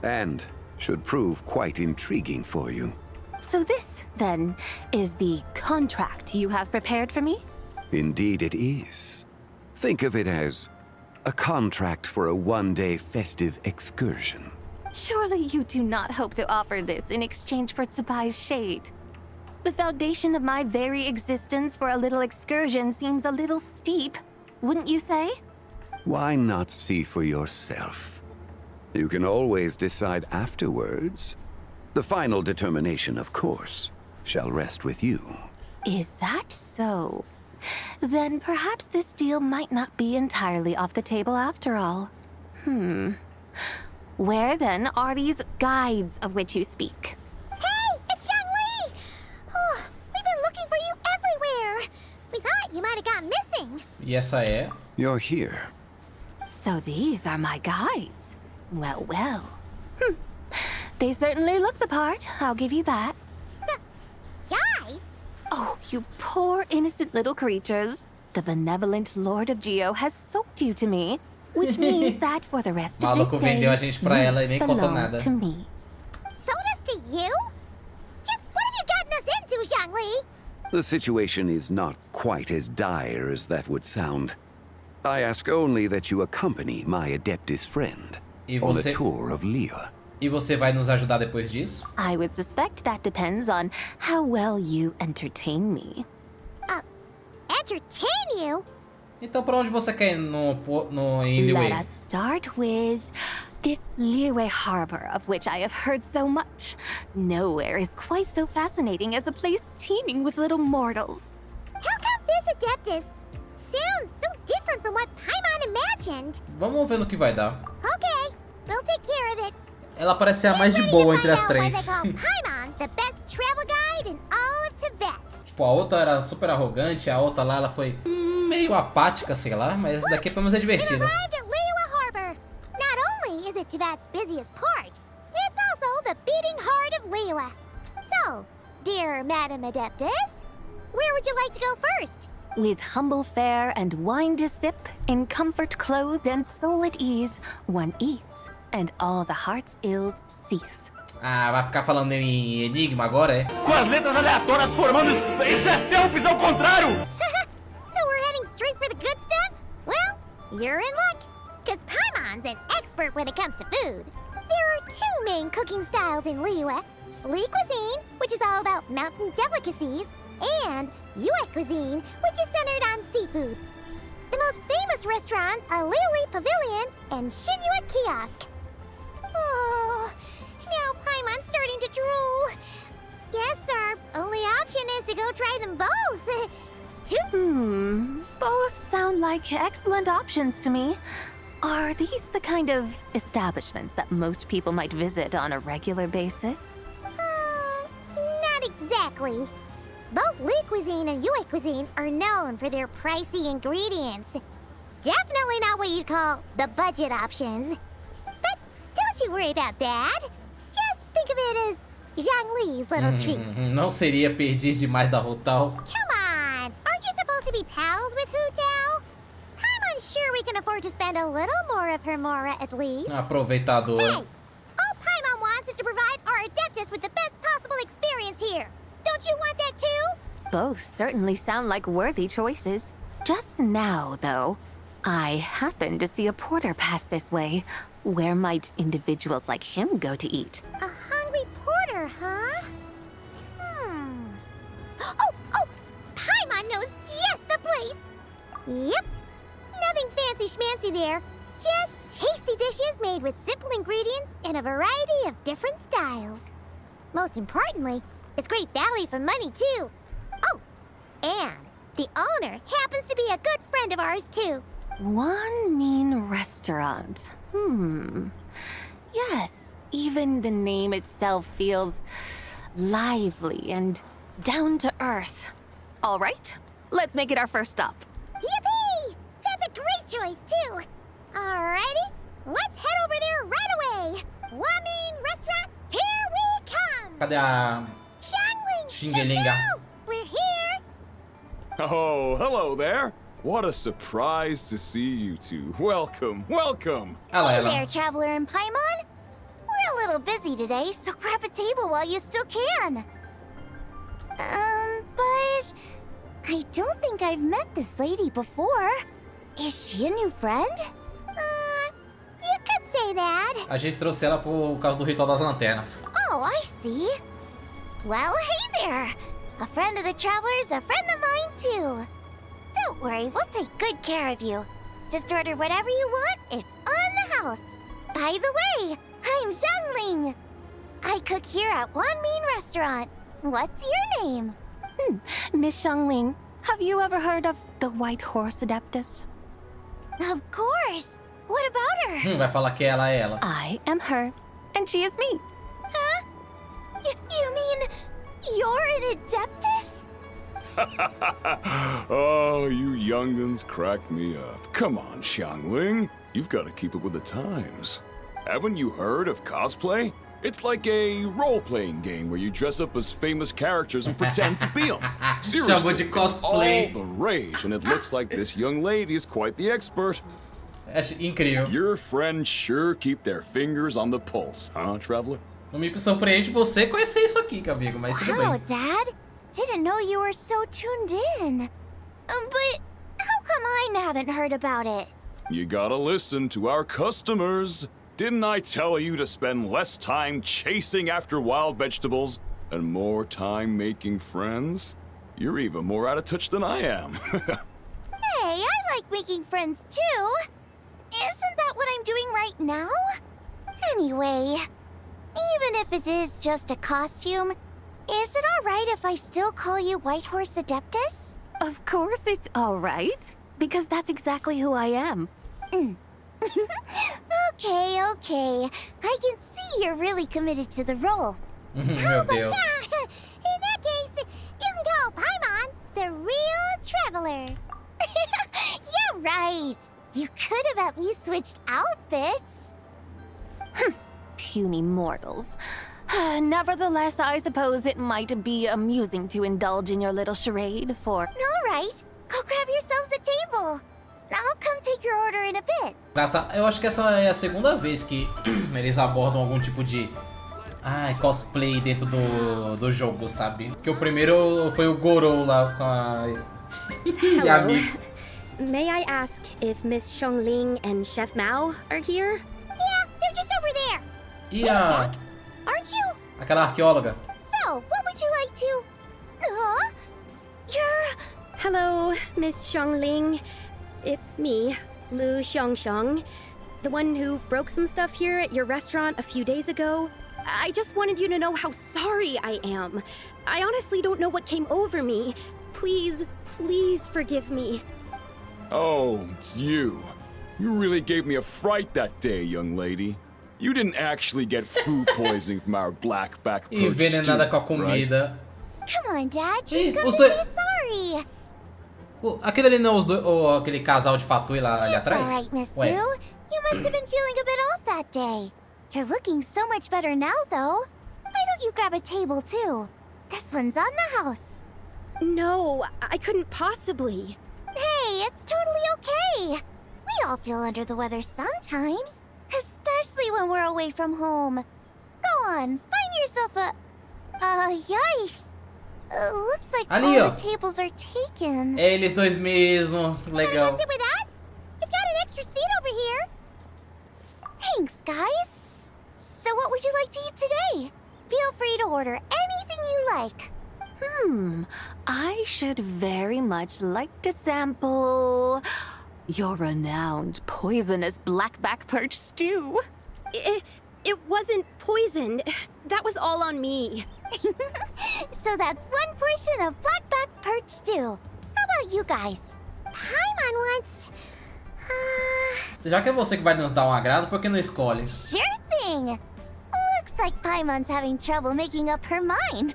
and should prove quite intriguing for you. So this, then, is the contract you have prepared for me? Indeed it is. Think of it as a contract for a one-day festive excursion. Surely you do not hope to offer this in exchange for Zibai's shade. The foundation of my very existence for a little excursion seems a little steep, wouldn't you say? Why not see for yourself? You can always decide afterwards. The final determination, of course, shall rest with you. Is that so? Then perhaps this deal might not be entirely off the table after all. Where then are these guides of which you speak? Hey, it's Xiangli! Oh, we've been looking for you everywhere. We thought you might have gone missing. Yes, I am. You're here. So these are my guides. Well, well. They certainly look the part, I'll give you that. Guides? Oh, you poor innocent little creatures. The benevolent Lord of Geo has soaked you to me, which means that for the rest of this day, vendeu a gente pra ela e nem contou nada. To me. Sold us to you? Just what have you gotten us into, Xiangli? The situation is not quite as dire as that would sound. I ask only that you accompany my Adeptus friend on a tour of Liyue. E você vai nos ajudar depois disso? I would suspect that depends on how well you entertain me. Entertain you? Então pra onde você quer ir em Liyue? Let us start with this Liyue harbor of which I have heard so much. Nowhere is quite so fascinating as a place teeming with little mortals. How come this Adeptus sounds so different from what Paimon imagined? Vamos ver no que vai dar. Okay, we'll take care of it. Ela parece ser a mais de boa entre as três. Paimon, the best travel guide in all of Tibet. Tipo, a outra era super arrogante, a outra lá ela foi meio apática, sei lá, mas essa daqui pelo menos é divertida. Not only is it Tibet's busiest port, it's also the beating heart of Liyue. So, dear Madam Adeptus, Where would you like to go first? With humble fare and wine to sip, in comfort clothed and soul at ease, one eats, and all the heart's ills cease. Ah, vai ficar falando em enigma agora, é? Com as letras aleatórias formando Space é Felps ao contrário! So we're heading straight for the good stuff? Well, you're in luck, because Paimon's an expert when it comes to food. There are two main cooking styles in Liyue. Li cuisine, which is all about mountain delicacies, and Yue cuisine, which is centered on seafood. The most famous restaurants are Liuli Pavilion and Shinyue Kiosk. Oh, now Paimon's starting to drool. Guess our only option is to go try them both. Both sound like excellent options to me. Are these the kind of establishments that most people might visit on a regular basis? Not exactly. Both Li cuisine and Yue cuisine are known for their pricey ingredients. Definitely not what you'd call the budget options. But don't you worry about that. Just think of it as Zhang Li's little treat. Não seria perdiz demais da Rutao? Come on! Aren't you supposed to be pals with Hu Tao? I'm unsure we can afford to spend a little more of her mora at least. Aproveitador. Hey! All Paimon wants is to provide our Adeptus with the best possible experience here. Don't you want that too? Both certainly sound like worthy choices. Just now, though, I happened to see a porter pass this way. Where might individuals like him go to eat? A hungry porter, huh? Oh! Paimon knows just the place! Yep. Nothing fancy schmancy there. Just tasty dishes made with simple ingredients in a variety of different styles. Most importantly, it's great value for money, too. Oh, and the owner happens to be a good friend of ours, too. One mean restaurant. Yes, even the name itself feels lively and down to earth. All right, let's make it our first stop. Yippee! That's a great choice, too. Alrighty, let's head over there right away. Wamin Restaurant, here we come. Cadê a Xingelinga? We're here. Oh, hello there. What a surprise to see you two. Welcome, welcome. Hey there, Traveler and Paimon. We're a little busy today, so grab a table while you still can. But I don't think I've met this lady before. Is she a new friend? You could say that. A gente trouxe ela por causa do Ritual das Lanternas. Oh, I see. Well, hey there. A friend of the Traveler's a friend of mine, too. Don't worry, we'll take good care of you. Just order whatever you want, it's on the house. By the way, I'm Zhangling. I cook here at Wanmin Restaurant. What's your name? Miss Xiangling, have you ever heard of the White Horse Adeptus? Of course. What about her? Vai falar que ela é ela. I am her, and she is me. Huh? You mean you're an Adeptus? Oh, you young'uns crack me up. Come on, Xiangling. You've got to keep up with the times. Haven't you heard of cosplay? It's like a role-playing game where you dress up as famous characters and pretend to be them. Seriously, it's all the rage, and it looks like this young lady is quite the expert. Acho incrível. Your friends sure keep their fingers on the pulse, huh, Traveler? Não me surpreende você conhecer isso aqui, amigo, mas tudo Wow, bem. Dad. Didn't know you were so tuned in. But how come I haven't heard about it? You gotta listen to our customers. Didn't I tell you to spend less time chasing after wild vegetables and more time making friends? You're even more out of touch than I am. Hey, I like making friends too. Isn't that what I'm doing right now? Anyway, even if it is just a costume, is it alright if I still call you White Horse Adeptus? Of course it's all right, because that's exactly who I am. Okay. I can see you're really committed to the role. Meu Deus. In that case, you can call Paimon the real traveler. Yeah, right. You could have at least switched outfits. Puny mortals. Nevertheless, I suppose it might be amusing to indulge in your little charade for... All right, go grab yourselves a table. I'll come take your order in a bit. Eu acho que essa é a segunda vez que eles abordam algum tipo de cosplay dentro do jogo, sabe? Porque o primeiro foi o Goro lá com a amiga. May I ask if Miss Xiongling and Chef Mao are here? Yeah, they're just over there. E Aren't you? aquela arqueóloga. So, what would you like to... Hello, Miss Xiongling. It's me, Lu Xiongxiong, the one who broke some stuff here at your restaurant a few days ago. I just wanted you to know how sorry I am. I honestly don't know what came over me. Please, please forgive me. Oh, it's you. You really gave me a fright that day, young lady. You didn't actually get food poisoning from our blackback perch Envenenada com a comida. Right? Come on, Dad. Just come os to say sorry. Aquele ali não, aquele casal de fatui lá ali atrás? It's all right, Miss Sue. You must have been feeling a bit off that day. You're looking so much better now, though. Why don't you grab a table, too? This one's on the house. No, I couldn't possibly. Hey, it's totally okay. We all feel under the weather sometimes, especially when we're away from home. Go on, find yourself a... yikes. Looks like ali, all the tables are taken. Eles dois mesmo, legal. Wanna go sit with us? We've got an extra seat over here. Thanks, guys. So what would you like to eat today? Feel free to order anything you like. I should very much like to sample your renowned poisonous blackback perch stew. It wasn't poisoned. That was all on me. So that's one portion of blackback perch stew. How about you guys? Paimon wants... Já que é você que vai nos dar um agrado, por que não escolhe? Sure thing. Looks like Paimon's having trouble making up her mind.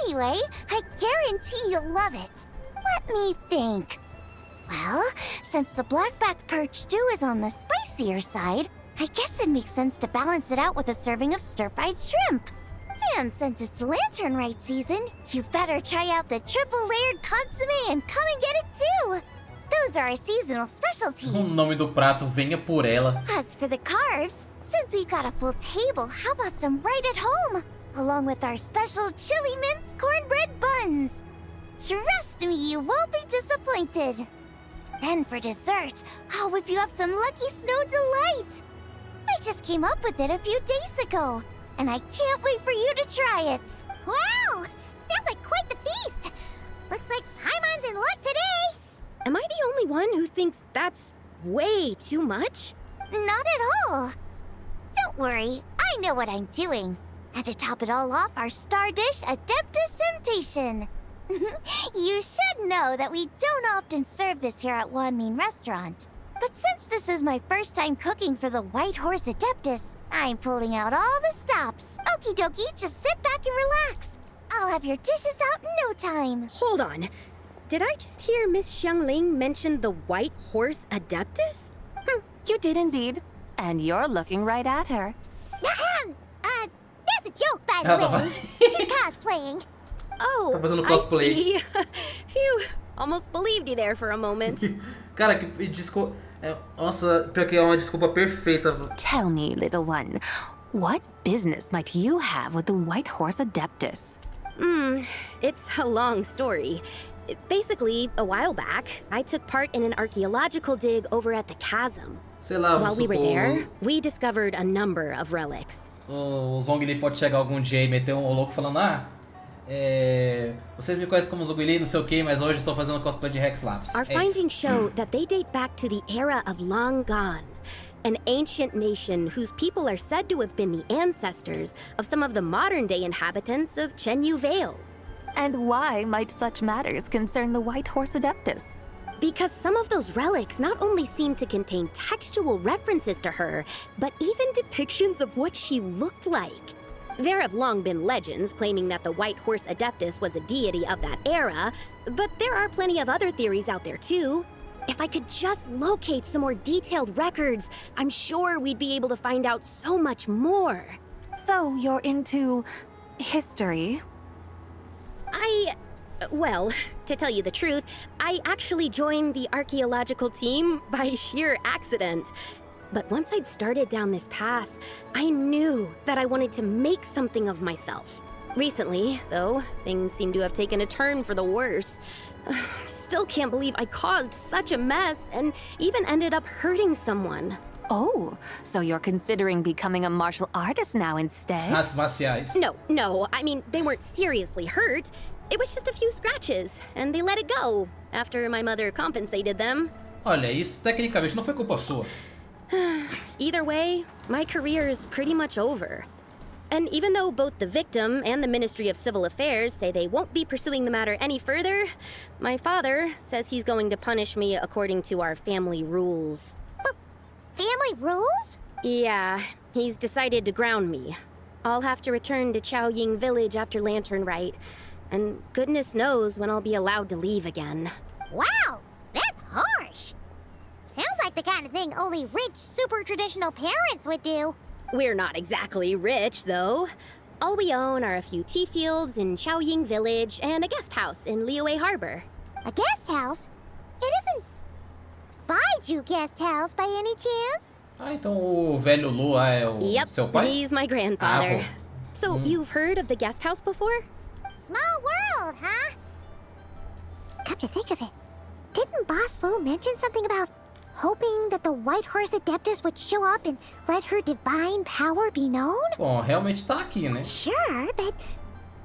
Anyway, I guarantee you'll love it. Let me think. Well, since the blackback perch stew is on the spicier side, I guess it makes sense to balance it out with a serving of stir-fried shrimp. And since it's lantern rite season, you better try out the triple-layered consommé and come and get it too. Those are our seasonal specialties. O nome do prato, venha por ela. As for the carbs, since we've got a full table, how about some right at home? Along with our special chili mince cornbread buns. Trust me, you won't be disappointed. Then for dessert, I'll whip you up some Lucky Snow Delight. I just came up with it a few days ago, and I can't wait for you to try it. Wow! Sounds like quite the feast. Looks like Paimon's in luck today. Am I the only one who thinks that's way too much? Not at all. Don't worry, I know what I'm doing. And to top it all off, our star dish, Adeptus Temptation. You should know that we don't often serve this here at Wanmin Restaurant. But since this is my first time cooking for the White Horse Adeptus, I'm pulling out all the stops. Okie dokie, just sit back and relax. I'll have your dishes out in no time. Hold on. Did I just hear Miss Xiongling mention the White Horse Adeptus? You did indeed. And you're looking right at her. That's a joke, by the way. She's cosplaying. Oh, Tá fazendo cosplay. I see. Phew, almost believed you there for a moment. Cara, que nossa, pior que é uma desculpa perfeita. Tell me, little one, what business might you have with the White Horse Adeptus? It's a long story. Basically, a while back, I took part in an archaeological dig over at the chasm. Sei lá, While we were there, we discovered a number of relics. O Zhongli pode chegar algum dia e meter um louco falando, vocês me conhecem como Zhongli, não sei o que, mas hoje estou fazendo cosplay de Rex Lapis. Our findings show that they date back to the era of Long Gone, an ancient nation whose people are said to have been the ancestors of some of the modern-day inhabitants of Chenyu Vale. And why might such matters concern the White Horse Adeptus? Because some of those relics not only seem to contain textual references to her, but even depictions of what she looked like. There have long been legends claiming that the White Horse Adeptus was a deity of that era, but there are plenty of other theories out there too. If I could just locate some more detailed records, I'm sure we'd be able to find out so much more. So, you're into history? Well, to tell you the truth, I actually joined the archaeological team by sheer accident. But once I'd started down this path, I knew that I wanted to make something of myself. Recently, though, things seem to have taken a turn for the worse. Still can't believe I caused such a mess and even ended up hurting someone. Oh, so you're considering becoming a martial artist now instead? Artes marciais. No, I mean, they weren't seriously hurt. It was just a few scratches, and they let it go after my mother compensated them. Olha, isso tecnicamente não foi culpa sua. Either way, my career's pretty much over. And even though both the victim and the Ministry of Civil Affairs say they won't be pursuing the matter any further, my father says he's going to punish me according to our family rules. Family rules? Yeah, he's decided to ground me. I'll have to return to Chaoying Village after Lantern Rite, and goodness knows when I'll be allowed to leave again. Wow, that's harsh. Sounds like the kind of thing only rich, super traditional parents would do. We're not exactly rich, though. All we own are a few tea fields in Chaoying Village and a guest house in Liyue Harbor. A guest house? It isn't Baiju guest house by any chance? Ah, então o velho Lu é o seu pai? He's my grandfather. So, you've heard of the guest house before? Small world, huh? Come to think of it, didn't Boss Lu mention something about hoping that the White Horse Adeptus would show up and let her divine power be known? Bom, realmente tá aqui, né? Sure, but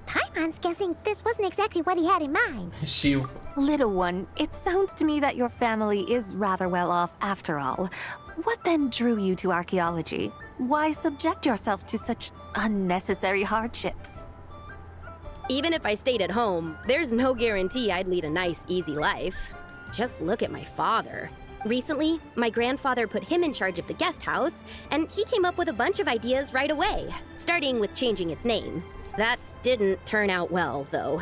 Paimon's guessing this wasn't exactly what he had in mind. Chill. Little one, it sounds to me that your family is rather well off after all. What then drew you to archaeology? Why subject yourself to such unnecessary hardships? Even if I stayed at home, there's no guarantee I'd lead a nice, easy life. Just look at my father. Recently, my grandfather put him in charge of the guest house, and he came up with a bunch of ideas right away, starting with changing its name. That didn't turn out well, though.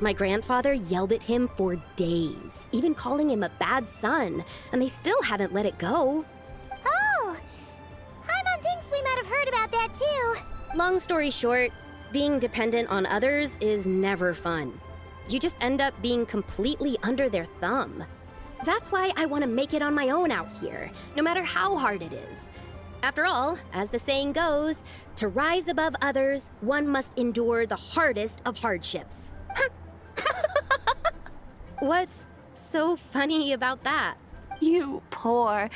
My grandfather yelled at him for days, even calling him a bad son, and they still haven't let it go. Oh! Paimon thinks we might have heard about that too. Long story short, being dependent on others is never fun. You just end up being completely under their thumb. That's why I want to make it on my own out here, no matter how hard it is. After all, as the saying goes, to rise above others, one must endure the hardest of hardships. What's so funny about that? You poor,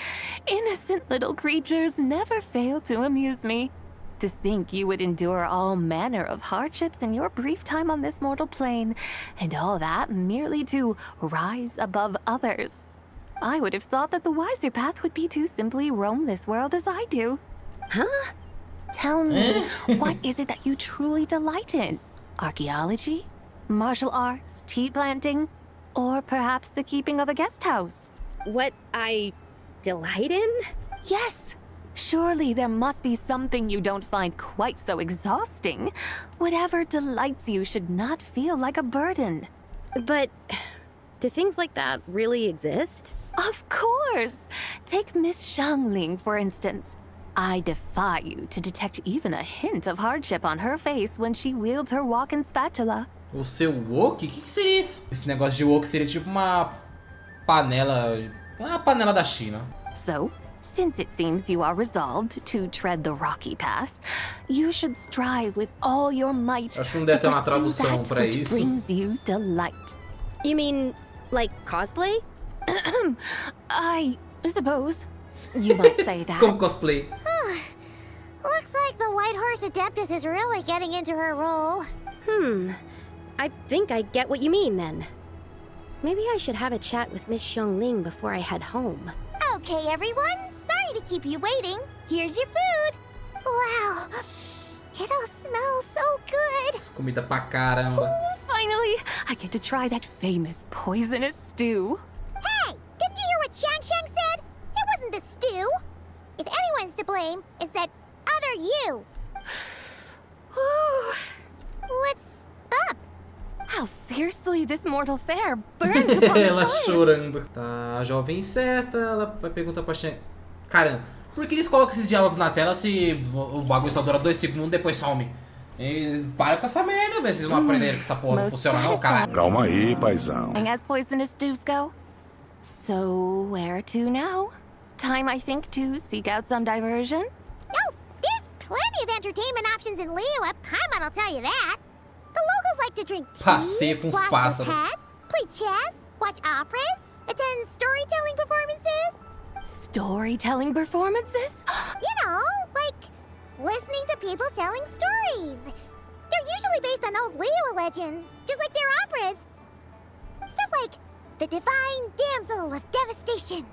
innocent little creatures never fail to amuse me. To think you would endure all manner of hardships in your brief time on this mortal plane, and all that merely to rise above others. I would have thought that the wiser path would be to simply roam this world as I do. Huh? Tell me, what is it that you truly delight in? Archaeology? Martial arts? Tea planting? Or perhaps the keeping of a guest house? What I delight in? Yes! Surely there must be something you don't find quite so exhausting. Whatever delights you should not feel like a burden. But do things like that really exist? Of course! Take Miss Xiangling, for instance. I defy you to detect even a hint of hardship on her face when she wields her walking spatula. O seu wok? O que seria isso? Esse negócio de wok seria tipo uma panela da China. So, since it seems you are resolved to tread the rocky path, you should strive with all your might to pursue that which brings you delight. You mean, like cosplay? I suppose you might say that. Como cosplay. Looks like the White Horse Adeptus is really getting into her role. I think I get what you mean then. Maybe I should have a chat with Miss Xiangling before I head home. Okay, everyone. Sorry to keep you waiting. Here's your food. Wow. It all smells so good. Comida pra caramba. Ooh, finally, I get to try that famous poisonous stew. Hey, didn't you hear what Shang said? It wasn't the stew. If anyone's to blame, it's that other you. What's up? How fiercely this mortal fare burns upon the Ela tongue. chorando. Tá, a jovem incerta, ela vai perguntar pra Shang. Cara, Por que eles colocam esses diálogos na tela se o bagulho só dura 2 segundos e depois some? Eles param com essa merda, velho. Vocês não aprenderam que essa porra não funciona não, cara. Calma aí, paizão. As poisonous dews go. So, where to now? Time, I think, to seek out some diversion? No, there's plenty of entertainment options in Liyue. Paimon will tell you that. The locals like to drink tea, Passeio com os walk pássaros. with pets, play chess, watch operas, attend storytelling performances. Storytelling performances? You know, like listening to people telling stories. They're usually based on old Liyue legends, just like their operas. Stuff like the Divine Damsel of Devastation,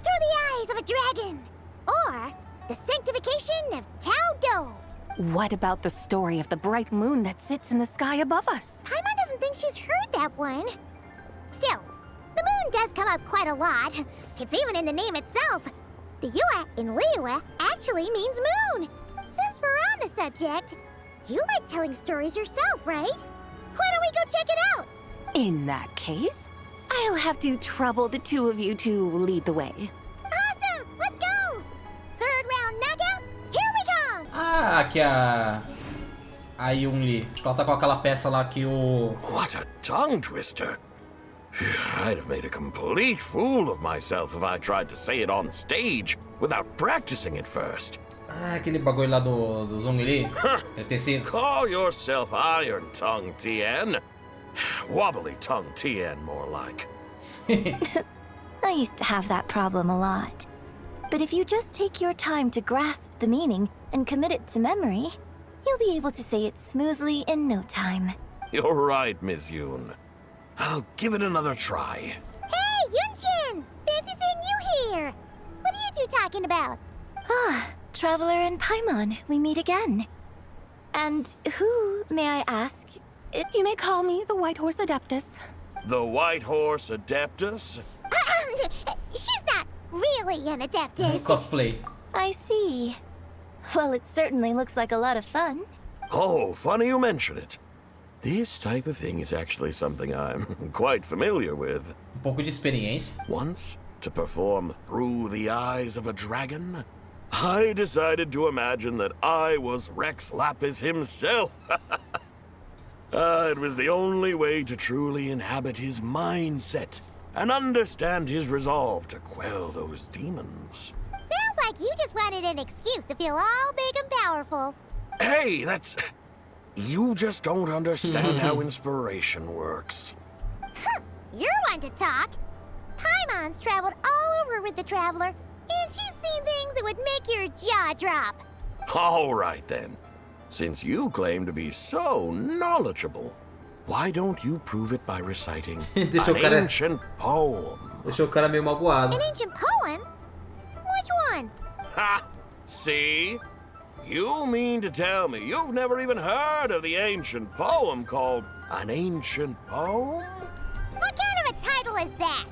Through the Eyes of a Dragon, or the Sanctification of Tao Do. What about the story of the bright moon that sits in the sky above us? Paimon doesn't think she's heard that one. Still, the moon does come up quite a lot. It's even in the name itself. The Yue in Liyue actually means moon. Since we're on the subject, you like telling stories yourself, right? Why don't we go check it out? In that case, I'll have to trouble the two of you to lead the way. Awesome! Let's go! Third round knockout, here we come! Ah, aqui a Yunli. Acho que ela tá com aquela peça lá que o... What a tongue twister. I'd have made a complete fool of myself if I tried to say it on stage without practicing it first. Ah, aquele bagulho lá do Zhongli. Call yourself Iron Tongue, Tien. Wobbly Tongue, Tien, more like. I used to have that problem a lot. But if you just take your time to grasp the meaning and commit it to memory, you'll be able to say it smoothly in no time. You're right, Miss Yoon. I'll give it another try. Hey, Yunchin! Fancy seeing you here! What are you two talking about? Ah, Traveler and Paimon, we meet again. And who, may I ask? You may call me the White Horse Adeptus. The White Horse Adeptus? She's not really an Adeptus. Cosplay. I see. Well, it certainly looks like a lot of fun. Oh, funny you mention it. This type of thing is actually something I'm quite familiar with. Pouco de experiência. Once, to perform Through the Eyes of a Dragon, I decided to imagine that I was Rex Lapis himself. It was the only way to truly inhabit his mindset and understand his resolve to quell those demons. Sounds like you just wanted an excuse to feel all big and powerful. Hey, that's... You just don't understand how inspiration works. You're one to talk. Paimon's traveled all over with the Traveler, and she's seen things that would make your jaw drop. All right, then. Since you claim to be so knowledgeable, why don't you prove it by reciting an ancient poem? Deixou o cara meio magoado. An ancient poem? Which one? Ha! See? You mean to tell me you've never even heard of the ancient poem called An Ancient Poem? What kind of a title is that?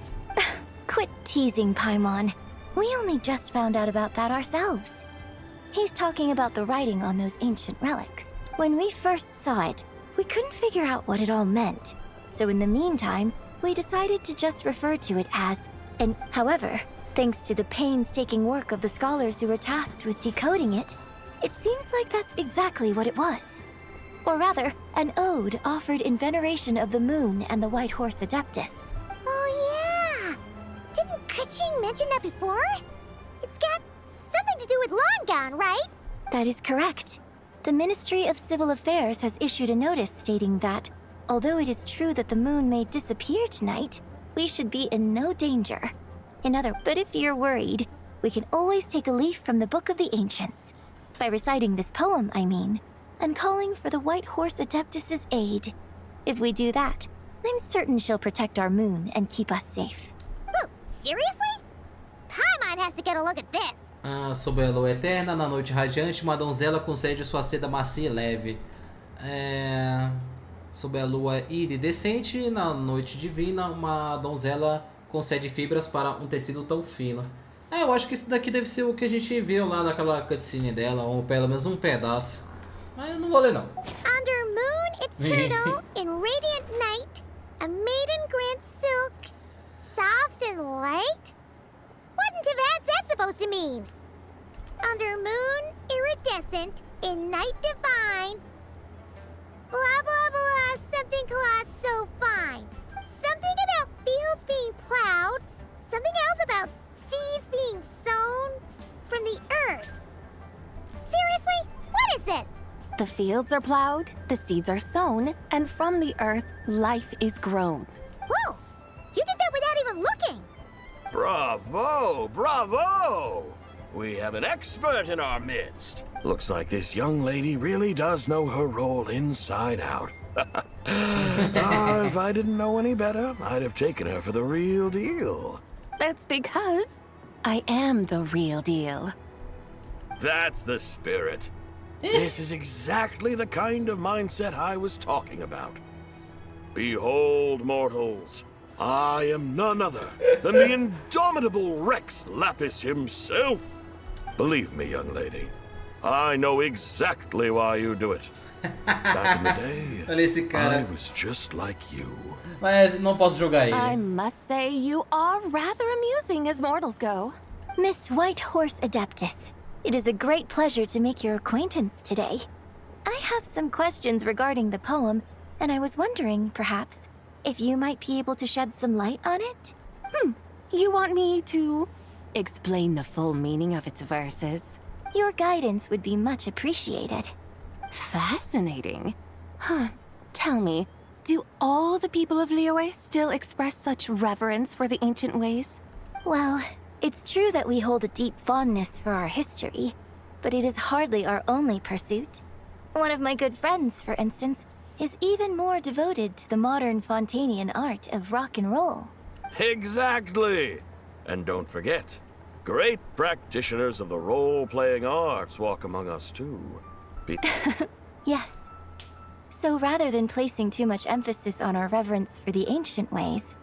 Quit teasing, Paimon. We only just found out about that ourselves. He's talking about the writing on those ancient relics. When we first saw it, we couldn't figure out what it all meant. So in the meantime, we decided to just refer to it as an... However, thanks to the painstaking work of the scholars who were tasked with decoding it, it seems like that's exactly what it was. Or rather, an ode offered in veneration of the moon and the White Horse Adeptus. Oh yeah! Didn't Kuching mention that before? It's got something to do with Longon, right? That is correct. The Ministry of Civil Affairs has issued a notice stating that, although it is true that the moon may disappear tonight, we should be in no danger. But if you're worried, we can always take a leaf from the Book of the Ancients. By reciting this poem, I mean, and calling for the White Horse Adeptus' aid. If we do that, I'm certain she'll protect our moon and keep us safe. Oh, seriously? Paimon has to get a look at this. Sob a lua eterna, na noite radiante, uma donzela concede sua seda macia e leve. Sob a lua iridescente, na noite divina, uma donzela concede fibras para um tecido tão fino. Eu acho que isso daqui deve ser o que a gente viu lá naquela cutscene dela, ou pelo menos um pedaço. Mas eu não vou ler não. Under moon eternal, in radiant night, a maiden grants silk, soft and light? What in Tivat's that supposed to mean? under moon iridescent in night divine. Blah blah blah, something cloth so fine. Something about fields being plowed. Something else about seeds being sown from the earth. Seriously? What is this? The fields are plowed, the seeds are sown, and from the earth, life is grown. Whoa! You did that without even looking! Bravo! Bravo! We have an expert in our midst. Looks like this young lady really does know her role inside out. If I didn't know any better, I'd have taken her for the real deal. That's because I am the real deal. That's the spirit. This is exactly the kind of mindset I was talking about. Behold, mortals, I am none other than the indomitable Rex Lapis himself. Believe me, young lady, I know exactly why you do it. Back in the day, Olha esse cara. I was just like you. Mas não posso jogar ele. I must say you are rather amusing as mortals go. Miss White Horse Adeptus, it is a great pleasure to make your acquaintance today. I have some questions regarding the poem, and I was wondering, perhaps, if you might be able to shed some light on it? You want me to explain the full meaning of its verses? Your guidance would be much appreciated. Fascinating. Tell me, do all the people of Liyue still express such reverence for the ancient ways? Well, it's true that we hold a deep fondness for our history, but it is hardly our only pursuit. One of my good friends, for instance, is even more devoted to the modern Fontanian art of rock and roll. Exactly! And don't forget, great practitioners of the role-playing arts walk among us too. Yes. So rather than placing too much emphasis on our reverence for the ancient ways,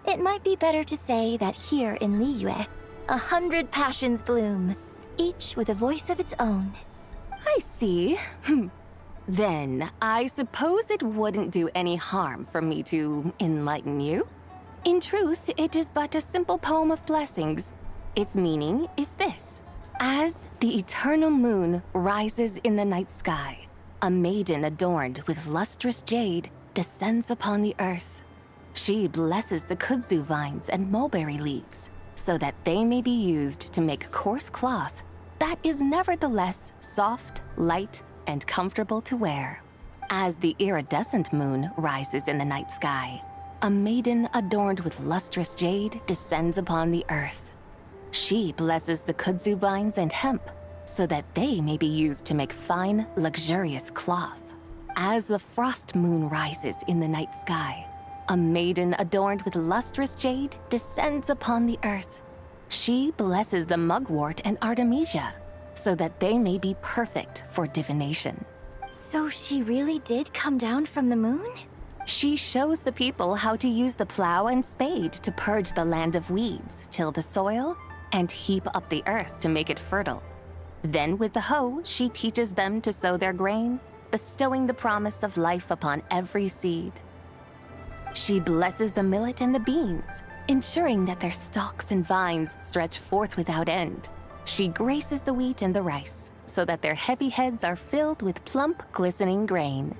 it might be better to say that here in Liyue, 100 passions bloom, each with a voice of its own. I see. Then, I suppose it wouldn't do any harm for me to enlighten you. In truth, it is but a simple poem of blessings. Its meaning is this. As the eternal moon rises in the night sky, a maiden adorned with lustrous jade descends upon the earth. She blesses the kudzu vines and mulberry leaves, so that they may be used to make coarse cloth that is nevertheless soft, light, and comfortable to wear. As the iridescent moon rises in the night sky, a maiden adorned with lustrous jade descends upon the earth. She blesses the kudzu vines and hemp, so that they may be used to make fine, luxurious cloth. As the frost moon rises in the night sky, a maiden adorned with lustrous jade descends upon the earth. She blesses the mugwort and artemisia, so that they may be perfect for divination. So she really did come down from the moon? She shows the people how to use the plow and spade to purge the land of weeds, till the soil, and heap up the earth to make it fertile. Then with the hoe, she teaches them to sow their grain, bestowing the promise of life upon every seed. She blesses the millet and the beans, ensuring that their stalks and vines stretch forth without end. She graces the wheat and the rice, so that their heavy heads are filled with plump, glistening grain.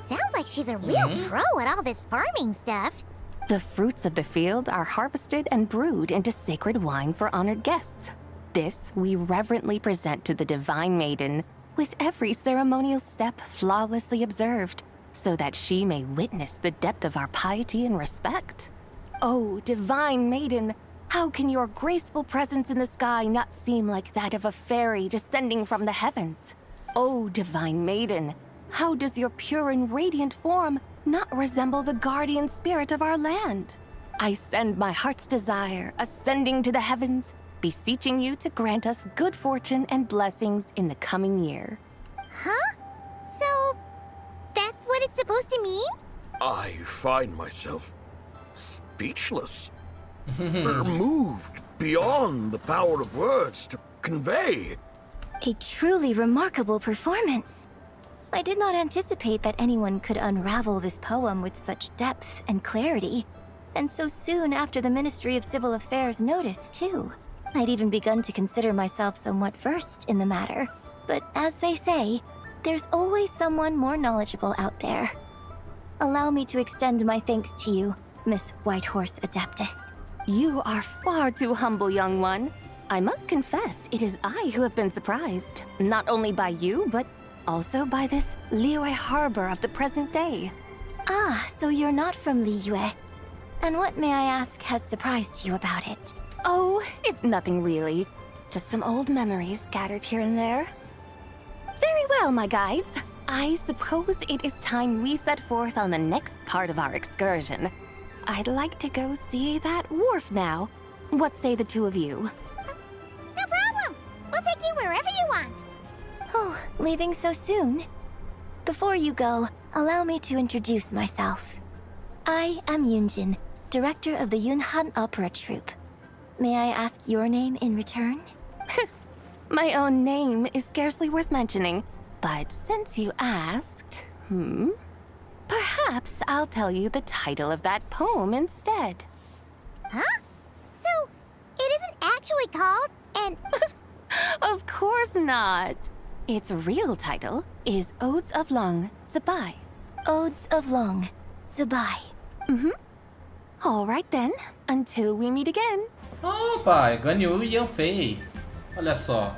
Sounds like she's a real pro at all this farming stuff. The fruits of the field are harvested and brewed into sacred wine for honored guests. This we reverently present to the divine maiden, with every ceremonial step flawlessly observed, so that she may witness the depth of our piety and respect. Oh, divine maiden, how can your graceful presence in the sky not seem like that of a fairy descending from the heavens? Oh, divine maiden, how does your pure and radiant form not resemble the guardian spirit of our land? I send my heart's desire, ascending to the heavens, beseeching you to grant us good fortune and blessings in the coming year. Huh? So, that's what it's supposed to mean? I find myself speechless. Moved beyond the power of words to convey. A truly remarkable performance. I did not anticipate that anyone could unravel this poem with such depth and clarity, and so soon after the Ministry of Civil Affairs notice, too. I'd even begun to consider myself somewhat versed in the matter. But as they say, there's always someone more knowledgeable out there. Allow me to extend my thanks to you, Miss Whitehorse Adeptus. You are far too humble, young one. I must confess, it is I who have been surprised. Not only by you, but also by this Liyue harbor of the present day. Ah, so you're not from Liyue. And what, may I ask, has surprised you about it? Oh, it's nothing really. Just some old memories scattered here and there. Very well, my guides. I suppose it is time we set forth on the next part of our excursion. I'd like to go see that wharf now. What say the two of you? No problem! We'll take you wherever you want. Oh, leaving so soon? Before you go, allow me to introduce myself. I am Yunjin, director of the Yunhan Opera Troupe. May I ask your name in return? My own name is scarcely worth mentioning, but since you asked, perhaps I'll tell you the title of that poem instead. Huh? So, it isn't actually called an... Of course not. Its real title is Odes of Long Zibai. Odes of Long Zibai. All right then, until we meet again. Opa, Ganyu e Yanfei. Olha só.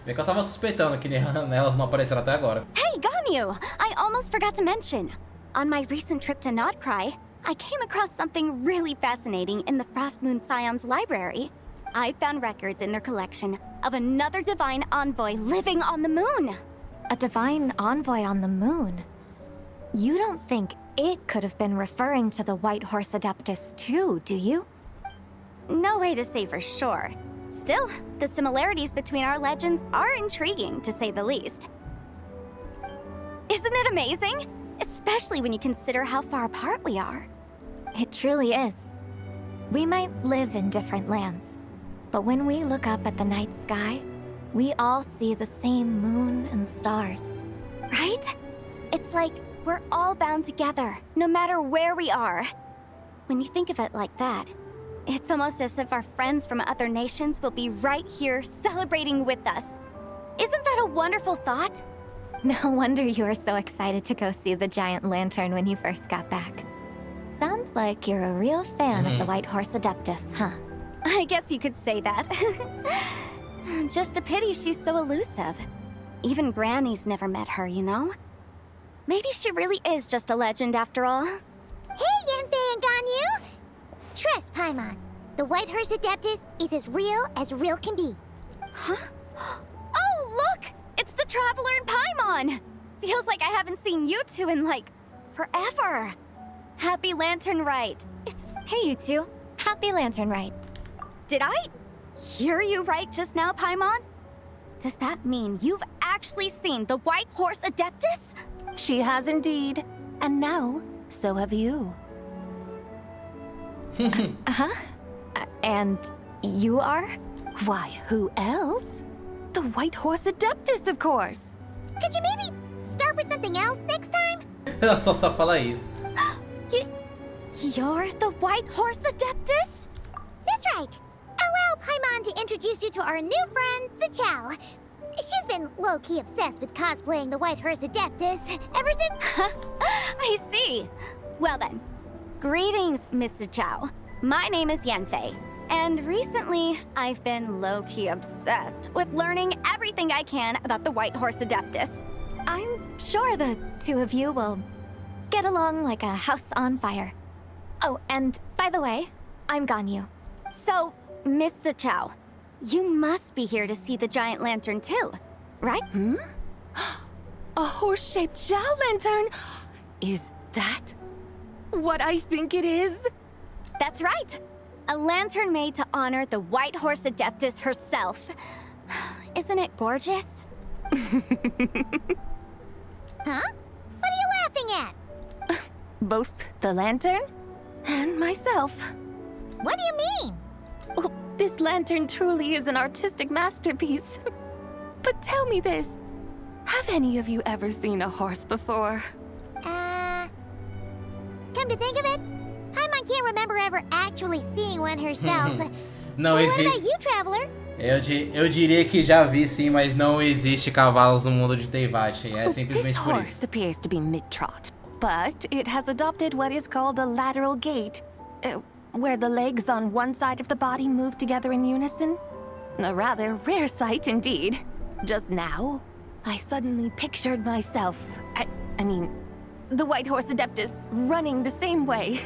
Bem que eu tava suspeitando que elas não apareceram até agora. Hey, Ganyu! I almost forgot to mention. On my recent trip to Notcry, I came across something really fascinating in the Frost Moon Scion's library. I found records in their collection of another divine envoy living on the moon. A divine envoy on the moon? You don't think it could have been referring to the White Horse Adeptus too, do you? No way to say for sure. Still, the similarities between our legends are intriguing, to say the least. Isn't it amazing? Especially when you consider how far apart we are. It truly is. We might live in different lands, but when we look up at the night sky, we all see the same moon and stars. Right? It's like we're all bound together, no matter where we are. When you think of it like that, it's almost as if our friends from other nations will be right here celebrating with us. Isn't that a wonderful thought? No wonder you were so excited to go see the giant lantern when you first got back. Sounds like you're a real fan of the White Horse Adeptus, huh? I guess you could say that. Just a pity she's so elusive. Even Granny's never met her, you know? Maybe she really is just a legend after all. Hey, Yanfei and Ganyu! Trust, Paimon. The White Horse Adeptus is as real can be. Huh? Oh, look! It's the Traveler and Paimon! Feels like I haven't seen you two in, like, forever. Happy Lantern Rite. Hey, you two. Happy Lantern Rite. Did I hear you right just now, Paimon? Does that mean you've actually seen the White Horse Adeptus? She has indeed. And now, so have you. And you are? Why, who else? The White Horse Adeptus, of course. Could you maybe start with something else next time? Ela só fala isso. You're the White Horse Adeptus? That's right. Allow Paimon to introduce you to our new friend, Zichao. She's been low-key obsessed with cosplaying the White Horse Adeptus ever since... I see. Well then, greetings, Miss Zichao. My name is Yanfei, and recently I've been low-key obsessed with learning everything I can about the White Horse Adeptus. I'm sure the two of you will get along like a house on fire. Oh, and by the way, I'm Ganyu. So, Miss Zichao, you must be here to see the giant lantern too, right? A horse-shaped Zhao lantern? Is that what I think it is? That's right. A lantern made to honor the White Horse Adeptus herself. Isn't it gorgeous? Huh? What are you laughing at? Both the lantern and myself. What do you mean? Well, this lantern truly is an artistic masterpiece. But tell me this, have any of you ever seen a horse before? Come to think of it, Paimon can't remember ever actually seeing one herself. Não What about existe. you, traveler? Eu diria que já vi sim, mas não existe cavalos no mundo de Teyvat. É This simplesmente por horse isso. appears to be mid-trot, but it has adopted what is called a lateral gait, where the legs on one side of the body move together in unison. A rather rare sight indeed. Just now, I suddenly pictured myself, I mean, the White Horse Adeptus running the same way.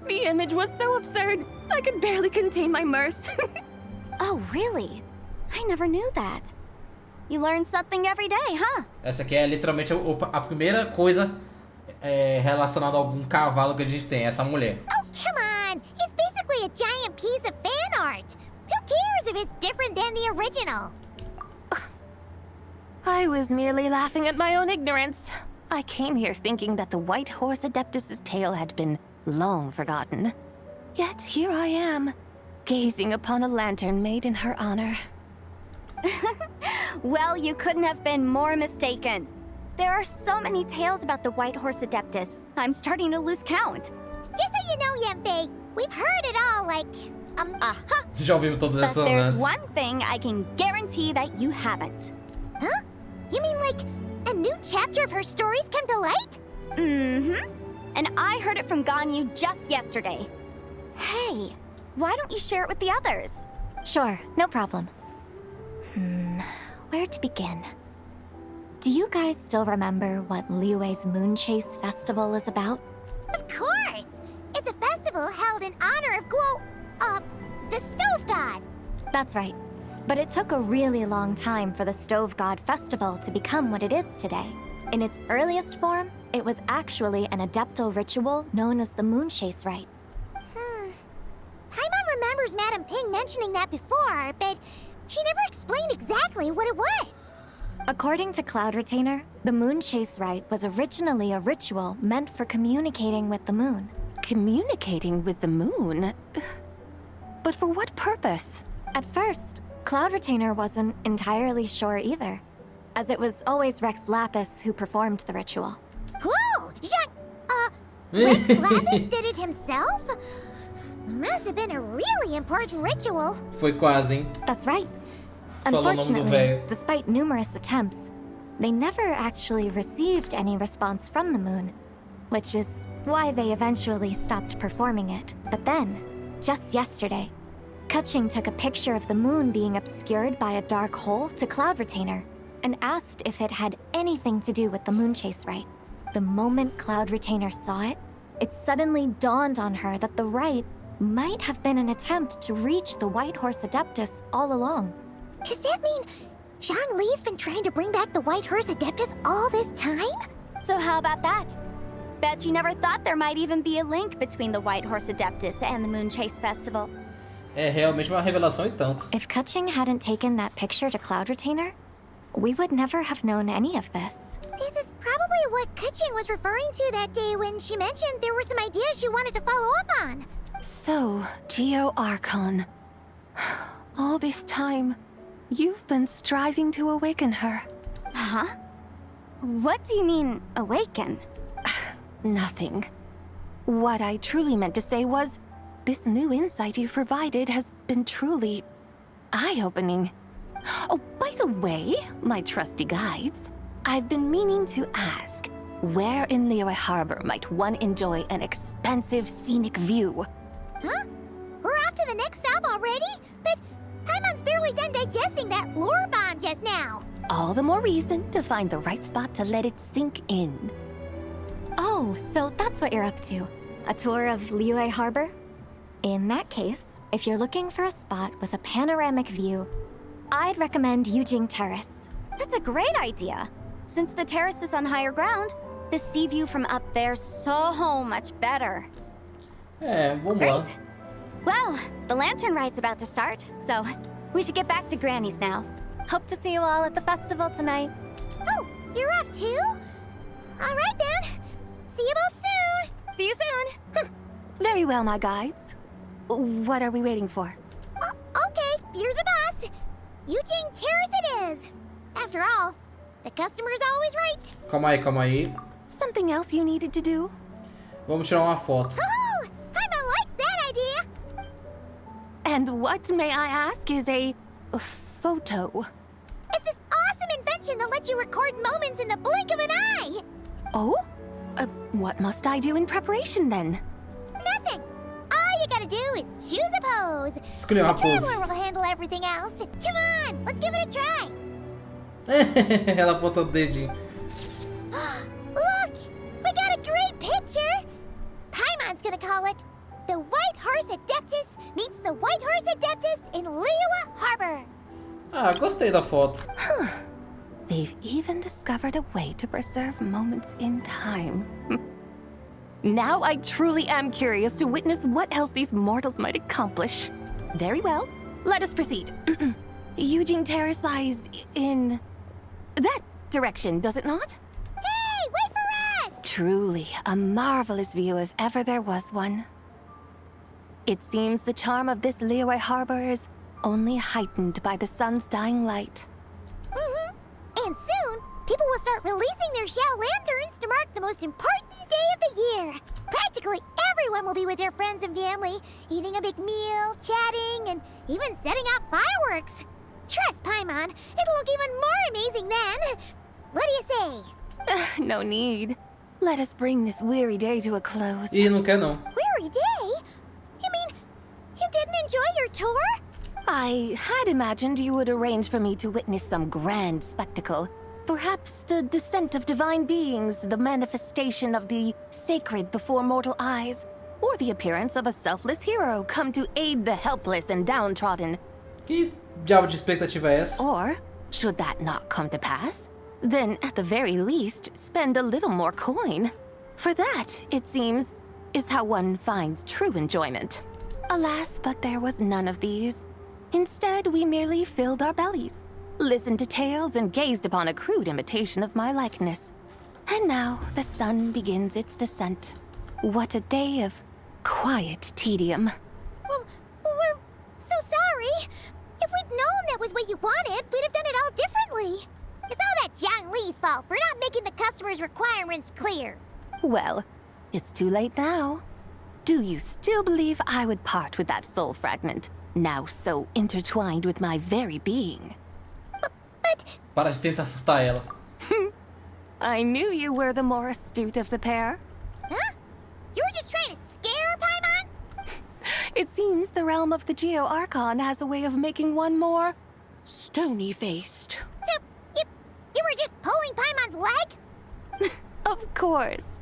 The image was so absurd, I could barely contain my mirth. Oh, really? I never knew that. You learn something every day, huh? Essa aqui é literalmente a primeira coisa relacionada a algum cavalo que a gente tem, essa mulher. Oh, come on! It's basically a giant piece of fan art. Who cares if it's different than the original? I was merely laughing at my own ignorance. I came here thinking that the White Horse Adeptus's tale had been long forgotten. Yet here I am, gazing upon a lantern made in her honor. Well, you couldn't have been more mistaken. There are so many tales about the White Horse Adeptus. I'm starting to lose count. Just so you know, Yenfei, we've heard it all, like, Já ouvimos todas But essas there's antes. one thing I can guarantee that you haven't. Huh? You mean like a new chapter of her stories come to light? Mm-hmm. And I heard it from Ganyu just yesterday. Hey, why don't you share it with the others? Sure, no problem. Where to begin? Do you guys still remember what Liyue's Moon Chase Festival is about? Of course! It's a festival held in honor of the Stove God. That's right. But it took a really long time for the Stove God Festival to become what it is today. In its earliest form, it was actually an adeptal ritual known as the Moon Chase Rite. Paimon remembers Madame Ping mentioning that before, but she never explained exactly what it was. According to Cloud Retainer, the Moon Chase Rite was originally a ritual meant for communicating with the moon. Communicating with the moon? But for what purpose? At first, Cloud Retainer wasn't entirely sure either, as it was always Rex Lapis who performed the ritual. Whoa! Rex Lapis did it himself? Must have been a really important ritual. Foi quase, hein? That's right. Falou o nome do Unfortunately, velho. despite numerous attempts, they never actually received any response from the moon, which is why they eventually stopped performing it. But then, just yesterday, Kaching took a picture of the moon being obscured by a dark hole to Cloud Retainer and asked if it had anything to do with the Moon Chase Rite. The moment Cloud Retainer saw it, it suddenly dawned on her that the rite might have been an attempt to reach the White Horse Adeptus all along. Does that mean Zhang Li's been trying to bring back the White Horse Adeptus all this time? So how about that? Bet you never thought there might even be a link between the White Horse Adeptus and the Moon Chase Festival. É realmente uma revelação e tanto. If Kaching hadn't taken that picture to Cloud Retainer, we would never have known any of this. This is probably what Kaching was referring to that day when she mentioned there were some ideas she wanted to follow up on. So, Geo Archon. All this time, you've been striving to awaken her. Huh? What do you mean, awaken? Nothing. What I truly meant to say was, this new insight you've provided has been truly eye-opening. Oh, by the way, my trusty guides, I've been meaning to ask, where in Liyue Harbor might one enjoy an expansive scenic view? Huh? We're off to the next stop already? But Paimon's barely done digesting that lore bomb just now. All the more reason to find the right spot to let it sink in. Oh, so that's what you're up to. A tour of Liyue Harbor? In that case, if you're looking for a spot with a panoramic view, I'd recommend Yujing Terrace. That's a great idea. Since the terrace is on higher ground, the sea view from up there's so much better. É, vamos lá. Great. Well, the lantern ride's about to start, so we should get back to Granny's now. Hope to see you all at the festival tonight. Oh, you're off too? All right then. See you both soon. See you soon. Very well, my guides. What are we waiting for? Okay, you're the boss. Yujing Terrace it is. After all, the customer's always right. Calma aí. Something else you needed to do? Vamos tirar uma foto. Oh, Paimon likes that idea. And what, may I ask, is a photo? It's this awesome invention that lets you record moments in the blink of an eye! Oh? What must I do in preparation then? Nothing! All you gotta do is choose a pose. Escolher uma The pose. Traveler will handle everything else. Come on, let's give it a try. Ela apontou o dedinho. Look! We got a great picture! Paimon's gonna call it The White Horse Adeptus Meets the White Horse Adeptus in Liyue Harbor. Ah, gostei da foto. They've even discovered a way to preserve moments in time. Now I truly am curious to witness what else these mortals might accomplish. Very well, let us proceed. Eugene Terrace lies in that direction, does it not? Hey, wait for us! Truly a marvelous view if ever there was one. It seems the charm of this Liyue Harbor is only heightened by the sun's dying light. And soon, people will start releasing their Xiao lanterns to mark the most important day of the year. Practically everyone will be with their friends and family, eating a big meal, chatting, and even setting off fireworks. Trust Paimon, it'll look even more amazing then. What do you say? No need. Let us bring this weary day to a close. Ih, não quer não. Weary day? You mean, you didn't enjoy your tour? I had imagined you would arrange for me to witness some grand spectacle. Perhaps the descent of divine beings, the manifestation of the sacred before mortal eyes, or the appearance of a selfless hero come to aid the helpless and downtrodden. Que diabo de expectativa é essa? Or, should that not come to pass, then at the very least, spend a little more coin. For that, it seems, is how one finds true enjoyment. Alas, but there was none of these. Instead, we merely filled our bellies, listened to tales, and gazed upon a crude imitation of my likeness. And now the sun begins its descent. What a day of quiet tedium. Well, we're so sorry. If we'd known that was what you wanted, we'd have done it all differently. It's all that Zhang Li's fault for not making the customer's requirements clear. Well, it's too late now. Do you still believe I would part with that soul fragment, now so intertwined with my very being? But... Para de tentar assustar ela. I knew you were the more astute of the pair. Huh? You were just trying to scare Paimon? It seems the realm of the Geo Archon has a way of making one more stony-faced. So, you were just pulling Paimon's leg? Of course.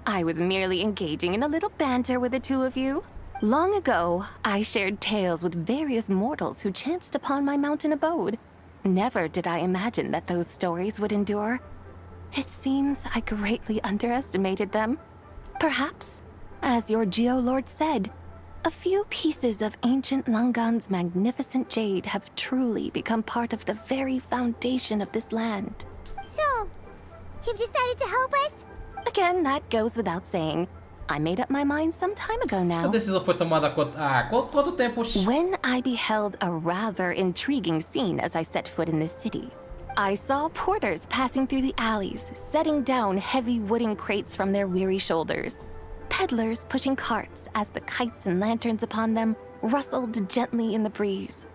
I was merely engaging in a little banter with the two of you. Long ago, I shared tales with various mortals who chanced upon my mountain abode. Never did I imagine that those stories would endure. It seems I greatly underestimated them. Perhaps, as your Geolord said, a few pieces of ancient Langan's magnificent jade have truly become part of the very foundation of this land. So, you've decided to help us? Again, that goes without saying. I made up my mind some time ago now. Essa decisão foi tomada há quanto tempo? When I beheld a rather intriguing scene as I set foot in this city. I saw porters passing through the alleys, setting down heavy wooden crates from their weary shoulders. Peddlers pushing carts as the kites and lanterns upon them rustled gently in the breeze.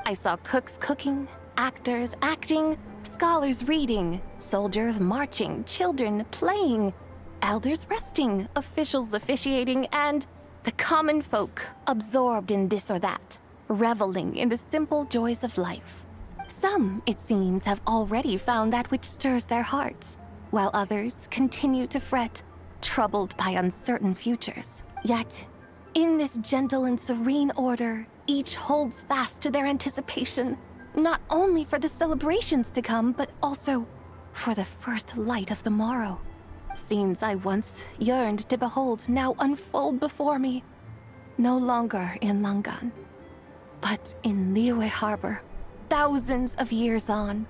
I saw cooks cooking, actors acting, scholars reading, soldiers marching, children playing, elders resting, officials officiating, and the common folk absorbed in this or that, reveling in the simple joys of life. Some, it seems, have already found that which stirs their hearts, while others continue to fret, troubled by uncertain futures. Yet, in this gentle and serene order, each holds fast to their anticipation, not only for the celebrations to come, but also for the first light of the morrow. Scenes I once yearned to behold now unfold before me, no longer in Langan, but in Liyue Harbor, thousands of years on.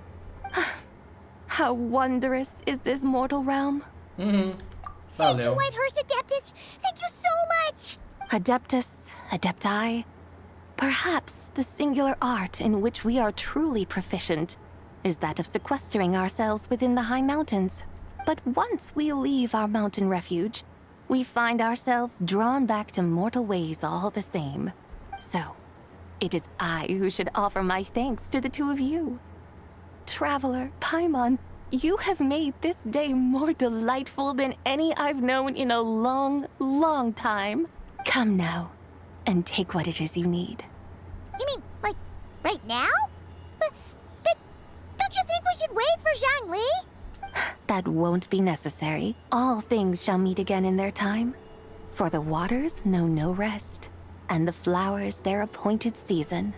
How wondrous is this mortal realm? Thank you, White Horse Adeptus! Thank you so much! Adeptus, Adepti. Perhaps the singular art in which we are truly proficient is that of sequestering ourselves within the high mountains. But once we leave our mountain refuge, we find ourselves drawn back to mortal ways all the same. So, It is I who should offer my thanks to the two of you. Traveler, Paimon, you have made this day more delightful than any I've known in a long, long time. Come now, and take what it is you need. You mean, like, right now? But don't you think we should wait for Zhangli? That won't be necessary. All things shall meet again in their time. For the waters know no rest, and the flowers their appointed season.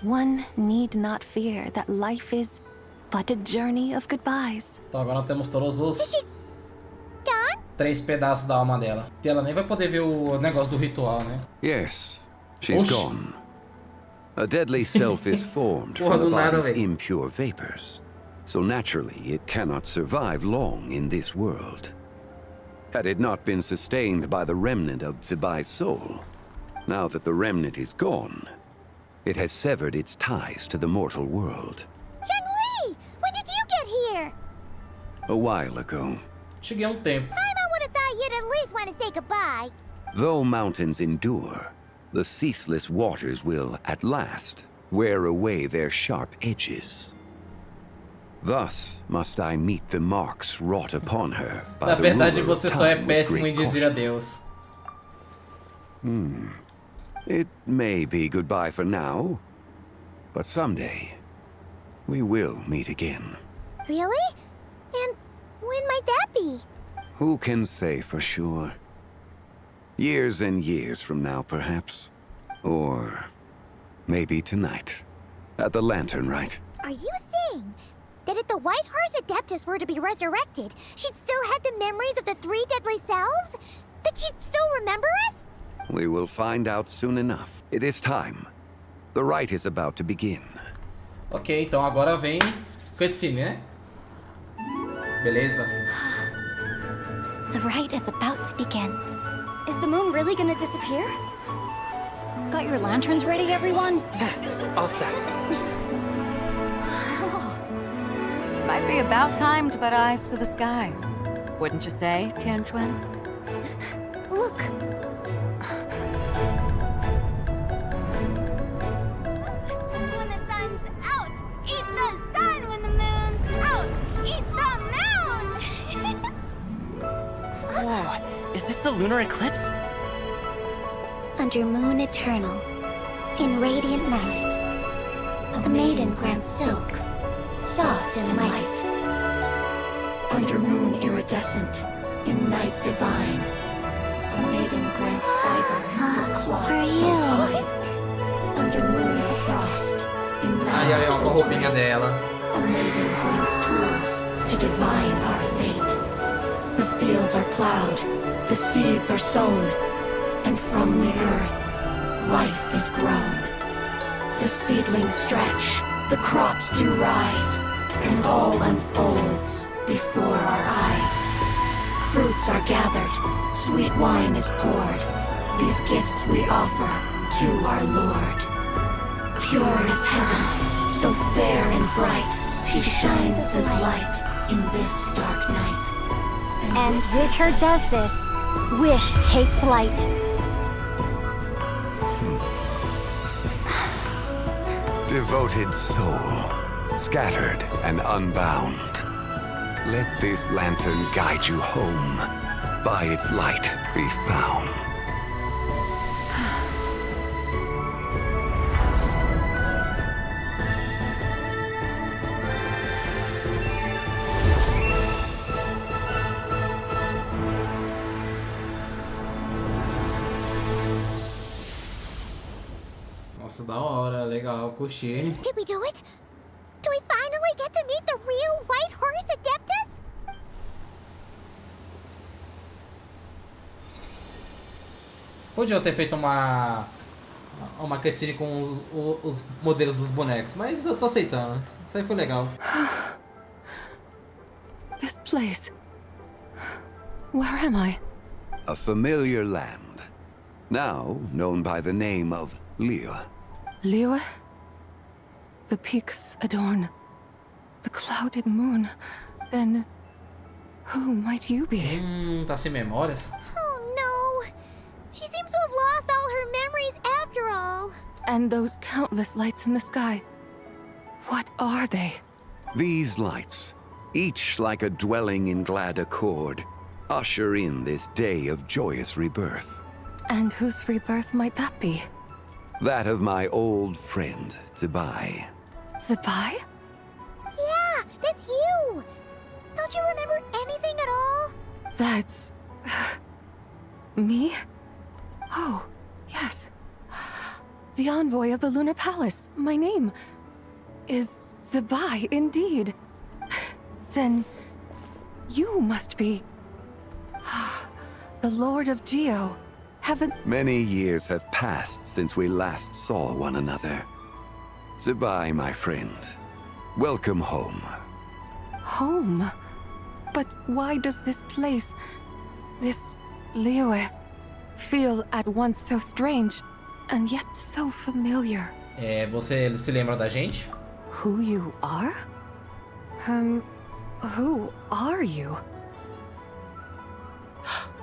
One need not fear that life is but a journey of goodbyes. Então agora nós temos todos os 3 pedaços da alma dela. E ela nem vai poder ver o negócio do ritual, né? Yes, she's gone. A deadly self is formed from the body's impure vapors. So naturally, it cannot survive long in this world. Had it not been sustained by the remnant of Zibai's soul, now that the remnant is gone, it has severed its ties to the mortal world. Zhangli! When did you get here? A while ago. Cheguei tempo. I would have thought you'd at least want to say goodbye. Though mountains endure, the ceaseless waters will, at last, wear away their sharp edges. Thus must I meet the marks wrought upon her by Na the verdade, ruler of você só é time with péssimo great em dizer caution. adeus. It may be goodbye for now, but someday we will meet again. Really? And when might that be? Who can say for sure? Years and years from now, perhaps. Or maybe tonight, at the Lantern Rite. Are you saying that if the White Horse Adeptus were to be resurrected, she'd still have the memories of the 3 deadly selves? That she'd still remember us? We will find out soon enough. It is time. The rite is about to begin. Ok, então agora vem cutscene, né? Beleza. The rite is about to begin. Is the moon really gonna disappear? Got your lanterns ready, everyone? All set. Might be about time to put eyes to the sky. Wouldn't you say, Tianquan? Look. When the sun's out, eat the sun. When the moon's out, eat the moon. Whoa, is this the lunar eclipse? Under moon eternal, in radiant night, a maiden grants silk, soft and light. Under moon iridescent, in night divine, a maiden grants fiber for cloth so fine. Under moon of frost, in night Ai, ó, com a roupinha dela. a maiden grants tools to divine our fate. The fields are plowed, the seeds are sown, and from the earth, life is grown. The seedlings stretch, the crops do rise, and all unfolds before our eyes. Fruits are gathered, sweet wine is poured. These gifts we offer to our Lord. Pure is heaven, so fair and bright. She shines as light in this dark night. And with her does this, wish take flight. Devoted soul, scattered and unbound. Let this lantern guide you home. By its light be found. Nossa, da hora, legal, curti. Did we do it? Do we finally get to meet the real White Horse Adeptus? Podiam ter feito uma cutscene com os modelos dos bonecos, mas eu tô aceitando. Isso aí foi legal. This place. Where am I? A familiar land, now known by the name of Liyue. Liyue? The peaks adorn the clouded moon. Then, who might you be? Tá sem memórias? Oh no! She seems to have lost all her memories after all. And those countless lights in the sky. What are they? These lights, each like a dwelling in glad accord, usher in this day of joyous rebirth. And whose rebirth might that be? That of my old friend, Zibai. Zibai? Yeah, that's you! Don't you remember anything at all? That's... me? Oh, yes. The envoy of the Lunar Palace. My name is Zibai, indeed. Then you must be... the Lord of Geo. Heaven... Many years have passed since we last saw one another. Zibai, my friend. Welcome home. Home? But why does this place, this Liyue, feel at once so strange and yet so familiar? Você se lembra da gente? Who you are? Who are you?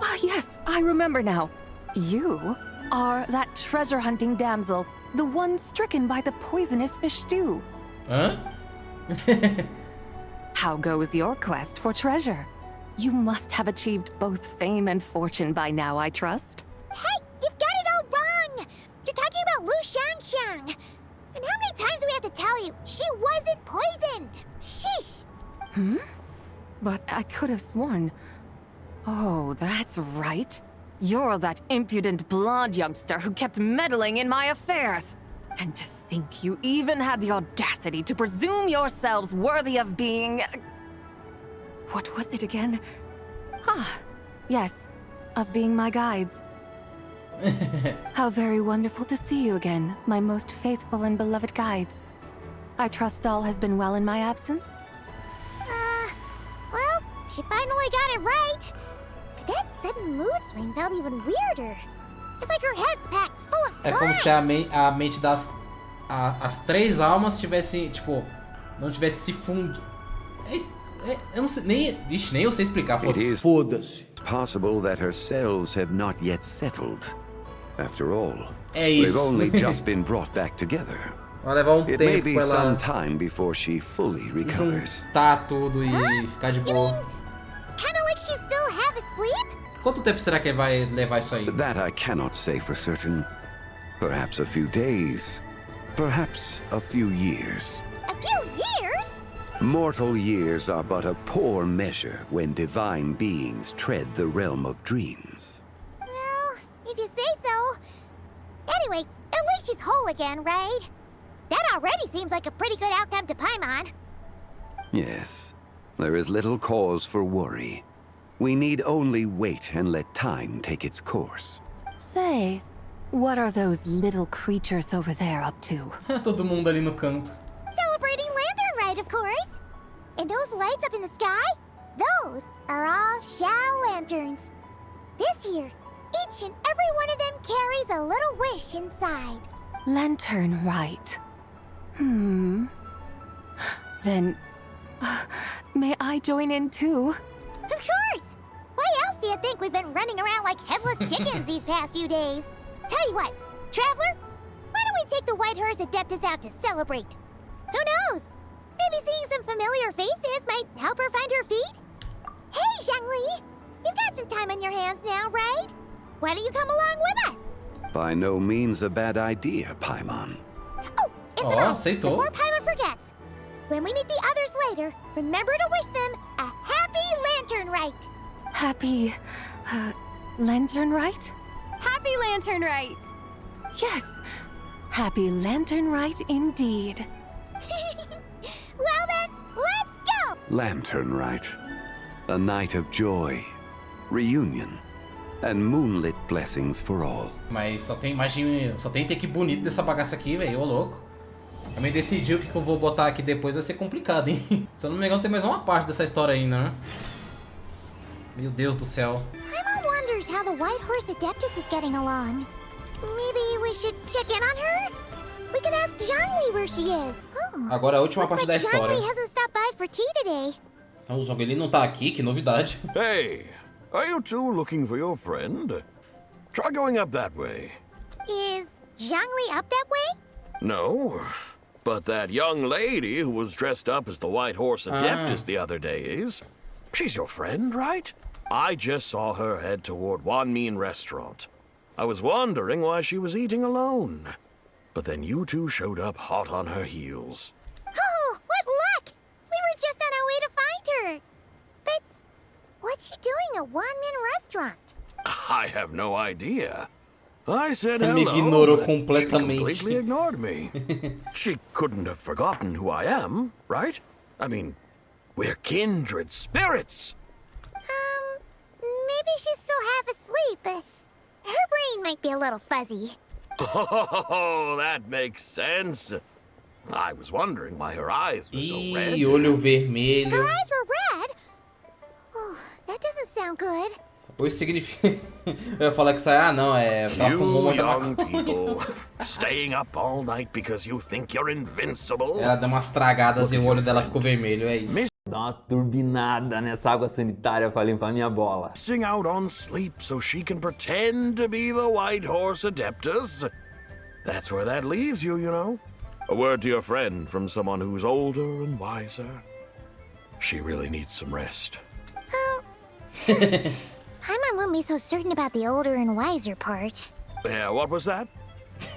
Ah, yes, I remember now. You are that treasure-hunting damsel, the one stricken by the poisonous fish stew. Huh? How goes your quest for treasure? You must have achieved both fame and fortune by now, I trust. Hey, you've got it all wrong! You're talking about Lu Xiangxiang. And how many times do we have to tell you? She wasn't poisoned! Sheesh! Hmm? But I could have sworn... Oh, that's right. You're that impudent blonde youngster who kept meddling in my affairs. And to think you even had the audacity to presume yourselves worthy of being... What was it again? Ah, yes, of being my guides. How very wonderful to see you again, my most faithful and beloved guides. I trust all has been well in my absence? Well, she finally got it right. But that sudden mood swing felt even weirder. It's like her head's packed full of slime. É como se a mente das as três almas tivesse, tipo, não tivesse se fundido. Eu não sei, nem eu sei explicar, Foda-se. It's possible that her cells have not yet settled. After all, isso. they've only just been brought back together. Vai levar It may be some time before she fully recovers. Juntar tudo e ficar de boa. Kinda like she's still half asleep? Quanto tempo será que vai levar isso aí? That I cannot say for certain. Perhaps a few days. Perhaps a few years. A few years? Mortal years are but a poor measure when divine beings tread the realm of dreams. Well, if you say so. Anyway, at least she's whole again, right? That already seems like a pretty good outcome to Paimon. Yes, there is little cause for worry. We need only wait and let time take its course. Say, what are those little creatures over there up to? Todo mundo ali no canto. Celebrating Lantern Rite, of course. And those lights up in the sky? Those are all Xiao lanterns. This year, each and every one of them carries a little wish inside. Lantern Rite. Then, may I join in too? Of course! Why else do you think we've been running around like headless chickens these past few days? Tell you what, Traveler, why don't we take the White Horse Adeptus out to celebrate? Who knows? Maybe seeing some familiar faces might help her find her feet? Hey, Zhangli! You've got some time on your hands now, right? Why don't you come along with us? By no means a bad idea, Paimon. Oh, it's a note. Aceitou. Before Paimon forgets. When we meet the others later, remember to wish them a happy Lantern Rite. Happy... Lantern Rite? Happy Lantern Rite! Yes, Happy Lantern Rite indeed. Well then, let's go! Lantern Rite. A night of joy, reunion, and moonlit blessings for all. Mas só tem take bonito dessa bagaça aqui, velho, ô louco. Eu me decidi o que eu vou botar aqui depois, vai ser complicado, hein? Se eu não me engano, tem mais uma parte dessa história ainda, né? Meu Deus do céu. Paimon wonders how the White Horse Adeptus is getting along. Maybe we should check in on her? We can ask Zhangli where she is. Oh, agora a última parte da história. Zhangli hasn't stopped by for tea today. O Zhongli não tá aqui, que novidade. Hey, are you two looking for your friend? Try going up that way. Is Zhongli up that way? No, but that young lady who was dressed up as the White Horse Adeptus the other day is. She's your friend, right? I just saw her head toward Wanmin Restaurant. I was wondering why she was eating alone. But then you two showed up hot on her heels. Oh, what luck! We were just on our way to find her. But what's she doing at Wanmin Restaurant? I have no idea. I said Me hello, ignorou but she completamente. completely ignored me. She couldn't have forgotten who I am, right? I mean, we're kindred spirits. Maybe she's still half asleep, but her brain might be a little fuzzy. Oh, that makes sense. I was wondering why her eyes were so red. Olho vermelho. Her eyes were red? Oh, that doesn't sound good. Hoje significa... Eu ia falar que isso aí, não, é... Ela fumou You muita young maconha. people, staying up all night because you think you're invincible. Ela deu umas tragadas e o olho dela ficou vermelho, é isso. Dá uma turbinada nessa água sanitária pra limpar minha bola. Missing out on sleep so she can pretend to be the White Horse Adeptus. That's where that leaves you, you know. A word to your friend from someone who's older and wiser. She really needs some rest. Paimon won't be so certain about the older and wiser part. Yeah, what was that?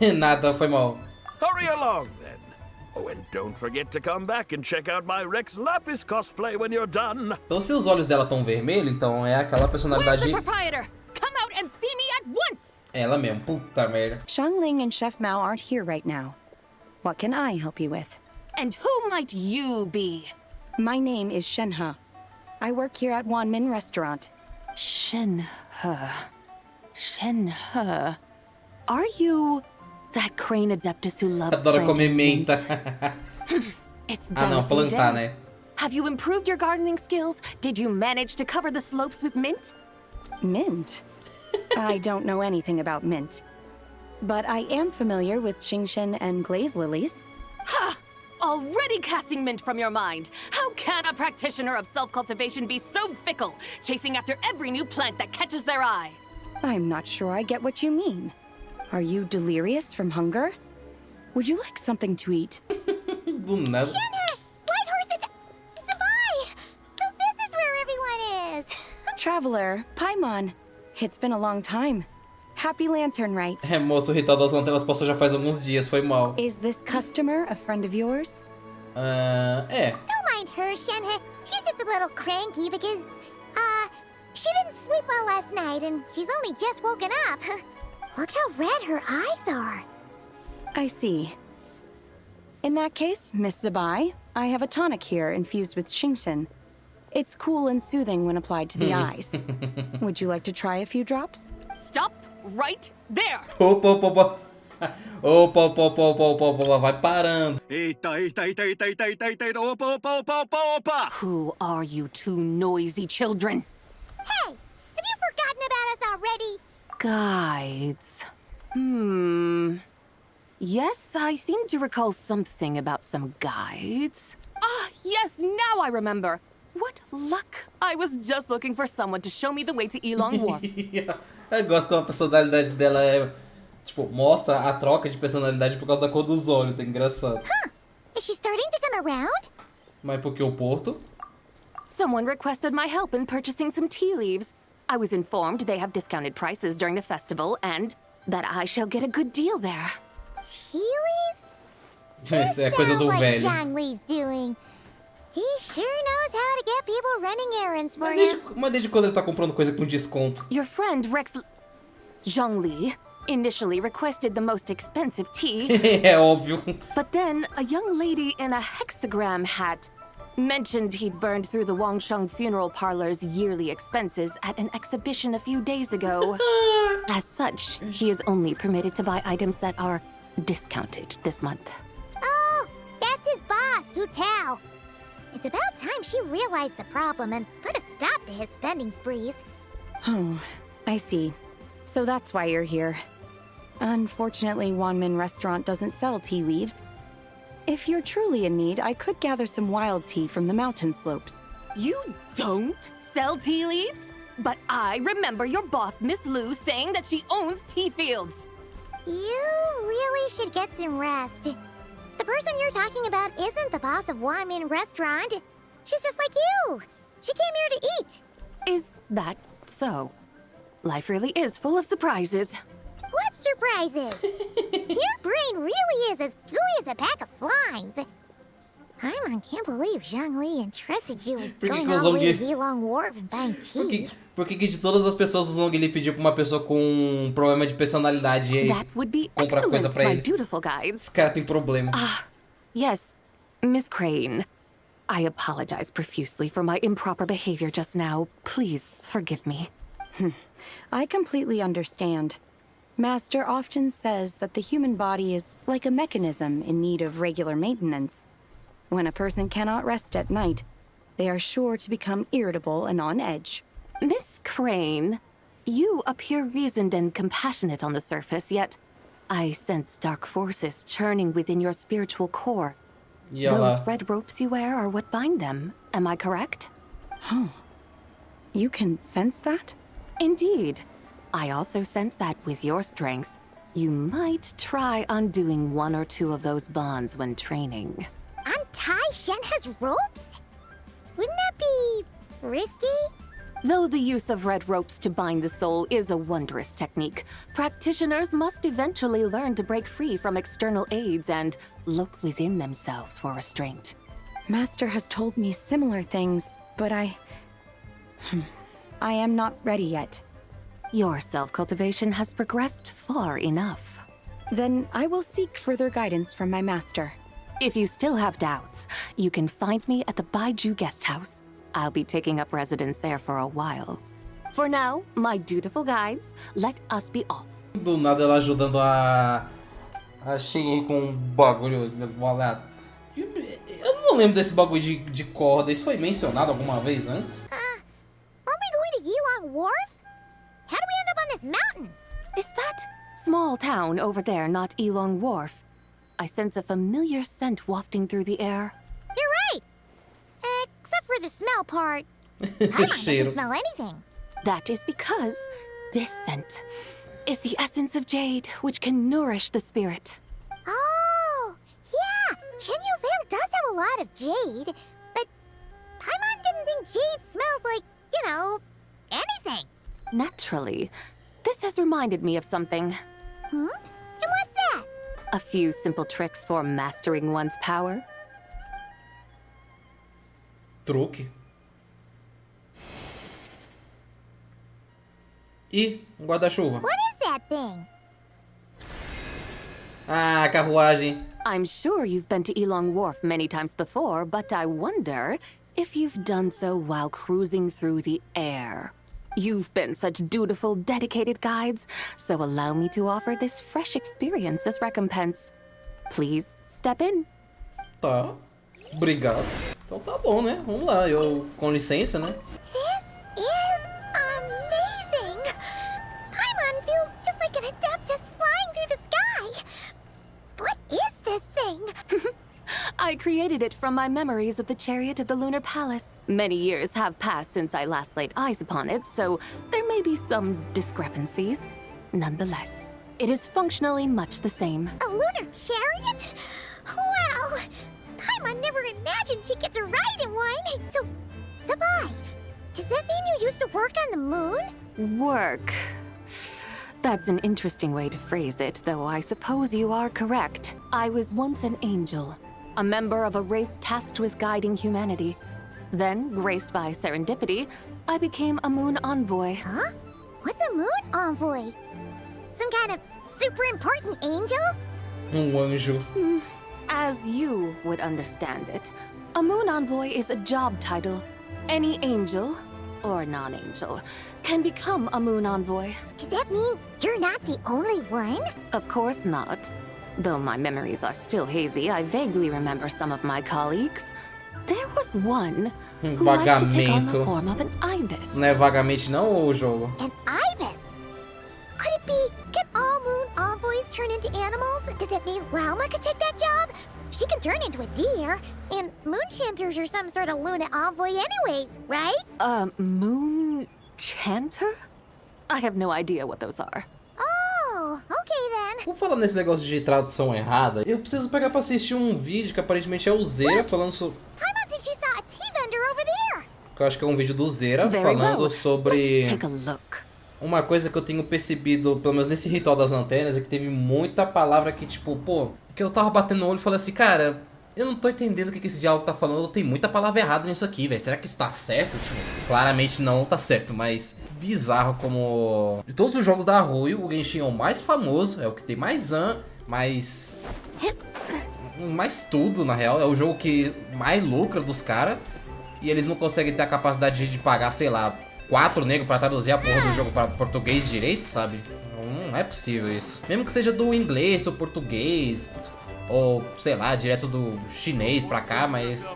Nada, foi mal. Hurry along, then. Oh, and don't forget to come back and check out my Rex Lapis cosplay when you're done. Então se os olhos dela estão vermelhos, então é aquela personalidade... Proprietor, come out and see me at once! Ela mesmo, puta merda. Xiangling and Chef Mao aren't here right now. What can I help you with? And who might you be? My name is Shenhe. I work here at Wanmin Restaurant. Shenhe. Are you that crane adeptus who loves Adora comer planting menta. It's Ah, been não, a few plantar, days. né? Have you improved your gardening skills? Did you manage to cover the slopes with mint? Mint? I don't know anything about mint. But I am familiar with Xingshen and glaze lilies. Ha! Already casting mint from your mind. How can a practitioner of self-cultivation be so fickle, chasing after every new plant that catches their eye? I'm not sure I get what you mean. Are you delirious from hunger? Would you like something to eat? Do nada. Shenhe! White Horse Zibai! So this is where everyone is! Traveler, Paimon. It's been a long time. Happy Lantern Rite. É, moço, o Ritual das Lanternas passou já faz alguns dias, foi mal. Is this customer a friend of yours? É. Don't mind her, Shenhe. She's just a little cranky because, she didn't sleep well last night and she's only just woken up. Look how red her eyes are. I see. In that case, Miss Zibai, I have a tonic here infused with Xingshen. It's cool and soothing when applied to the eyes. Would you like to try a few drops? Stop right there! Opa. Opa, vai parando. Eita, opa! Who are you two noisy children? Hey, have you forgotten about us already? Guides. Yes, I seem to recall something about some guides. Ah, yes, now I remember. What luck! I was just looking for someone to show me the way to Elong Wharf. Eu gosto como a personalidade dela é... Tipo, mostra a troca de personalidade por causa da cor dos olhos, é engraçado. Is she starting to come around? Mas por que o Porto? Someone requested my help in purchasing some tea leaves. I was informed they have discounted prices during the festival and that I shall get a good deal there. Tea leaves? Isso é coisa do Sounds like velho. Zhongli's doing. He sure knows how to get people running errands for him. Mas desde quando ele tá comprando coisa com desconto? Your friend Rex Zhongli initially requested the most expensive tea. É óbvio. But then a young lady in a hexagram hat mentioned he'd burned through the Wangsheng funeral parlor's yearly expenses at an exhibition a few days ago. As such, he is only permitted to buy items that are discounted this month. Oh, that's his boss, Hu Tao. It's about time she realized the problem and put a stop to his spending sprees. Oh, I see. So that's why you're here. Unfortunately, Wanmin Restaurant doesn't sell tea leaves. If you're truly in need, I could gather some wild tea from the mountain slopes. You don't sell tea leaves? But I remember your boss, Miss Lu, saying that she owns tea fields. You really should get some rest. The person you're talking about isn't the boss of Wanmin Restaurant. She's just like you. She came here to eat. Is that so? Life really is full of surprises. What surprises? Your brain really is as gooey as a pack of slimes. I can't believe Zhongli entrusted you with going all the way to Yilong Wharf and buying tea. Por que de todas as pessoas o Zhongli pediu pra uma pessoa com um problema de personalidade e aí comprar coisa pra ele? Esse cara tem problema. Yes, Miss Crane. I apologize profusely for my improper behavior just now. Please forgive me. I completely understand. Master often says that the human body is like a mechanism in need of regular maintenance. When a person cannot rest at night, they are sure to become irritable and on edge. Miss Crane, you appear reasoned and compassionate on the surface, yet I sense dark forces churning within your spiritual core. Those red ropes you wear are what bind them. Am I correct? Oh. You can sense that? Indeed. I also sense that with your strength, you might try undoing one or two of those bonds when training. Untie Shen has ropes? Wouldn't that be risky? Though the use of red ropes to bind the soul is a wondrous technique, practitioners must eventually learn to break free from external aids and look within themselves for restraint. Master has told me similar things, but I am not ready yet. Your self-cultivation has progressed far enough. Then I will seek further guidance from my master. If you still have doubts, you can find me at the Baiju guest house. I'll be taking up residence there for a while. For now, my dutiful guides, let us be off. Do nada ela ajudando a Shen com um bagulho. Eu não lembro desse bagulho de corda. Isso foi mencionado alguma vez antes? Aren't we going to Yilong Wharf? How do we end up on this mountain? Is that small town over there not Yilong Wharf? I sense a familiar scent wafting through the air. You're right! Except for the smell part. I don't smell anything. That is because this scent is the essence of jade, which can nourish the spirit. Oh, yeah! Shenyu Vale does have a lot of jade, but Paimon didn't think jade smelled like, you know, anything. Naturally. This has reminded me of something. And what's that? A few simple tricks for mastering one's power. Truque. Ih, guarda-chuva. What is that thing? Ah, carruagem. I'm sure you've been to Yilong Wharf many times before, but I wonder if you've done so while cruising through the air. You've been such dutiful, dedicated guides, so allow me to offer this fresh experience as recompense. Please step in. Tá. Obrigado. Então tá bom, né? Vamos lá. Com licença, né? This is amazing! Paimon feels just like an Adeptus flying through the sky. What is this thing? I created it from my memories of the chariot of the Lunar Palace. Many years have passed since I last laid eyes upon it, so there may be some discrepancies. Nonetheless, it is functionally much the same. A lunar chariot? Wow! Paimon never imagined she'd get to ride in one. So, Zibai, does that mean you used to work on the moon? Work. That's an interesting way to phrase it, though I suppose you are correct. I was once an angel, a member of a race tasked with guiding humanity. Then, graced by serendipity, I became a moon envoy. Huh? What's a moon envoy? Some kind of super important angel? Anjo. As you would understand it, a moon envoy is a job title. Any angel, or non-angel, can become a moon envoy. Does that mean you're not the only one? Of course not. Though my memories are still hazy, I vaguely remember some of my colleagues. There was one who liked to take on the form of an ibis. Não é vagamente não, ou jogo? An ibis? Could it be, can all moon envoys turn into animals? Does that mean Rauma could take that job? She can turn into a deer, and moon chanters are some sort of Luna envoy anyway, right? Moon chanter? I have no idea what those are. Oh, okay then. Vou falar nesse negócio de tradução errada. Eu preciso pegar pra assistir um vídeo que aparentemente é o Zera falando sobre... Paimon thinks she saw a tea vendor over there. Que eu acho que é um vídeo do Zera falando sobre... Uma coisa que eu tenho percebido, pelo menos nesse Ritual das Lanternas, é que teve muita palavra que, tipo, pô... Que eu tava batendo no olho e falei assim, cara... Eu não tô entendendo o que esse diálogo tá falando. Tem muita palavra errada nisso aqui, velho. Será que isso tá certo? Tipo, claramente não tá certo, mas... Bizarro como... De todos os jogos da Arroio, o Genshin é o mais famoso. É o que tem mais mais tudo, na real. É o jogo que mais lucra dos caras. E eles não conseguem ter a capacidade de pagar, sei lá... 4 negros pra traduzir a porra do jogo pra português direito, sabe? Não é possível isso. Mesmo que seja do inglês ou português, ou sei lá, direto do chinês pra cá, mas...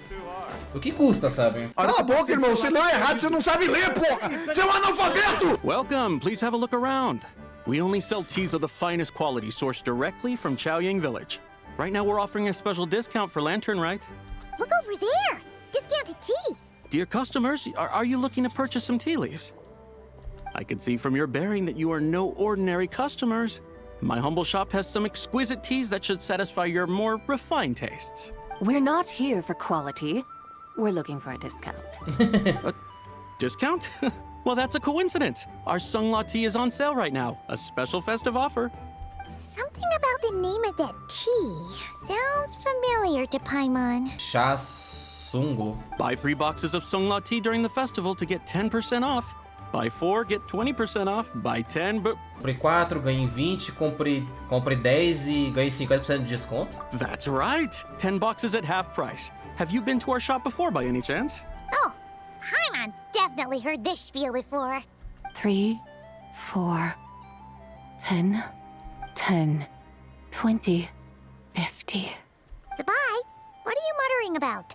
O que custa, sabe? Cala a boca, irmão! Você leu errado, você não sabe ler, porra! Você é um analfabeto! Welcome, please have a look around. We only sell teas of the finest quality sourced directly from Chaoyang Village. Right now we're offering a special discount for Lantern, right? Look over there! Discounted tea! Dear customers, are you looking to purchase some tea leaves? I can see from your bearing that you are no ordinary customers. My humble shop has some exquisite teas that should satisfy your more refined tastes. We're not here for quality. We're looking for a discount. A discount? Well, that's a coincidence. Our Sungla tea is on sale right now. A special festive offer. Something about the name of that tea sounds familiar to Paimon. Chá Sunglo. Buy 3 boxes of Sungla tea during the festival to get 10% off. Buy 4, get 20% off. Buy 10, but... Compre 4, ganhe 20, compre 10 e ganhe 50% de desconto. That's right. 10 boxes at half price. Have you been to our shop before by any chance? Oh, Paimon's definitely heard this spiel before. 3, 4, 10, 10, 20, 50. Zibai, what are you muttering about?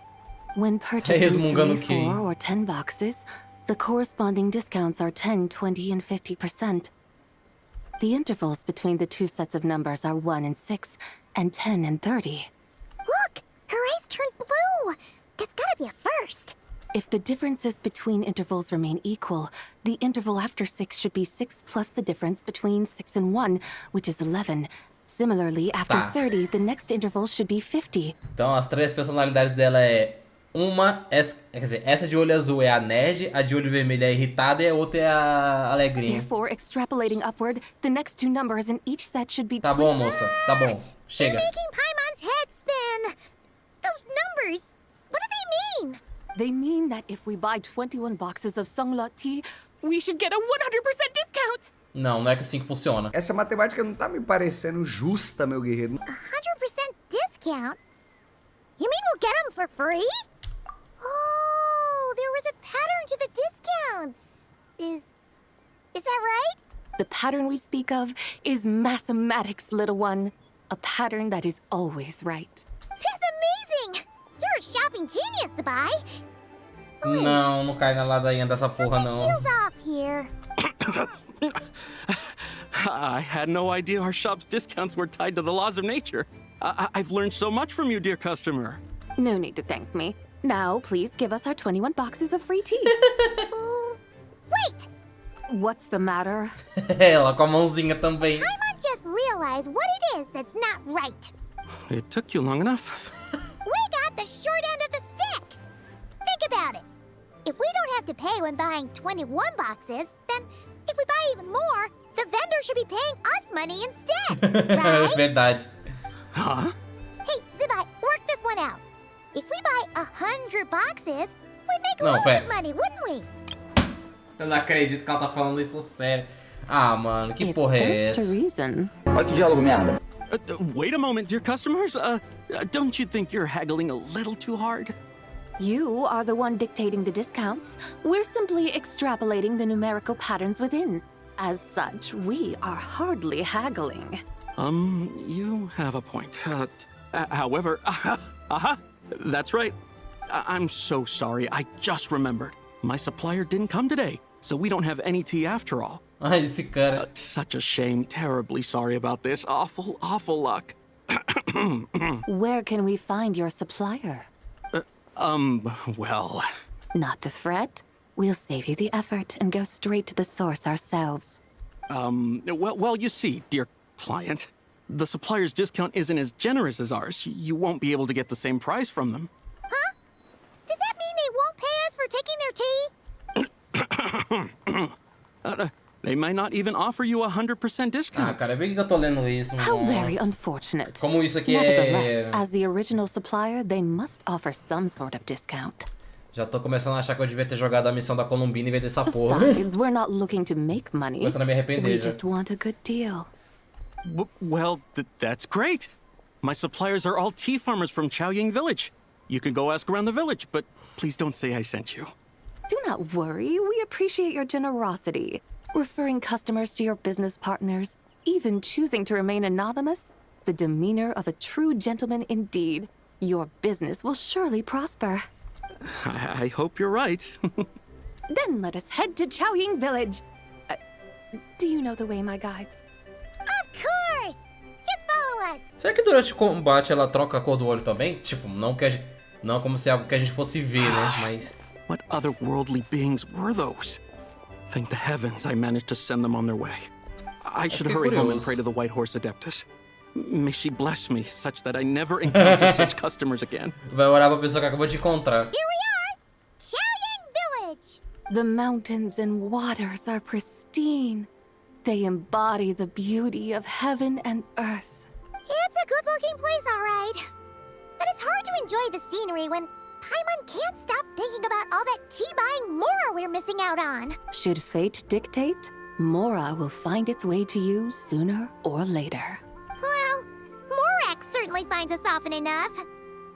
When purchasing 3, 4, or 10 boxes, the corresponding discounts are 10, 20, and 50%. The intervals between the two sets of numbers are 1 and 6, and 10 and 30. Look! Her eyes turned blue! That's gotta be a first! If the differences between intervals remain equal, the interval after 6 should be 6 plus the difference between 6 and 1, which is 11. Similarly, after 30, the next interval should be 50. Então, as 3 personalidades dela é... quer dizer, essa de olho azul é a nerd, a de olho vermelho é a irritada e a outra é a alegrinha. Therefore, extrapolating upward, the next 2 numbers in each set should be... Tá bom, moça. Tá bom. Chega. You're making Paimon's head spin! Those numbers, what do they mean? They mean that if we buy 21 boxes of Sunglot tea, we should get a 100% discount! Não é que assim que funciona. Essa matemática não tá me parecendo justa, meu guerreiro. 100% discount? You mean we'll get them for free? Oh, there was a pattern to the discounts. Is that right? The pattern we speak of is mathematics, little one. A pattern that is always right. That's amazing! You're a shopping genius, Zibai. Não cai na ladainha dessa porra, não. Feels off here. I had no idea our shop's discounts were tied to the laws of nature. I've learned so much from you, dear customer. No need to thank me. Now, please give us our 21 boxes of free tea. Wait! What's the matter? Ela com a mãozinha também. Paimon just realized what it is that's not right. It took you long enough. We got the short end of the stick. Think about it. If we don't have to pay when buying 21 boxes, then if we buy even more, the vendor should be paying us money instead, right? Verdade. Huh? Hey, Zibai, work this one out. If we buy 100 boxes, we'd make loads of money, wouldn't we? Eu não acredito que ela tá falando isso sério. Ah, mano, que porra é essa? Olha que diálogo merda. Wait a moment, dear customers. Don't you think you're haggling a little too hard? You are the one dictating the discounts. We're simply extrapolating the numerical patterns within. As such, we are hardly haggling. You have a point. However, that's right. I'm so sorry. I just remembered. My supplier didn't come today, so we don't have any tea after all. Ai, esse cara. Such a shame. Terribly sorry about this. Awful luck. Where can we find your supplier? Well... Not to fret. We'll save you the effort and go straight to the source ourselves. Well, you see, dear client, the supplier's discount isn't as generous as ours. You won't be able to get the same price from them. Huh? Does that mean they won't pay us for taking their tea? They might not even offer you a 100% discount. Ah, cara, por que eu tô lendo isso? How very unfortunate. Como isso aqui Nevertheless, é... as the original supplier, they must offer some sort of discount. Já tô começando a achar que eu devia ter jogado a missão da Columbina em vez dessa porra. Besides, we're not looking to make money. Começando a me arrepender We já. just want a good deal. Well, that's great. My suppliers are all tea farmers from Chaoying Village. You can go ask around the village, but please don't say I sent you. Do not worry, we appreciate your generosity. Referring customers to your business partners, even choosing to remain anonymous, the demeanor of a true gentleman indeed. Your business will surely prosper. I hope you're right. Then let us head to Chaoying Village. Do you know the way, my guides? Of course! Just follow us! Será que durante o combate ela troca a cor do olho também? Tipo, não como se algo que a gente fosse ver, né? Mas... What otherworldly beings were those? Thank the heavens I managed to send them on their way. I should hurry home and pray to the White Horse Adeptus. May she bless me such that I never encounter such customers again. Vai orar pra pessoa que acabou de encontrar. Here we are! Chaoying Village! The mountains and waters are pristine. They embody the beauty of heaven and earth. It's a good-looking place, all right. But it's hard to enjoy the scenery when Paimon can't stop thinking about all that tea-buying Mora we're missing out on. Should fate dictate, Mora will find its way to you sooner or later. Well, Morak certainly finds us often enough.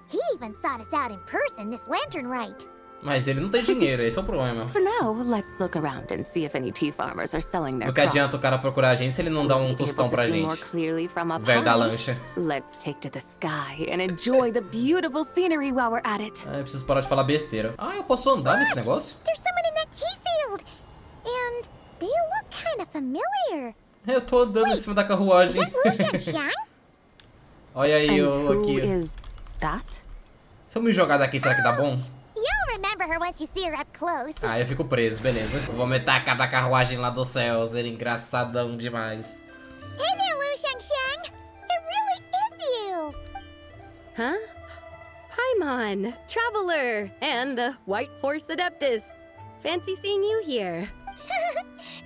He even sought us out in person this lantern rite. Mas ele não tem dinheiro, esse é o problema. For now, let's look around and see if any tea farmers are selling their Do que adianta o cara procurar a gente se ele não dá um tostão pra gente? Velho da lancha. Let's take to the sky and enjoy the beautiful scenery while we're at it. Eu preciso parar de falar besteira. Ah, eu posso andar nesse negócio? There's someone in that tea field. And they look kind of familiar. Eu tô andando em cima da carruagem. Olha aí, aqui. Is that? Se eu me jogar daqui, será que dá bom? You'll remember her once you see her up close. Ah, eu fico preso, beleza. Eu vou me tacar da carruagem lá do céu, ser engraçadão demais. Hey there, Lu Shang. It really is you. Huh? Paimon, Traveler, and the White Horse Adeptus. Fancy seeing you here.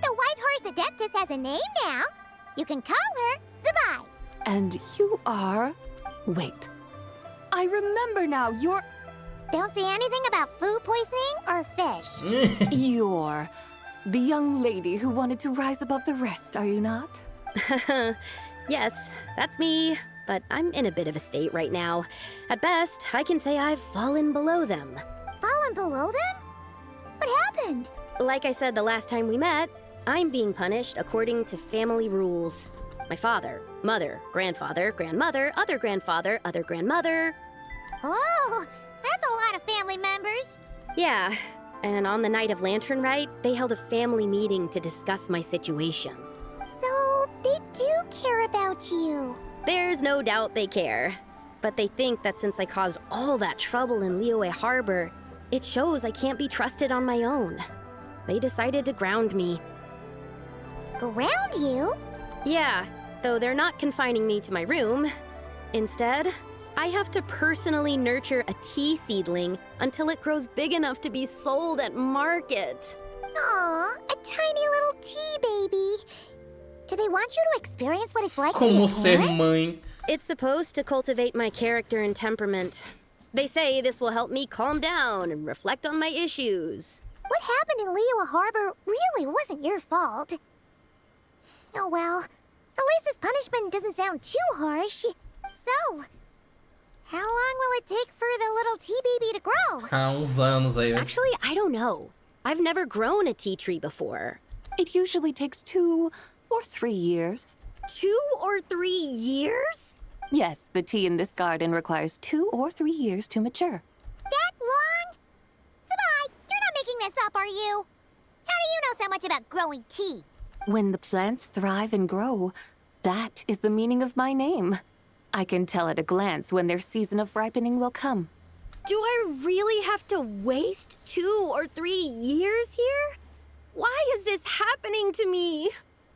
The White Horse Adeptus has a name now. You can call her Zibai. And you are... Wait. I remember now, you're... Don't say anything about food poisoning or fish. You're the young lady who wanted to rise above the rest, are you not? Yes, that's me. But I'm in a bit of a state right now. At best, I can say I've fallen below them. Fallen below them? What happened? Like I said the last time we met, I'm being punished according to family rules. My father, mother, grandfather, grandmother, other grandfather, other grandmother. Oh, that's a lot of family members. Yeah, and on the night of Lantern Rite, they held a family meeting to discuss my situation. So, they do care about you. There's no doubt they care. But they think that since I caused all that trouble in Liyue Harbor, it shows I can't be trusted on my own. They decided to ground me. Ground you? Yeah, though they're not confining me to my room. Instead, I have to personally nurture a tea seedling until it grows big enough to be sold at market. Aw, a tiny little tea baby. Do they want you to experience what it's like Como to be a ser parent? mãe. It's supposed to cultivate my character and temperament. They say this will help me calm down and reflect on my issues. What happened in Liyue Harbor really wasn't your fault. Oh well, at least this punishment doesn't sound too harsh. So, how long will it take for the little tea baby to grow? Há uns anos aí. Actually, I don't know. I've never grown a tea tree before. It usually takes 2 or 3 years. 2 or 3 years? Yes, the tea in this garden requires 2 or 3 years to mature. That long? Zibai, you're not making this up, are you? How do you know so much about growing tea? When the plants thrive and grow, that is the meaning of my name. I can tell at a glance when their season of ripening will come. Do I really have to waste 2 or 3 years here? Why is this happening to me?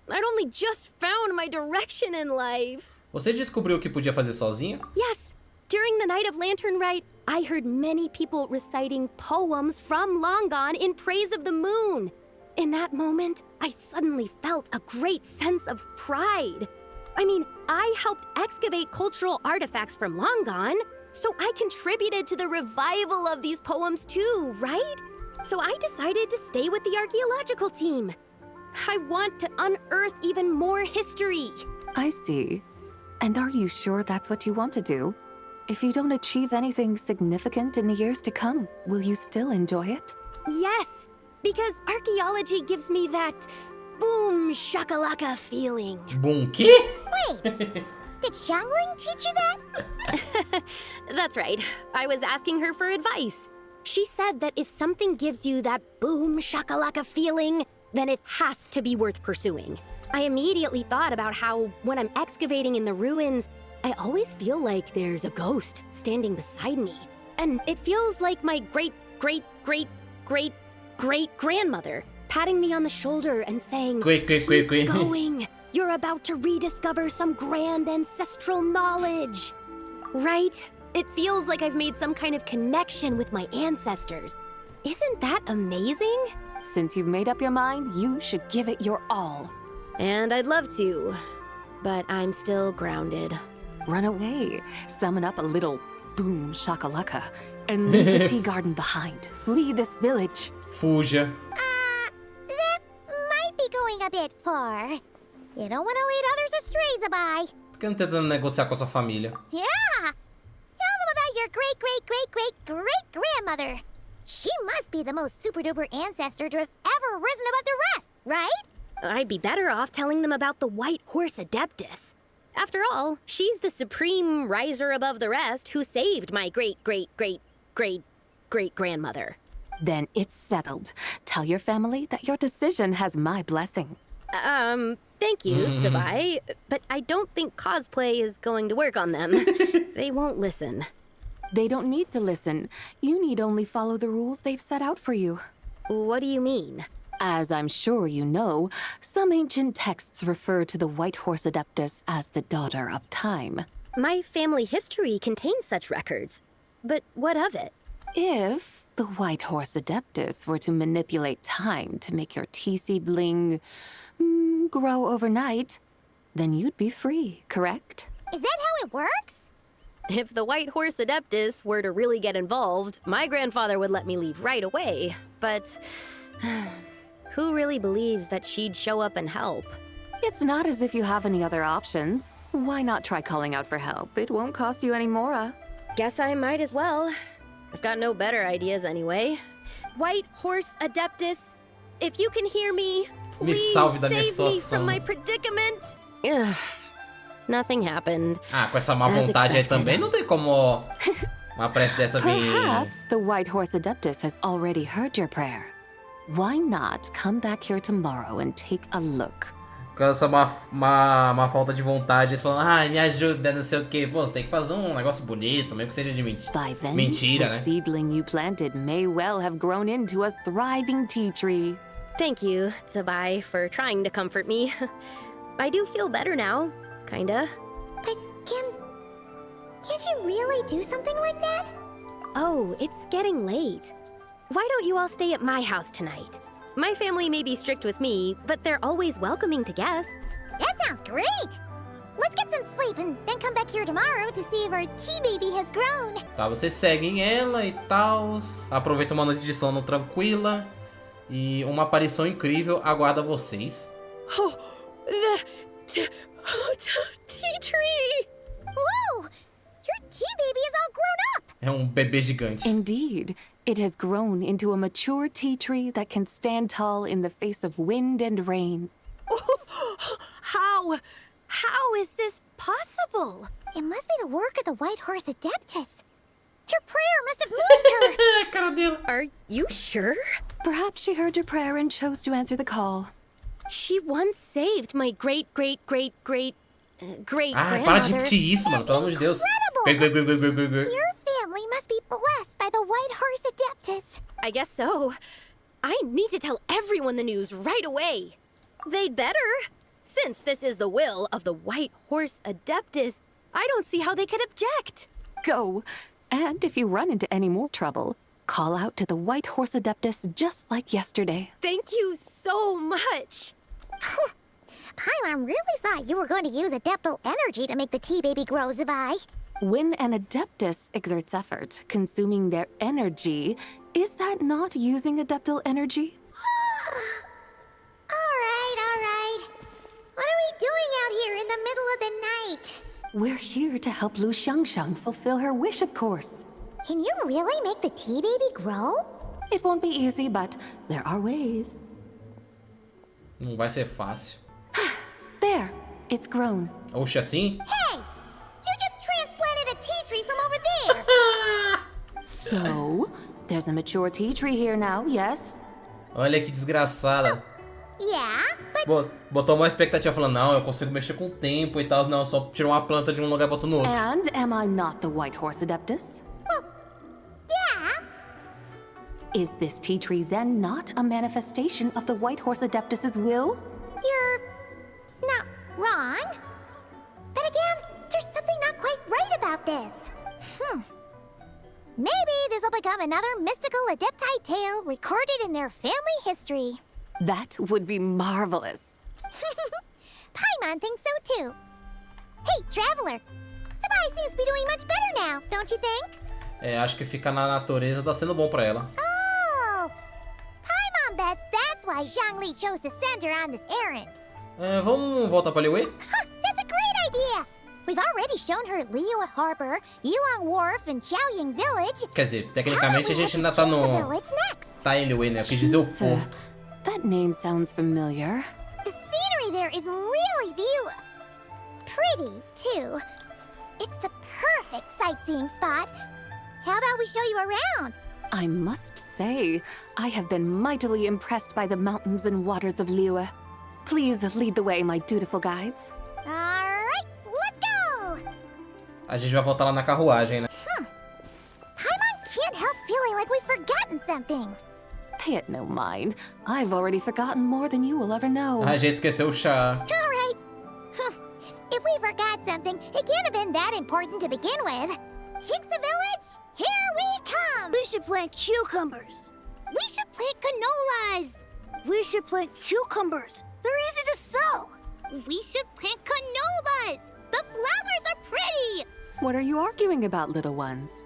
I'd only just found my direction in life. Você descobriu o que podia fazer sozinha? Yes! During the night of Lantern Rite, I heard many people reciting poems from Long Gone in praise of the moon. In that moment, I suddenly felt a great sense of pride. I mean, I helped excavate cultural artifacts from Long Gone, so I contributed to the revival of these poems too, right? So I decided to stay with the archaeological team. I want to unearth even more history. I see. And are you sure that's what you want to do? If you don't achieve anything significant in the years to come, will you still enjoy it? Yes, because archaeology gives me that boom shakalaka feeling. Boom quê? Wait, did Xiangling teach you that? That's right. I was asking her for advice. She said that if something gives you that boom shakalaka feeling, then it has to be worth pursuing. I immediately thought about how when I'm excavating in the ruins, I always feel like there's a ghost standing beside me. And it feels like my great-great-great-great-great-grandmother patting me on the shoulder and saying, "Keep going. You're about to rediscover some grand ancestral knowledge." Right? It feels like I've made some kind of connection with my ancestors. Isn't that amazing? Since you've made up your mind, you should give it your all. And I'd love to, but I'm still grounded. Run away, summon up a little boom shakalaka, and leave the tea garden behind. Flee this village. Fuja. That might be going a bit far. You don't want to lead others astray, Zibai. Por que não tentando negociar com a sua família? Yeah! Tell them about your great-great-great-great-great-grandmother. She must be the most super-duper ancestor to have ever risen above the rest, right? I'd be better off telling them about the White Horse Adeptus. After all, she's the supreme riser above the rest who saved my great-great-great-great-great-grandmother. Then it's settled. Tell your family that your decision has my blessing. Thank you, Zibai, but I don't think cosplay is going to work on them. They won't listen. They don't need to listen. You need only follow the rules they've set out for you. What do you mean? As I'm sure you know, some ancient texts refer to the White Horse Adeptus as the daughter of time. My family history contains such records. But what of it? If the White Horse Adeptus were to manipulate time to make your tea seedling grow overnight, then you'd be free, correct? Is that how it works? If the White Horse Adeptus were to really get involved, my grandfather would let me leave right away. But who really believes that she'd show up and help? It's not as if you have any other options. Why not try calling out for help? It won't cost you any more. Guess I might as well. I've got no better ideas anyway. White Horse Adeptus, if you can hear me, please save me from my predicament. Ugh. Nothing happened. Ah, com essa má vontade aí também não tem como uma prece dessa vir. Perhaps the White Horse Adeptus has already heard your prayer. Why not come back here tomorrow and take a look? Com essa má falta de vontade, eles falam, ai, me ajuda, não sei o que. Pô, você tem que fazer um negócio bonito, mesmo que seja de mentira, né? The seedling you planted may well have grown into a thriving tea tree. Thank you, Zibai, for trying to comfort me. I do feel better now, kinda. But can't you really do something like that? Oh, it's getting late. Why don't you all stay at my house tonight? My family may be strict with me, but they're always welcoming to guests. That sounds great! Let's get some sleep and then come back here tomorrow to see if our tea baby has grown. Tá, vocês seguem ela e tal. Aproveita uma noite de sono tranquila. E uma aparição incrível aguarda vocês. Oh, the tea tree! Whoa! Your tea baby is all grown up! É um bebê gigante. Indeed. It has grown into a mature tea tree that can stand tall in the face of wind and rain. How is this possible? It must be the work of the White Horse Adeptus. Her prayer must have moved her. Are you sure? Perhaps she heard your prayer and chose to answer the call. She once saved my great-great-great-great-great Ah, para de repetir isso, mano. Pelo amor de Deus. Your family must be blessed by the White Horse Adeptus. I guess so. I need to tell everyone the news right away. They'd better. Since this is the will of the White Horse Adeptus, I don't see how they could object. Go. And if you run into any more trouble, call out to the White Horse Adeptus just like yesterday. Thank you so much. Paimon really thought you were going to use adeptal energy to make the tea baby grow, Zibai. When an Adeptus exerts effort, consuming their energy, is that not using adeptal energy? Alright. What are we doing out here in the middle of the night? We're here to help Lu Xiangxiang fulfill her wish, of course. Can you really make the tea baby grow? It won't be easy, but there are ways. Não vai ser fácil. There, it's grown. Oxe, assim? Hey! You just transplanted a tea tree from over there! So, there's a mature tea tree here now, yes? Olha que desgraçada. Yeah, but... Botou uma expectativa falando, não, eu consigo mexer com o tempo e tal. Não, só tirar uma planta de um lugar e botar no outro. And am I not the White Horse Adeptus? Well, yeah. Is this tea tree then not a manifestation of the White Horse Adeptus's will? You're not wrong. But again, there's something not quite right about this. Maybe this will become another mystical Adepti tale recorded in their family history. That would be marvelous. Paimon thinks so too. Hey, Traveler. Zibai seems to be doing much better now, don't you think? É, acho que ficar na natureza tá sendo bom pra ela. Oh! Paimon bets that's why Zhongli chose to send her on this errand. É, vamos voltar pra Liyue? That's a great idea! We've already shown her Liyue Harbor, Yulong Wharf, and Xiaoying Village. Quer dizer, tecnicamente a gente ainda tá no... Tá em Liyue, né? Eu quis dizer o porto. That name sounds familiar. The scenery there is really pretty, too. It's the perfect sightseeing spot. How about we show you around? I must say, I have been mightily impressed by the mountains and waters of Liyue. Please lead the way, my dutiful guides. Alright, let's go! A gente vai voltar lá na carruagem, né? Paimon can't help feeling like we've forgotten something. Pay it no mind. I've already forgotten more than you will ever know. A gente esqueceu o chá. Alright. If we forgot something, it can't have been that important to begin with. Shinxa Village, here we come! We should plant cucumbers. We should plant canolas. We should plant cucumbers. They're easy to sow. We should plant canolas. The flowers are pretty. What are you arguing about, little ones?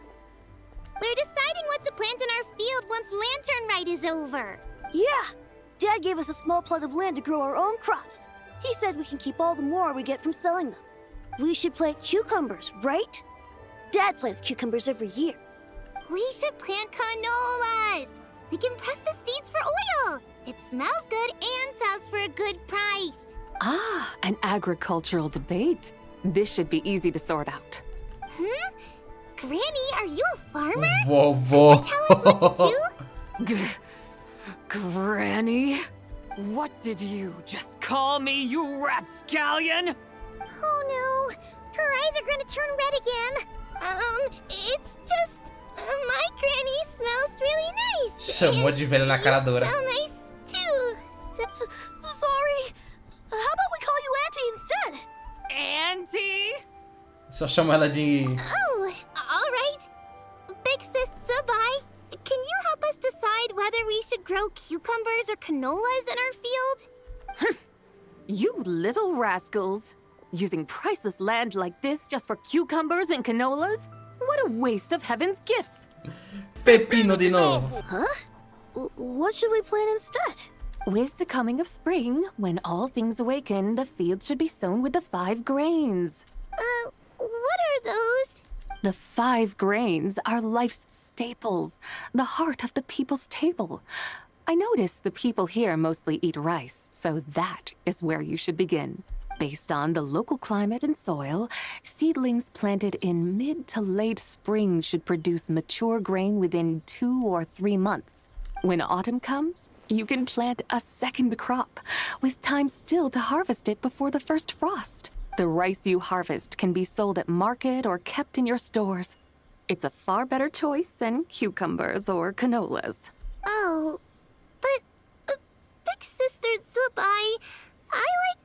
We're deciding what to plant in our field once Lantern Rite is over. Yeah. Dad gave us a small plot of land to grow our own crops. He said we can keep all the more we get from selling them. We should plant cucumbers, right? Dad plants cucumbers every year. We should plant canolas. We can press the seeds for oil. It smells good and sells for a good price. Ah, an agricultural debate. This should be easy to sort out. Granny, are you a farmer? Vovó. Could you tell us what to do? Granny? What did you just call me, you rapscallion? Oh no, her eyes are gonna turn red again. It's just... my granny smells really nice. Chamou de velha na cara dura. You smell nice too. Sorry. How about we call you Auntie instead? Auntie? Só chama ela de... Oh, alright. Big Sis Zibai, can you help us decide whether we should grow cucumbers or canolas in our field? You little rascals. Using priceless land like this just for cucumbers and canolas? What a waste of heaven's gifts! Pepino de novo. Huh? What should we plant instead? With the coming of spring, when all things awaken, the field should be sown with the 5 grains. What are those? The 5 grains are life's staples, the heart of the people's table. I notice the people here mostly eat rice, so that is where you should begin. Based on the local climate and soil, seedlings planted in mid to late spring should produce mature grain within 2 or 3 months. When autumn comes, you can plant a second crop, with time still to harvest it before the first frost. The rice you harvest can be sold at market or kept in your stores. It's a far better choice than cucumbers or canolas. Oh, but Big Sister Zibai, I like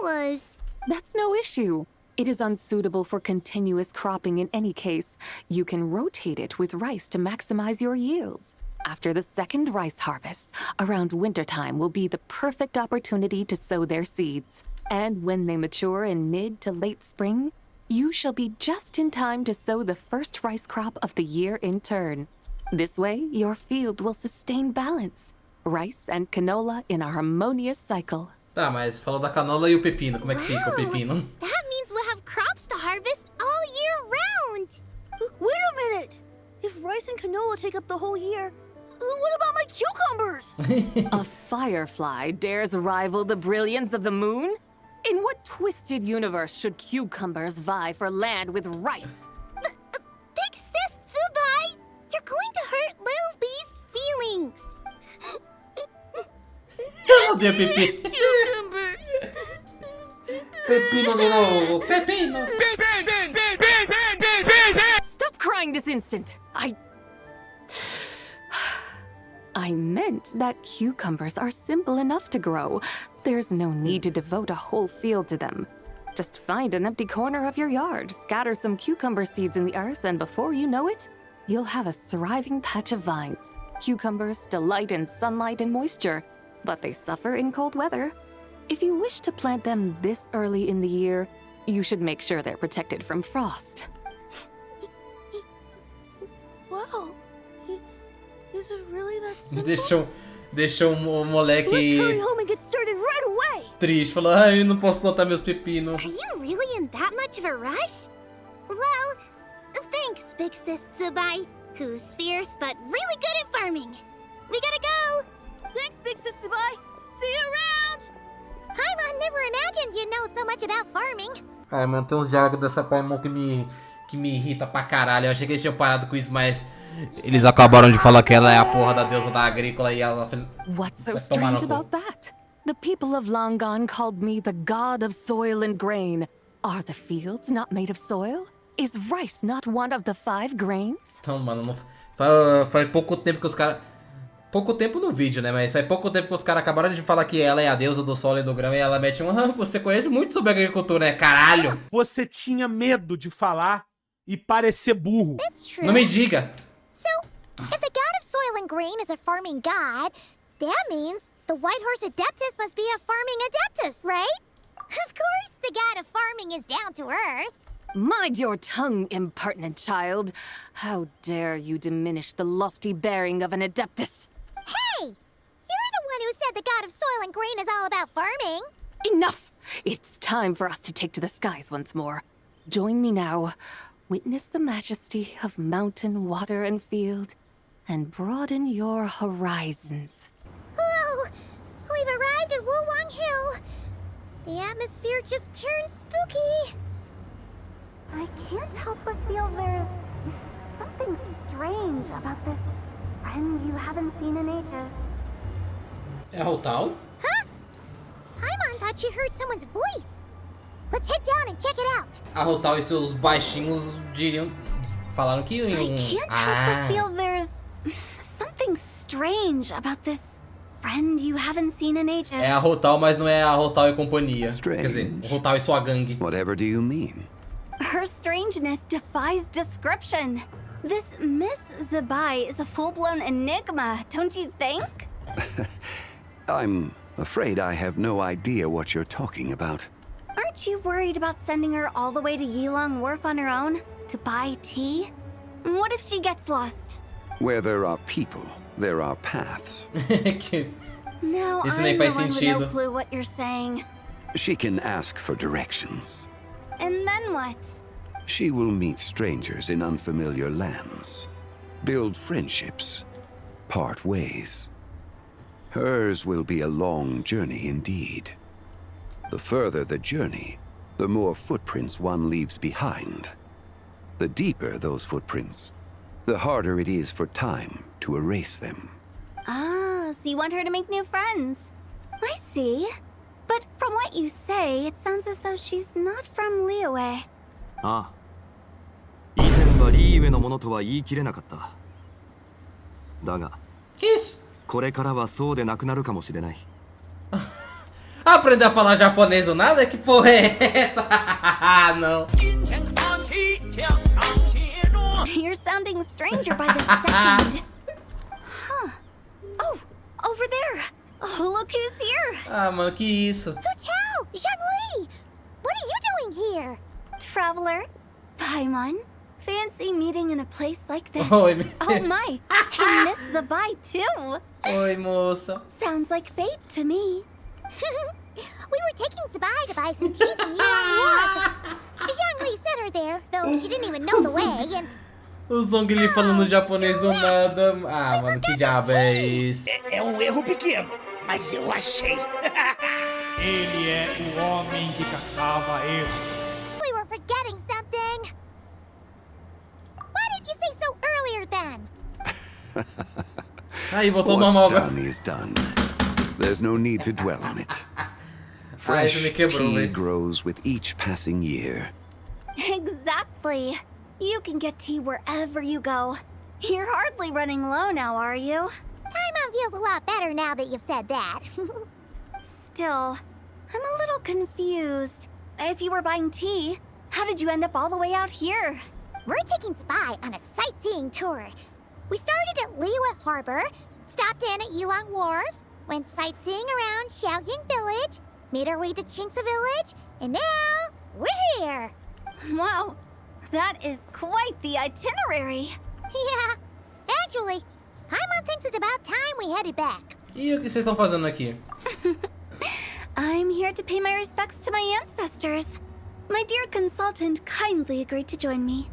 cannolas. That's no issue. It is unsuitable for continuous cropping in any case. You can rotate it with rice to maximize your yields. After the second rice harvest, around wintertime will be the perfect opportunity to sow their seeds. And when they mature in mid to late spring, you shall be just in time to sow the first rice crop of the year in turn. This way, your field will sustain balance. Rice and canola in a harmonious cycle. Tá, mas falou da canola e o pepino. Como é que fica o pepino? That means we'll have crops to harvest all year round. Wait a minute! If rice and canola take up the whole year, what about my cucumbers? A firefly dares rival the brilliance of the moon? In what twisted universe should cucumbers vie for land with rice? Big Sis Zubai, you're going to hurt Lil Bee's feelings. Eu odeio pepino. Pepino de novo. Pepino. Stop crying this instant. I meant that cucumbers are simple enough to grow. There's no need to devote a whole field to them. Just find an empty corner of your yard, scatter some cucumber seeds in the earth, and before you know it, you'll have a thriving patch of vines. Cucumbers delight in sunlight and moisture, but they suffer in cold weather. If you wish to plant them this early in the year, you should make sure they're protected from frost. Wow. Is it really that simple? Deixou o moleque Let's hurry home and get started right away. Triste. Falou, ai, não posso plantar meus pepinos. Are you really in that much of a rush? Well, thanks, Big Sis Zubai, who's fierce but really good at farming. We gotta go. Thanks, Big Sis Zubai. See you around. Paimon never imagined you'd know so much about farming. Ai, mano, tem uns diálogos dessa Paimon que me irrita pra caralho. Eu achei que eles tinham parado com isso, mas eles acabaram de falar que ela é a porra da deusa da agrícola e ela... What's so strange about that? The people of Langan called me the god of soil and grain. Are the fields not made of soil? Is rice not one of the 5 grains? Então, mano, faz pouco tempo que os caras... Pouco tempo no vídeo, né? Mas faz pouco tempo que os caras acabaram de falar que ela é a deusa do solo e do grão e ela mete você conhece muito sobre agricultura, né? Caralho! Você tinha medo de falar e parecer burro. Não me diga! So, if the god of soil and grain is a farming god, that means the White Horse Adeptus must be a farming adeptus, right? Of course, the god of farming is down to earth. Mind your tongue, impertinent child. How dare you diminish the lofty bearing of an adeptus? Hey! You're the one who said the god of soil and grain is all about farming. Enough! It's time for us to take to the skies once more. Join me now. Witness the majesty of mountain, water, and field, and broaden your horizons. Whoa! We've arrived at Wulwang Hill. The atmosphere just turned spooky. I can't help but feel there's something strange about this friend you haven't seen in ages. É a Hotal? Huh? Paimon thought she heard someone's voice. Let's head down and check it out. A Hotal e seus baixinhos falaram que iam... I can't help but feel there's something strange about this friend you haven't seen in ages. É a Hotal, mas não é a Hotal e companhia. Quer dizer, a Hotal e sua gangue. Whatever do you mean? Her strangeness defies description. This Miss Zubai is a full-blown enigma, don't you think? I'm afraid I have no idea what you're talking about. Aren't you worried about sending her all the way to Yilong Wharf on her own to buy tea? What if she gets lost? Where there are people, there are paths. No, Isso I'm nem the faz one with sentido. no clue what you're saying. She can ask for directions. And then what? She will meet strangers in unfamiliar lands, build friendships, part ways. Hers will be a long journey indeed. The further the journey, the more footprints one leaves behind. The deeper those footprints, the harder it is for time to erase them. Ah, so you want her to make new friends. I see. But from what you say, it sounds as though she's not from Liyue. ああ。以前はリーウェのものとは言い切れなかった。だが、これからはそうでなくなるかもしれない。Ah, aprender a falar japonês ou nada? Que porra é essa? Não. You're sounding stranger by the second. Huh. Oh, over there. Oh, look who's here. Ah, mano, que isso? Hotel! Zhongli! What are you doing here? Traveler. Paimon. Fancy meeting in a place like this. Oi, Oh my, and Miss Zibai too. Oi, moça. Sounds like fate to me. We were taking Zibai to buy some tea from Yuan Wharf. Zhongli sent her there, though she didn't even know the way, and... O Zhongli falando japonês do nada. Ah, mano, que diabo é isso? É erro pequeno, mas eu achei. Ele é o homem que caçava erros. We were forgetting something. Why didn't you say so earlier then? Aí, voltou normal What's agora. done is done. There's no need to dwell on it. Isso me Fresh quebrou, tea velho. grows with each passing year. Exactly. You can get tea wherever you go. You're hardly running low now, are you? Paimon feels a lot better now that you've said that. Still, I'm a little confused. If you were buying tea, how did you end up all the way out here? We're taking Zibai on a sightseeing tour. We started at Liyue Harbor, stopped in at Yulong Wharf, went sightseeing around Xiaoying Village, made our way to Qingce Village, and now we're here. Wow, that is quite the itinerary. Yeah, actually, Paimon thinks it's about time we headed back. E o que vocês estão fazendo aqui? I'm here to pay my respects to my ancestors. My dear consultant kindly agreed to join me.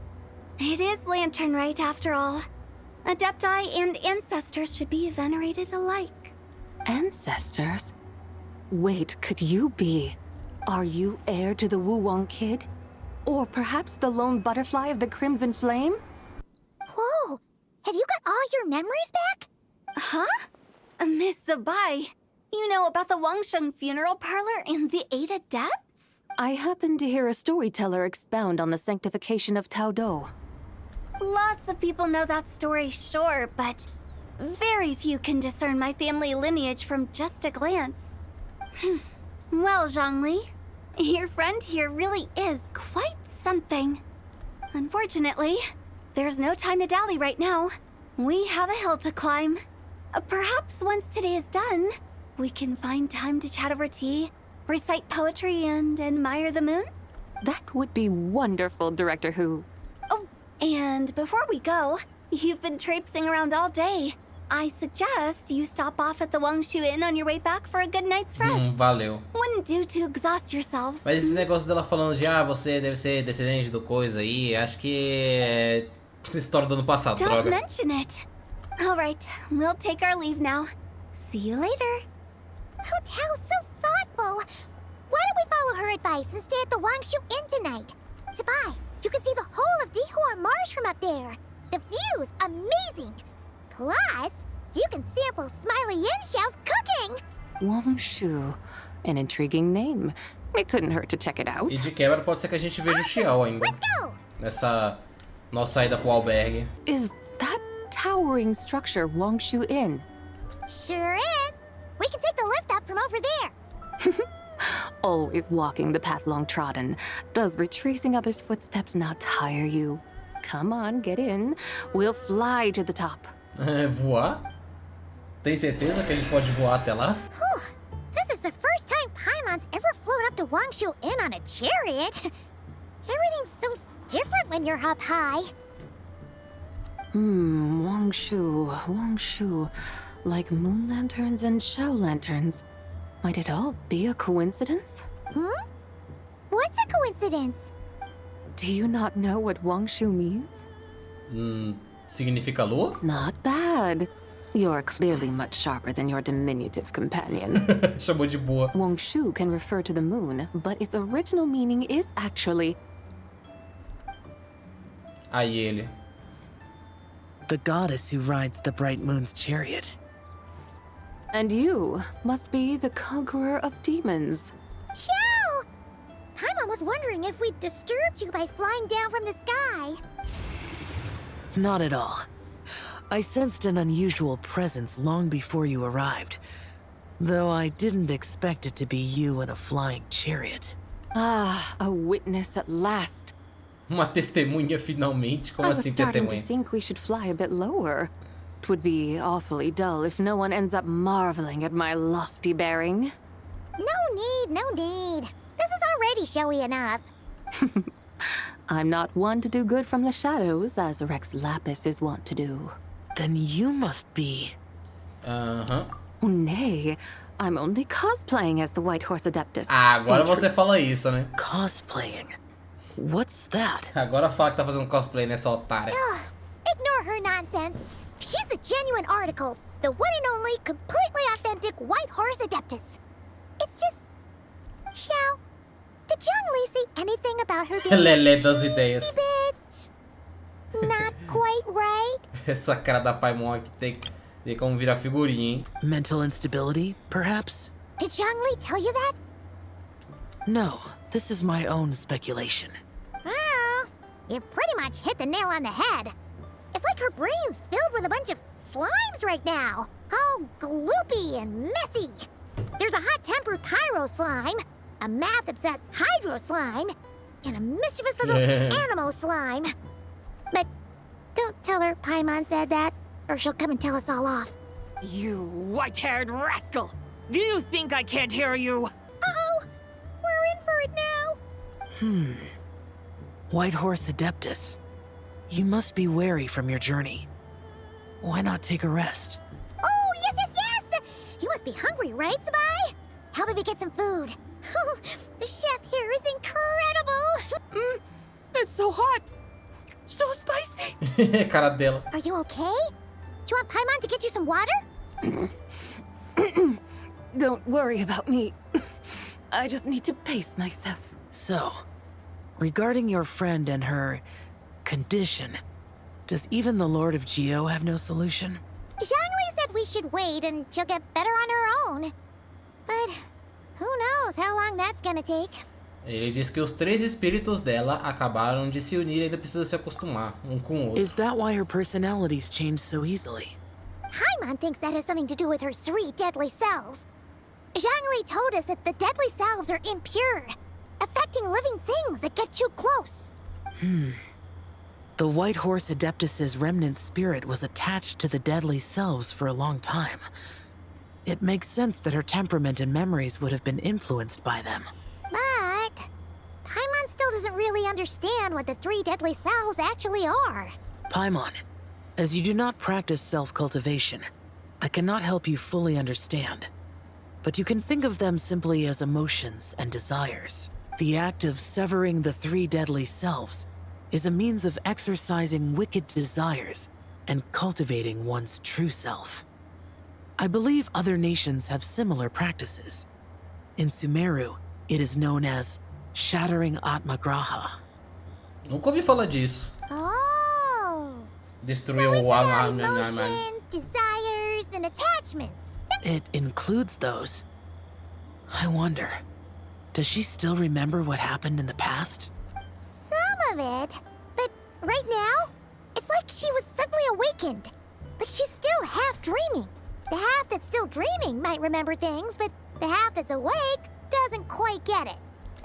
It is Lantern Rite, after all. Adepti and ancestors should be venerated alike. Ancestors? Wait, could you be? Are you heir to the Wu Wong kid? Or perhaps the lone butterfly of the Crimson Flame? Whoa, have you got all your memories back? Huh? Miss Zibai, you know about the Wangsheng funeral parlor and the 8 adepts? I happened to hear a storyteller expound on the sanctification of Tao Do. Lots of people know that story, sure, but very few can discern my family lineage from just a glance. Well, Zhongli, your friend here really is quite something. Unfortunately, there's no time to dally right now. We have a hill to climb. Perhaps once today is done, we can find time to chat over tea, recite poetry, and admire the moon? That would be wonderful, Director Who. Oh, and before we go, you've been traipsing around all day. I suggest you stop off at the Wangshu Inn on your way back for a good night's rest. Valeu. Wouldn't do to exhaust yourselves. Mas esse negócio dela falando de você deve ser descendente do coisa aí, acho que é história do ano passado, Don't droga. mention it. All right, we'll take our leave now. See you later. Hotel, so thoughtful. Why don't we follow her advice and stay at the Wangshu Inn tonight? Zibai, you can see the whole of Dihua Marsh from up there. The view's amazing. Plus, you can sample Smiley Yin-Xiao's cooking. Wangshu. An intriguing name. It couldn't hurt to check it out. E de quebra pode ser que a gente veja o Xiao ainda. Let's go. Nessa nossa saída pro albergue. Is that towering structure Wangshu Inn? Sure is. We can take the lift up from over there. Always walking the path long trodden. Does retracing others' footsteps not tire you? Come on, get in. We'll fly to the top. Voar? Tem certeza que a gente pode voar até lá? Whew. This is the first time Paimon's ever flown up to Wangshu Inn on a chariot. Everything's so different when you're up high. Wangshu. Like moon lanterns and shell lanterns. Might it all be a coincidence? What's a coincidence? Do you not know what Wangshu means? Significa lua? Not bad. You're clearly much sharper than your diminutive companion. Chamou de boa. Wangshu can refer to the moon, but its original meaning is actually... Aí ele. The goddess who rides the bright moon's chariot. And you must be the conqueror of demons. Xiao! Paimon was wondering if we'd disturbed you by flying down from the sky. Not at all. I sensed an unusual presence long before you arrived. Though I didn't expect it to be you in a flying chariot. Ah, a witness at last. Uma testemunha finalmente? Como I was assim starting to testemunha? think we should fly a bit lower. It would be awfully dull if no one ends up marveling at my lofty bearing. No need, no need. This is already showy enough. I'm not one to do good from the shadows, as Rex Lapis is wont to do. Then you must be... Aham. Oh, nay, I'm only cosplaying as the White Horse Adeptus. Ah, agora você fala isso, né? Cosplaying? What's that? Agora fala que tá fazendo cosplay nessa otária. Ugh, ignore her nonsense. She's a genuine article. The one and only, completely authentic White Horse Adeptus. It's just... Xiao, did Zhongli say anything about her being Lelé das ideias. not quite right? Essa cara da Paimon aqui tem como virar figurinha, hein? Mental instability, perhaps? Did Zhongli tell you that? No, this is my own speculation. Oh, you pretty much hit the nail on the head. It's like her brain's filled with a bunch of slimes right now. All gloopy and messy. There's a hot-tempered pyro slime, a math-obsessed hydro slime, and a mischievous little animal slime. But don't tell her Paimon said that, or she'll come and tell us all off. You white-haired rascal! Do you think I can't hear you? Uh-oh! We're in for it now! White Horse Adeptus. You must be weary from your journey. Why not take a rest? Oh, yes, yes, yes! You must be hungry, right, Zibai? Help me get some food. The chef here is incredible! It's so hot! So spicy! Cara dela. Are you okay? Do you want Paimon to get you some water? Don't worry about me. I just need to pace myself. So, regarding your friend and her... condition, does even the Lord of Geo have no solution? Zhongli said we should wait and she'll get better on her own. But who knows how long that's gonna take. Ele diz que os três espíritos dela acabaram de se unir e ainda precisa se acostumar com o outro. Is that why her personalities change so easily? Paimon thinks that has something to do with her 3 deadly selves. Zhongli told us that the deadly selves are impure, affecting living things that get too close. The White Horse Adeptus's remnant spirit was attached to the deadly selves for a long time. It makes sense that her temperament and memories would have been influenced by them. But Paimon still doesn't really understand what the 3 deadly selves actually are. Paimon, as you do not practice self-cultivation, I cannot help you fully understand. But you can think of them simply as emotions and desires. The act of severing the 3 deadly selves is a means of exercising wicked desires and cultivating one's true self. I believe other nations have similar practices. In Sumeru, it is known as shattering Atmagraha. Nunca ouvi falar disso. Oh! Destruiu So o emotions, desires, and attachments. It includes those. I wonder, does she still remember what happened in the past? Some of it. But right now, it's like she was suddenly awakened. Like she's still half dreaming. The half that's still dreaming might remember things, but the half that's awake doesn't quite get it.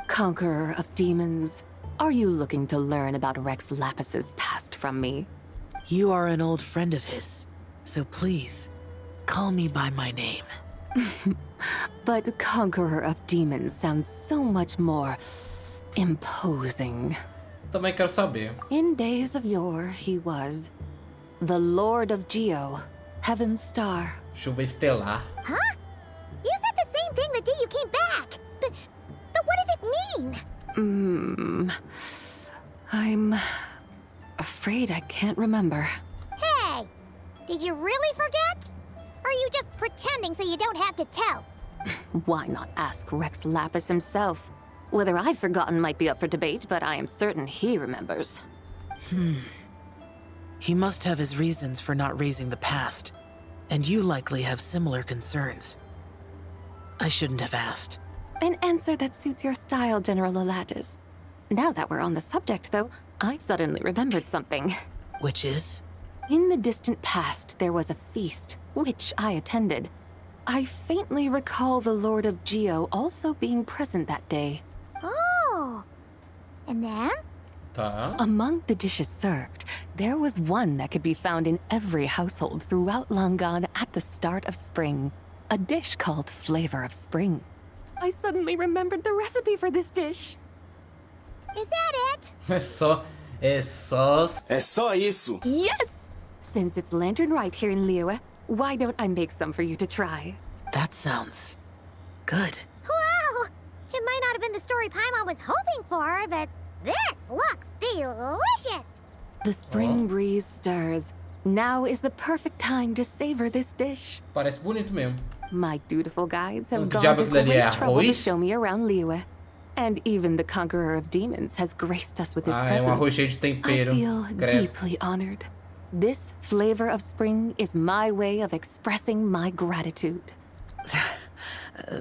Conqueror of demons, are you looking to learn about Rex Lapis's past from me? You are an old friend of his, so please, call me by my name. But Conqueror of Demons sounds so much more imposing. Também quero saber. In days of yore, he was the Lord of Geo, Heaven's Star. Chuva estelar. Huh? You said the same thing the day you came back. But what does it mean? I'm afraid I can't remember. Hey, did you really forget? Or are you just pretending so you don't have to tell? Why not ask Rex Lapis himself? Whether I've forgotten might be up for debate, but I am certain he remembers. He must have his reasons for not raising the past, and you likely have similar concerns. I shouldn't have asked. An answer that suits your style, General Elatis. Now that we're on the subject, though, I suddenly remembered something. Which is? In the distant past, there was a feast, which I attended. I faintly recall the Lord of Geo also being present that day. Oh. And then? Tá. Among the dishes served, there was one that could be found in every household throughout Langan at the start of spring. A dish called Flavor of Spring. I suddenly remembered the recipe for this dish. Is that it? É só... É só isso. Yes! Since it's Lantern Rite here in Liyue, why don't I make some for you to try? That sounds good. Wow! It might not have been the story Paimon was hoping for, but this looks delicious! The spring breeze stirs. Now is the perfect time to savor this dish. Parece bonito mesmo. My dutiful guides have Que gone diabo to aquilo ali great é trouble to arroz? show me around Liyue. And even the conqueror of demons has graced us with his Ah, é presence. arroz cheio de tempero. I feel Credo. deeply honored. This flavor of spring is my way of expressing my gratitude.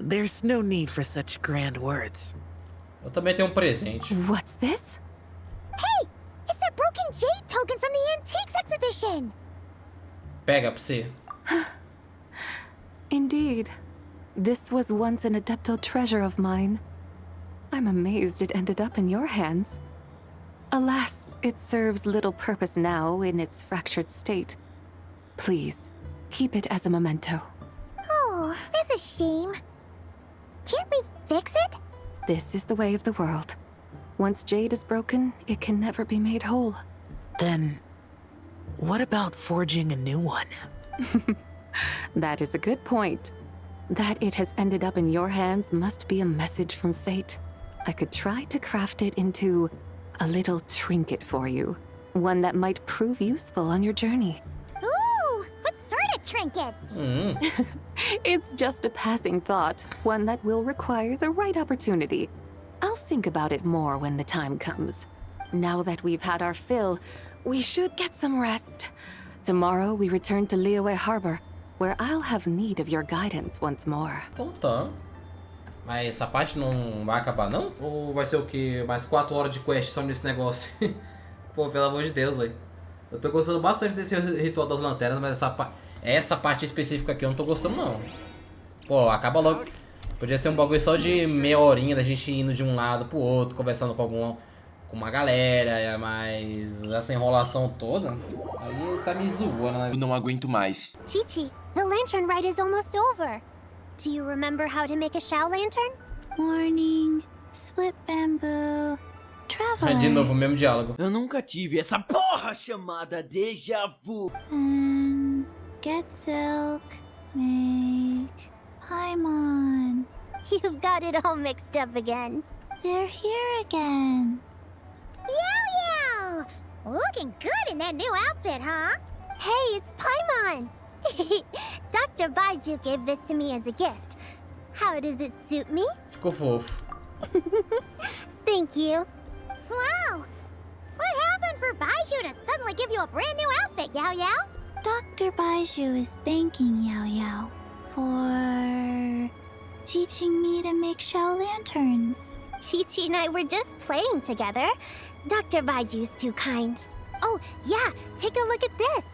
There's no need for such grand words. Eu também tenho presente. What's this? Hey! It's that broken jade token from the antiques exhibition! Pega pra você. Indeed. This was once an Adepto treasure of mine. I'm amazed it ended up in your hands. Alas, it serves little purpose now in its fractured state. Please, keep it as a memento. Oh, that's a shame. Can't we fix it? This is the way of the world. Once jade is broken, it can never be made whole. Then, what about forging a new one? That is a good point. That it has ended up in your hands must be a message from fate. I could try to craft it into a little trinket for you. One that might prove useful on your journey. Ooh, what sort of trinket? It's just a passing thought, one that will require the right opportunity. I'll think about it more when the time comes. Now that we've had our fill, we should get some rest. Tomorrow we return to Liyue Harbor, where I'll have need of your guidance once more. Então tá. Mas essa parte não vai acabar não? Ou vai ser o quê? Mais 4 horas de quest só nesse negócio? Pô, pelo amor de Deus, velho. Eu tô gostando bastante desse Ritual das Lanternas, mas essa parte específica aqui eu não tô gostando não. Pô, acaba logo. Podia ser um bagulho só de meia horinha da gente indo de um lado pro outro, conversando com uma galera, mas essa enrolação toda, aí tá me zoando, né? Eu não aguento mais. Chi-Chi, the lantern rite is almost over. Do you remember how to make a Shao lantern? Morning, split bamboo, traveler. De novo, o mesmo diálogo. Eu nunca tive essa porra chamada déjà vu. Get silk, make Paimon. You've got it all mixed up again. They're here again. Yow! Looking good in that new outfit, huh? Hey, it's Paimon! Dr. Baiju gave this to me as a gift. How does it suit me? Ficou fofo. Thank you. Wow! What happened for Baiju to suddenly give you a brand new outfit, Yao Yao? Dr. Baiju is thanking Yao Yao for teaching me to make Shao lanterns. Chi-Chi and I were just playing together. Dr. Baiju's too kind. Oh, yeah, take a look at this.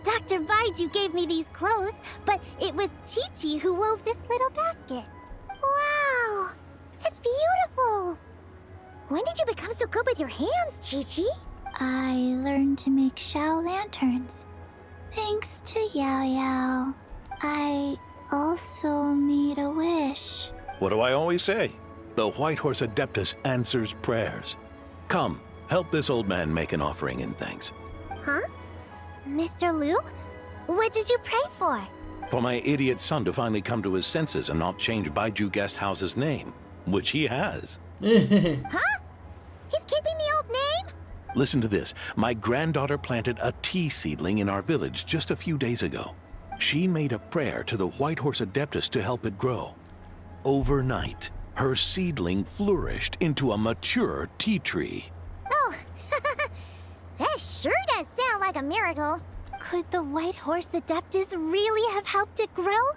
Dr. Baiju gave me these clothes, but it was Chi-Chi who wove this little basket. Wow, that's beautiful. When did you become so good with your hands, Chi-Chi? I learned to make Shao lanterns. Thanks to Yao Yao. I also made a wish. What do I always say? The White Horse Adeptus answers prayers. Come, help this old man make an offering in thanks. Huh? Mr. Liu? What did you pray for? For my idiot son to finally come to his senses and not change Baiju Guest House's name, which he has. Huh? He's keeping the old name? Listen to this. My granddaughter planted a tea seedling in our village just a few days ago. She made a prayer to the White Horse Adeptus to help it grow. Overnight, her seedling flourished into a mature tea tree. Oh, that sure does sound like a miracle. Could the White Horse Adeptus really have helped it grow?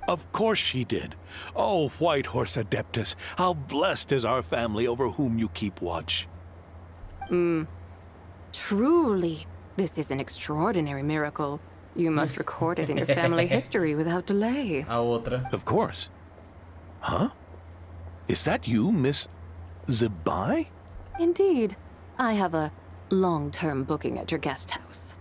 Of course she did. Oh, White Horse Adeptus, how blessed is our family over whom you keep watch. Truly, this is an extraordinary miracle. You must record it in your family history without delay. A outra. Of course. Huh? Is that you, Miss Zibai? Indeed. I have a long-term booking at your guest house.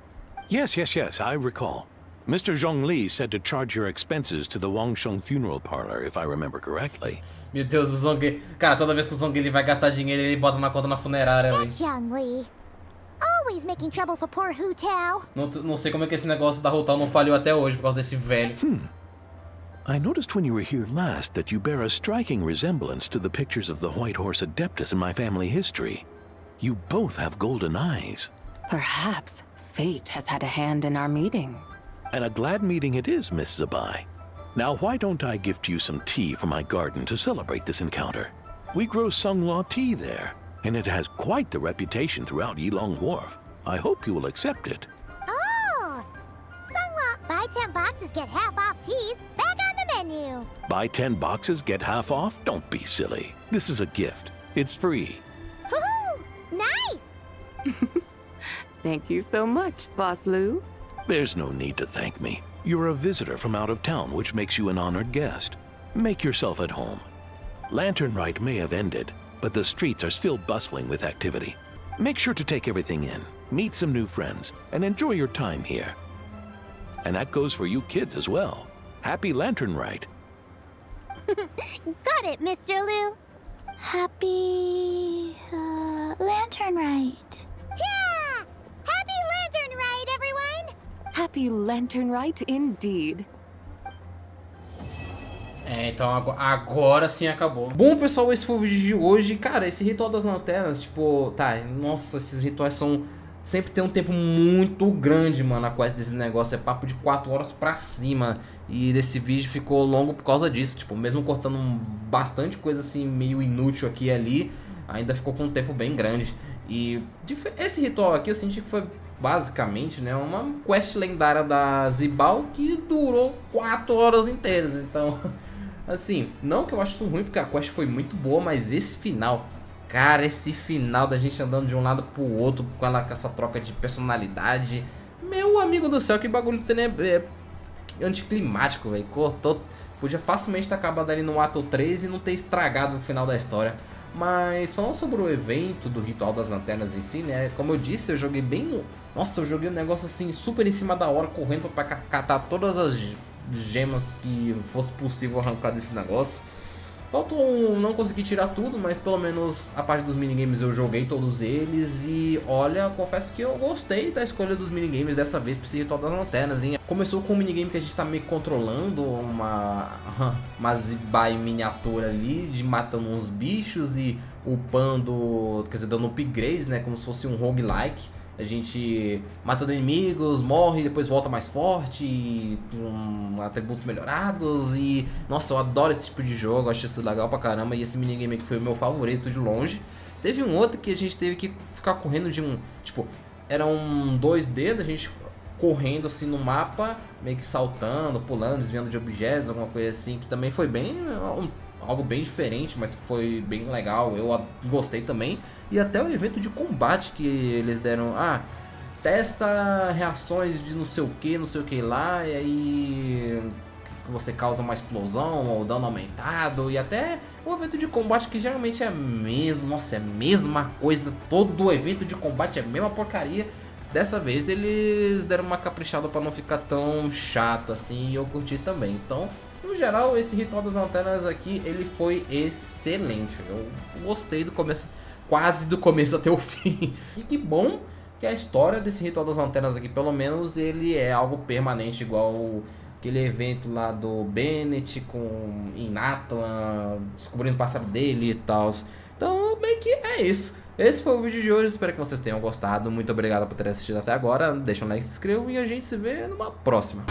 Yes, I recall. Mr. Zhongli said to charge your expenses to the Wangsheng funeral parlor, if I remember correctly. Meu Deus, o Zhongli... Cara, toda vez que o Zhongli ele vai gastar dinheiro, ele bota na conta na funerária, velho. Zhongli. Always making trouble for poor Hu Tao. Não sei como é que esse negócio da Hu Tao não falhou até hoje por causa desse velho. I noticed when you were here last that you bear a striking resemblance to the pictures of the White Horse Adeptus in my family history. You both have golden eyes. Perhaps fate has had a hand in our meeting. And a glad meeting it is, Miss Zibai. Now why don't I gift you some tea from my garden to celebrate this encounter? We grow Sunglaw tea there, and it has quite the reputation throughout Yilong Wharf. I hope you will accept it. Oh! Sunglaw, buy 10 boxes, get half off teas. Back on the menu. Buy 10 boxes, get half off? Don't be silly. This is a gift. It's free. Woohoo! Nice! Thank you so much, Boss Lu. There's no need to thank me. You're a visitor from out of town, which makes you an honored guest. Make yourself at home. Lantern Rite may have ended, but the streets are still bustling with activity. Make sure to take everything in, meet some new friends, and enjoy your time here. And that goes for you kids as well. Happy Lantern Rite. Got it, Mr. Lu. Happy... Lantern Rite. Yeah! Happy Lantern Rite, everyone! Happy Lantern Rite indeed. Então agora sim acabou. Bom, pessoal, esse foi o vídeo de hoje. Cara, esse Ritual das Lanternas, tipo, tá, nossa, esses rituais são... Sempre tem um tempo muito grande, mano, a quest desse negócio. É papo de 4 horas pra cima. E desse vídeo ficou longo por causa disso. Tipo, mesmo cortando bastante coisa assim, meio inútil aqui e ali, ainda ficou com um tempo bem grande. E esse ritual aqui eu senti que foi basicamente, né, uma quest lendária da Zibai que durou 4 horas inteiras. Então, assim, não que eu acho isso ruim, porque a quest foi muito boa, mas esse final... Cara, esse final da gente andando de um lado pro outro com essa troca de personalidade. Meu amigo do céu, que bagulho anticlimático, velho. Cortou. Podia facilmente ter acabado ali no ato 3 e não ter estragado o final da história. Mas falando sobre o evento do Ritual das Lanternas em si, né? Como eu disse, eu joguei bem... Nossa, eu joguei um negócio assim super em cima da hora, correndo pra catar todas as gemas que fosse possível arrancar desse negócio. Faltou não consegui tirar tudo, mas pelo menos a parte dos minigames eu joguei todos eles. E olha, confesso que eu gostei da escolha dos minigames dessa vez para esse Ritual das Lanternas, hein? Começou com um minigame que a gente tá meio controlando uma Zibai miniatura ali, de matando uns bichos e upando, quer dizer, dando upgrades, né? Como se fosse um roguelike. A gente matando inimigos, morre e depois volta mais forte, com atributos melhorados. E nossa, eu adoro esse tipo de jogo, acho isso legal pra caramba. E esse minigame aqui foi o meu favorito de longe. Teve um outro que a gente teve que ficar correndo de um... Tipo, era um 2D da gente correndo assim no mapa, meio que saltando, pulando, desviando de objetos, alguma coisa assim. Que também foi bem... algo bem diferente, mas foi bem legal, eu gostei também. E até o evento de combate que eles deram, testa reações de não sei o que lá, e aí você causa uma explosão ou dano aumentado, e até o evento de combate que geralmente é mesmo, nossa, é a mesma coisa, todo evento de combate é a mesma porcaria. Dessa vez eles deram uma caprichada para não ficar tão chato assim, e eu curti também. Então, no geral, esse Ritual das Lanternas aqui, ele foi excelente. Eu gostei do começo, quase do começo até o fim. E que bom que a história desse Ritual das Lanternas aqui, pelo menos, ele é algo permanente, igual aquele evento lá do Bennett com Inatlan, descobrindo o passado dele e tal. Então, bem que é isso. Esse foi o vídeo de hoje, espero que vocês tenham gostado. Muito obrigado por terem assistido até agora. Deixa um like, se inscreva e a gente se vê numa próxima.